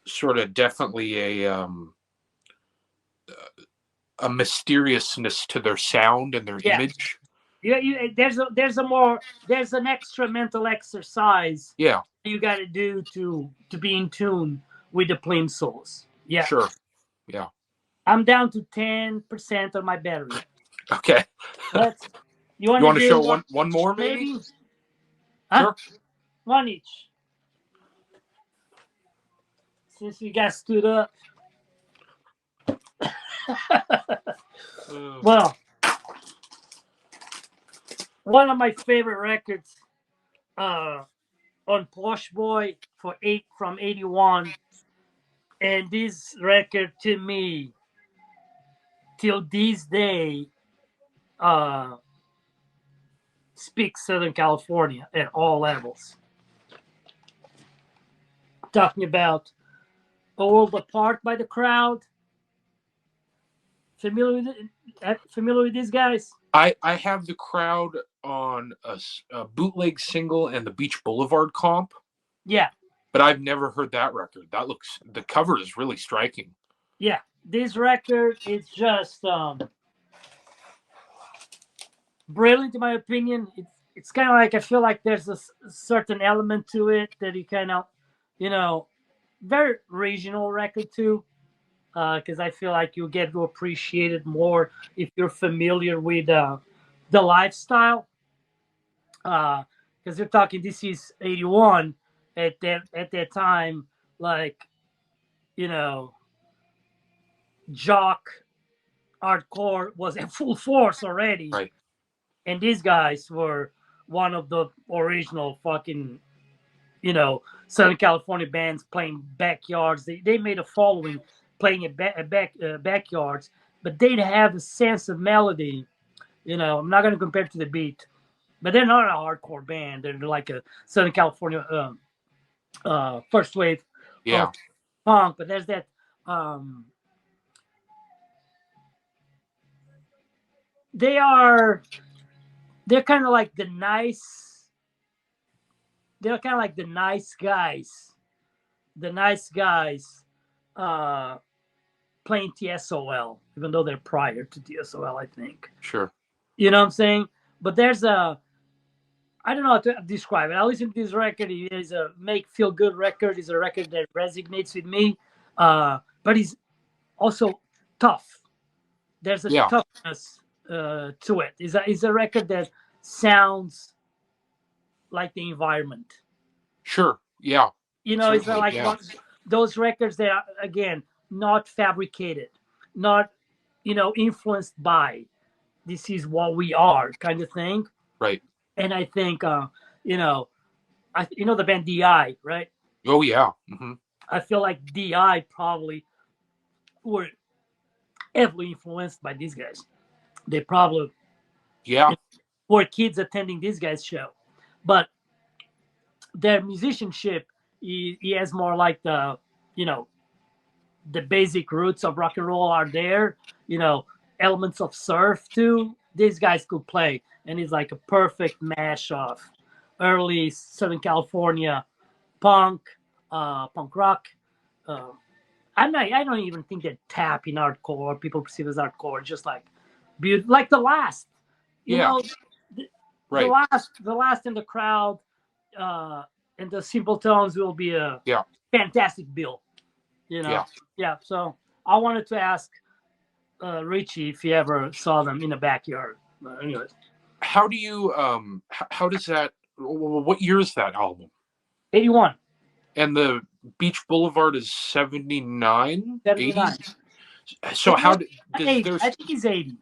Speaker 2: sort of definitely a mysteriousness to their sound and their image.
Speaker 1: Yeah, there's an extra mental exercise.
Speaker 2: Yeah,
Speaker 1: you got to do to be in tune with the Plimsolls. Yeah,
Speaker 2: sure. Yeah,
Speaker 1: I'm down to 10% of my battery.
Speaker 2: okay.
Speaker 1: You
Speaker 2: want to
Speaker 1: do
Speaker 2: show one more maybe?
Speaker 1: Huh?
Speaker 2: Sure.
Speaker 1: One each. Since we got stood up. Well, one of my favorite records on Posh Boy from 81. And this record to me, till this day, speaks Southern California at all levels. Talking about A World Apart by the Crowd. Familiar with these guys?
Speaker 2: I have the Crowd on a bootleg single and the Beach Boulevard comp.
Speaker 1: Yeah.
Speaker 2: But I've never heard that record. The cover is really striking.
Speaker 1: Yeah. This record is just brilliant in my opinion. It's kind of like, I feel like there's a certain element to it that you kind of, very regional record too. Because I feel like you get to appreciate it more if you're familiar with the lifestyle. Because you're talking, this is 81. At that time, like, jock hardcore was in full force already.
Speaker 2: Right.
Speaker 1: And these guys were one of the original fucking, Southern California bands playing backyards. They made a following playing at backyards, but they have a sense of melody. I'm not going to compare it to the Beat, but they're not a hardcore band. They're like a Southern California first wave of punk. But there's that. They're kind of like the nice. They're kind of like the nice guys. The nice guys. Playing TSOL, even though they're prior to TSOL, I think.
Speaker 2: Sure.
Speaker 1: You know what I'm saying? But there's I don't know how to describe it. I listen to this record. It is a feel good record. It's a record that resonates with me. But it's also tough. There's a toughness to it. It's a record that sounds like the environment.
Speaker 2: Sure. Yeah.
Speaker 1: It's like those records that are, again, not fabricated, not, influenced by, this is what we are kind of thing.
Speaker 2: Right.
Speaker 1: And I think, the band DI, right?
Speaker 2: Oh, yeah. Mm-hmm.
Speaker 1: I feel like DI probably were heavily influenced by these guys. They probably were kids attending these guys' show. But their musicianship, he has more like the, the basic roots of rock and roll are there, elements of surf too. These guys could play, and it's like a perfect mash of early Southern California punk rock. I don't even think that tap in hardcore people perceive as hardcore. Just like like the last, the last in the Crowd, and the Simple Tones will be a fantastic bill. So I wanted to ask, Richie if you ever saw them in the backyard. Anyways,
Speaker 2: How do you how does that? What year is that album?
Speaker 1: 81,
Speaker 2: And the Beach Boulevard is 79, 80.
Speaker 1: 79.
Speaker 2: So how does
Speaker 1: 80.
Speaker 2: their?
Speaker 1: I think he's 80.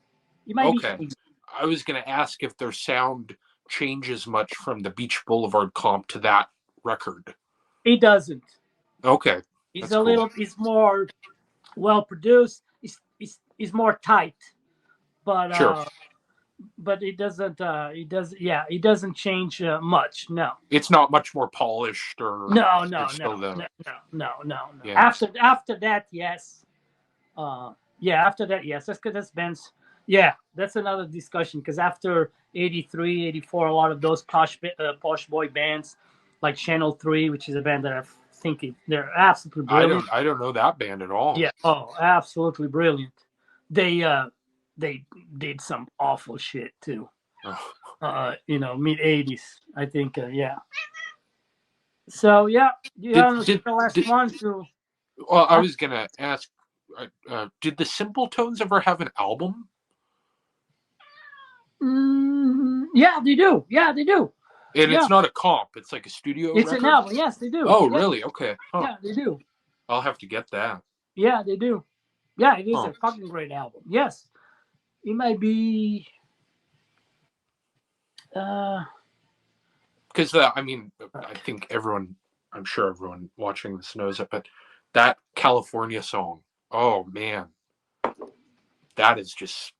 Speaker 1: He might be
Speaker 2: Okay,
Speaker 1: 80.
Speaker 2: I was going to ask if their sound changes much from the Beach Boulevard comp to that record.
Speaker 1: He doesn't.
Speaker 2: Okay,
Speaker 1: He's
Speaker 2: that's
Speaker 1: a
Speaker 2: cool.
Speaker 1: little. He's more well produced. He's more tight, but
Speaker 2: Sure.
Speaker 1: but it doesn't. He does. Yeah, he doesn't change much. No.
Speaker 2: It's not much more polished or
Speaker 1: No,
Speaker 2: it's
Speaker 1: no,
Speaker 2: still
Speaker 1: no,
Speaker 2: the
Speaker 1: no.
Speaker 2: Yeah.
Speaker 1: After that, yes. Yeah, after that, yes. That's Ben's. Yeah, that's another discussion because after 83, 84, a lot of those posh boy bands like Channel 3, which is a band that I think they're absolutely brilliant.
Speaker 2: I don't know that band at all.
Speaker 1: Yeah, oh, absolutely brilliant. They did some awful shit too.
Speaker 2: Oh.
Speaker 1: Mid 80s, I think. Yeah. So yeah, the last one too.
Speaker 2: Well, I was gonna ask, did the Simpletones ever have an album?
Speaker 1: Yeah, they do. Yeah, they do.
Speaker 2: And
Speaker 1: Yeah.
Speaker 2: it's not a comp; it's like a studio.
Speaker 1: It's
Speaker 2: record?
Speaker 1: an album. Yes, they do.
Speaker 2: Oh,
Speaker 1: Yeah.
Speaker 2: really? Okay. Huh.
Speaker 1: Yeah, they do.
Speaker 2: I'll have to get that.
Speaker 1: Yeah, they do. Yeah, it is a fucking great album. Yes, it might be.
Speaker 2: Because I mean, I think I'm sure everyone watching this knows it, but that California song, oh man, that is just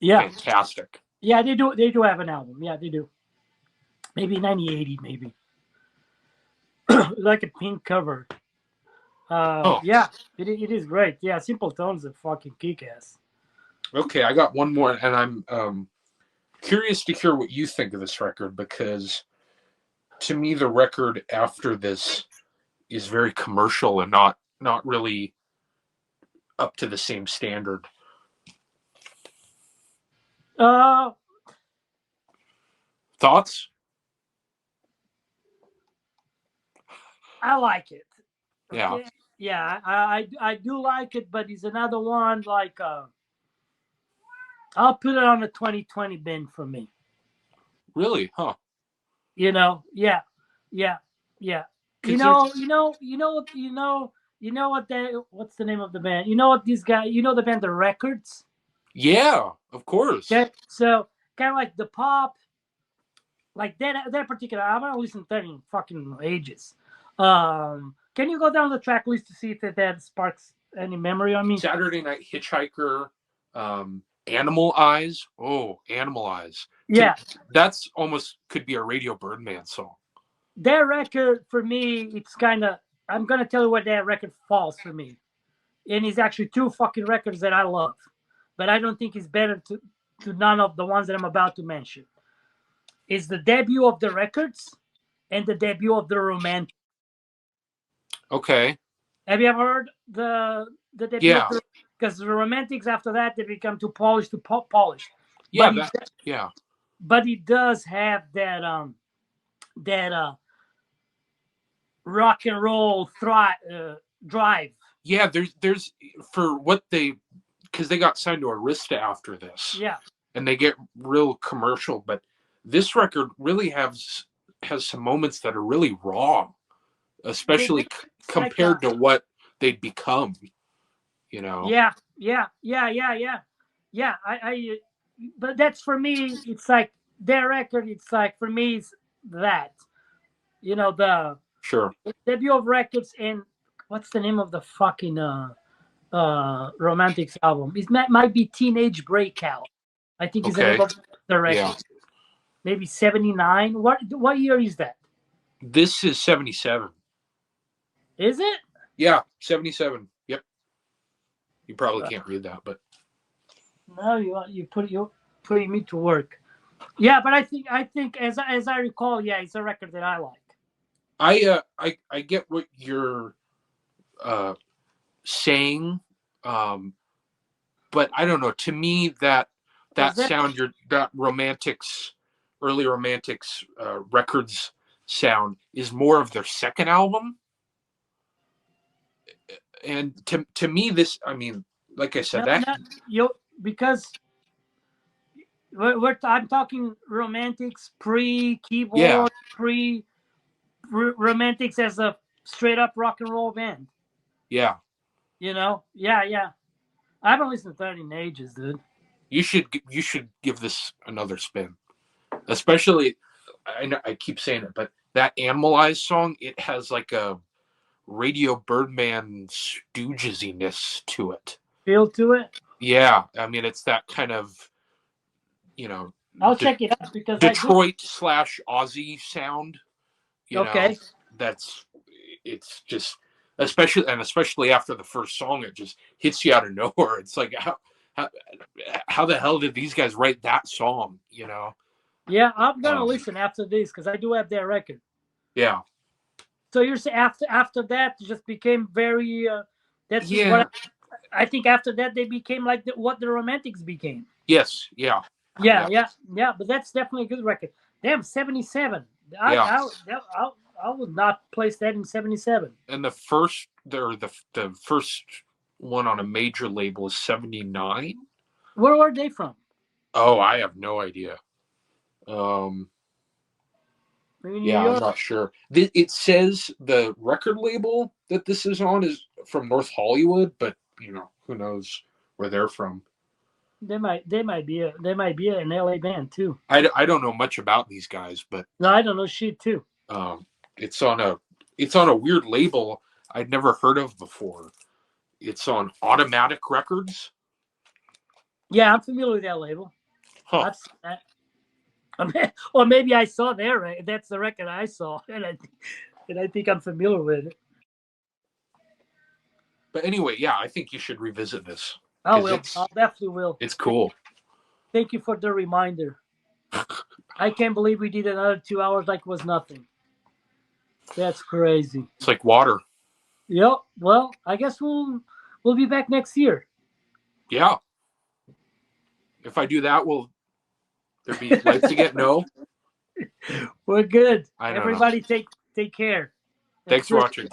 Speaker 2: fantastic.
Speaker 1: Yeah, they do. They do have an album. Yeah, they do. Maybe 1980, maybe like a pink cover. Yeah, it is great. Yeah, Simpletones are fucking kick-ass.
Speaker 2: Okay, I got one more, and I'm curious to hear what you think of this record because, to me, the record after this is very commercial and not really up to the same standard. Thoughts?
Speaker 1: I like it.
Speaker 2: Yeah.
Speaker 1: Okay? Yeah, I do like it, but it's another one like I'll put it on the 2020 bin for me.
Speaker 2: Really? Huh.
Speaker 1: Yeah. You know what what's the name of the band? You know what these guys, the band The Records?
Speaker 2: Yeah, of course.
Speaker 1: Okay, so kind of like the pop, like that particular album. I listened to that in fucking ages. Can you go down the track list to see if that sparks any memory on me?
Speaker 2: Saturday Night Hitchhiker, Animal Eyes. Oh, Animal Eyes.
Speaker 1: Yeah.
Speaker 2: That's almost could be a Radio Birdman song.
Speaker 1: That record, for me, it's kind of, I'm going to tell you where that record falls for me. And it's actually two fucking records that I love. But I don't think it's better to none of the ones that I'm about to mention. It's the debut of The Records and the debut of The Romantics.
Speaker 2: Okay.
Speaker 1: Have you ever heard the debut?
Speaker 2: Yeah.
Speaker 1: Because the Romantics, after that, they become too polished polished.
Speaker 2: Yeah,
Speaker 1: but But it does have that rock and roll drive.
Speaker 2: Yeah, there's for what because they got signed to Arista after this.
Speaker 1: Yeah.
Speaker 2: And they get real commercial, but this record really has some moments that are really raw, especially compared to what they'd become.
Speaker 1: Yeah. But that's for me. It's like their record. It's like for me, it's that. The debut of Records and what's the name of the fucking Romantics album? It might be Teenage Breakout. I think is the name of the record. Yeah. Maybe 79. What year is that?
Speaker 2: This is 77.
Speaker 1: Is it?
Speaker 2: Yeah, 77. Yep. You probably can't read that, but
Speaker 1: no, you're putting me to work. Yeah, but I think as I recall, yeah, it's a record that I like.
Speaker 2: I get what you're saying, but I don't know. To me, that sound, that early Romantics records sound is more of their second album. And to me, this, I mean, like I said,
Speaker 1: No,
Speaker 2: that
Speaker 1: no, because I'm talking romantics
Speaker 2: yeah,
Speaker 1: pre-keyboard, romantics as a straight up rock and roll band.
Speaker 2: yeah.
Speaker 1: Yeah, yeah. I haven't listened to 13 Ages, dude.
Speaker 2: You should give this another spin, especially. I know I keep saying it, but that Animalize song, it has like a Radio Birdman stoogesiness to it.
Speaker 1: Feel to it.
Speaker 2: Yeah, I mean it's that kind of, you know,
Speaker 1: I'll check it out because I do.
Speaker 2: Detroit slash Aussie sound. You know,
Speaker 1: Okay.
Speaker 2: that's it's just especially after the first song, it just hits you out of nowhere. It's like how, how the hell did these guys write that song? You know?
Speaker 1: Yeah, I'm gonna listen after this because I do have their record.
Speaker 2: Yeah.
Speaker 1: So you're saying after that it just became very. That's
Speaker 2: Yeah.
Speaker 1: what I think. After that, they became like what the Romantics became.
Speaker 2: Yes. Yeah.
Speaker 1: Yeah. But that's definitely a good record. Damn, 77.
Speaker 2: Yeah.
Speaker 1: I would not place that in 77.
Speaker 2: And the first one on a major label is 79.
Speaker 1: Where are they from?
Speaker 2: Oh, I have no idea.
Speaker 1: Maybe New
Speaker 2: Yeah,
Speaker 1: York?
Speaker 2: I'm not sure. It says the record label that this is on is from North Hollywood, but who knows where they're from.
Speaker 1: They might be an LA band too.
Speaker 2: I don't know much about these guys, but
Speaker 1: no, I don't know shit too.
Speaker 2: It's on a weird label I'd never heard of before. It's on Automatic Records.
Speaker 1: Yeah, I'm familiar with that label.
Speaker 2: Huh.
Speaker 1: I've seen that. Or maybe I saw their. That's the record I saw, and I think I'm familiar with it.
Speaker 2: But anyway, yeah, I think you should revisit this.
Speaker 1: I definitely will.
Speaker 2: It's cool.
Speaker 1: Thank you for the reminder. I can't believe we did another 2 hours like it was nothing. That's crazy.
Speaker 2: It's like water.
Speaker 1: Yep. Well, I guess we'll be back next year.
Speaker 2: Yeah. If I do that, will there be lights again? No.
Speaker 1: We're good.
Speaker 2: I don't
Speaker 1: Everybody know. Take care.
Speaker 2: Thanks for watching.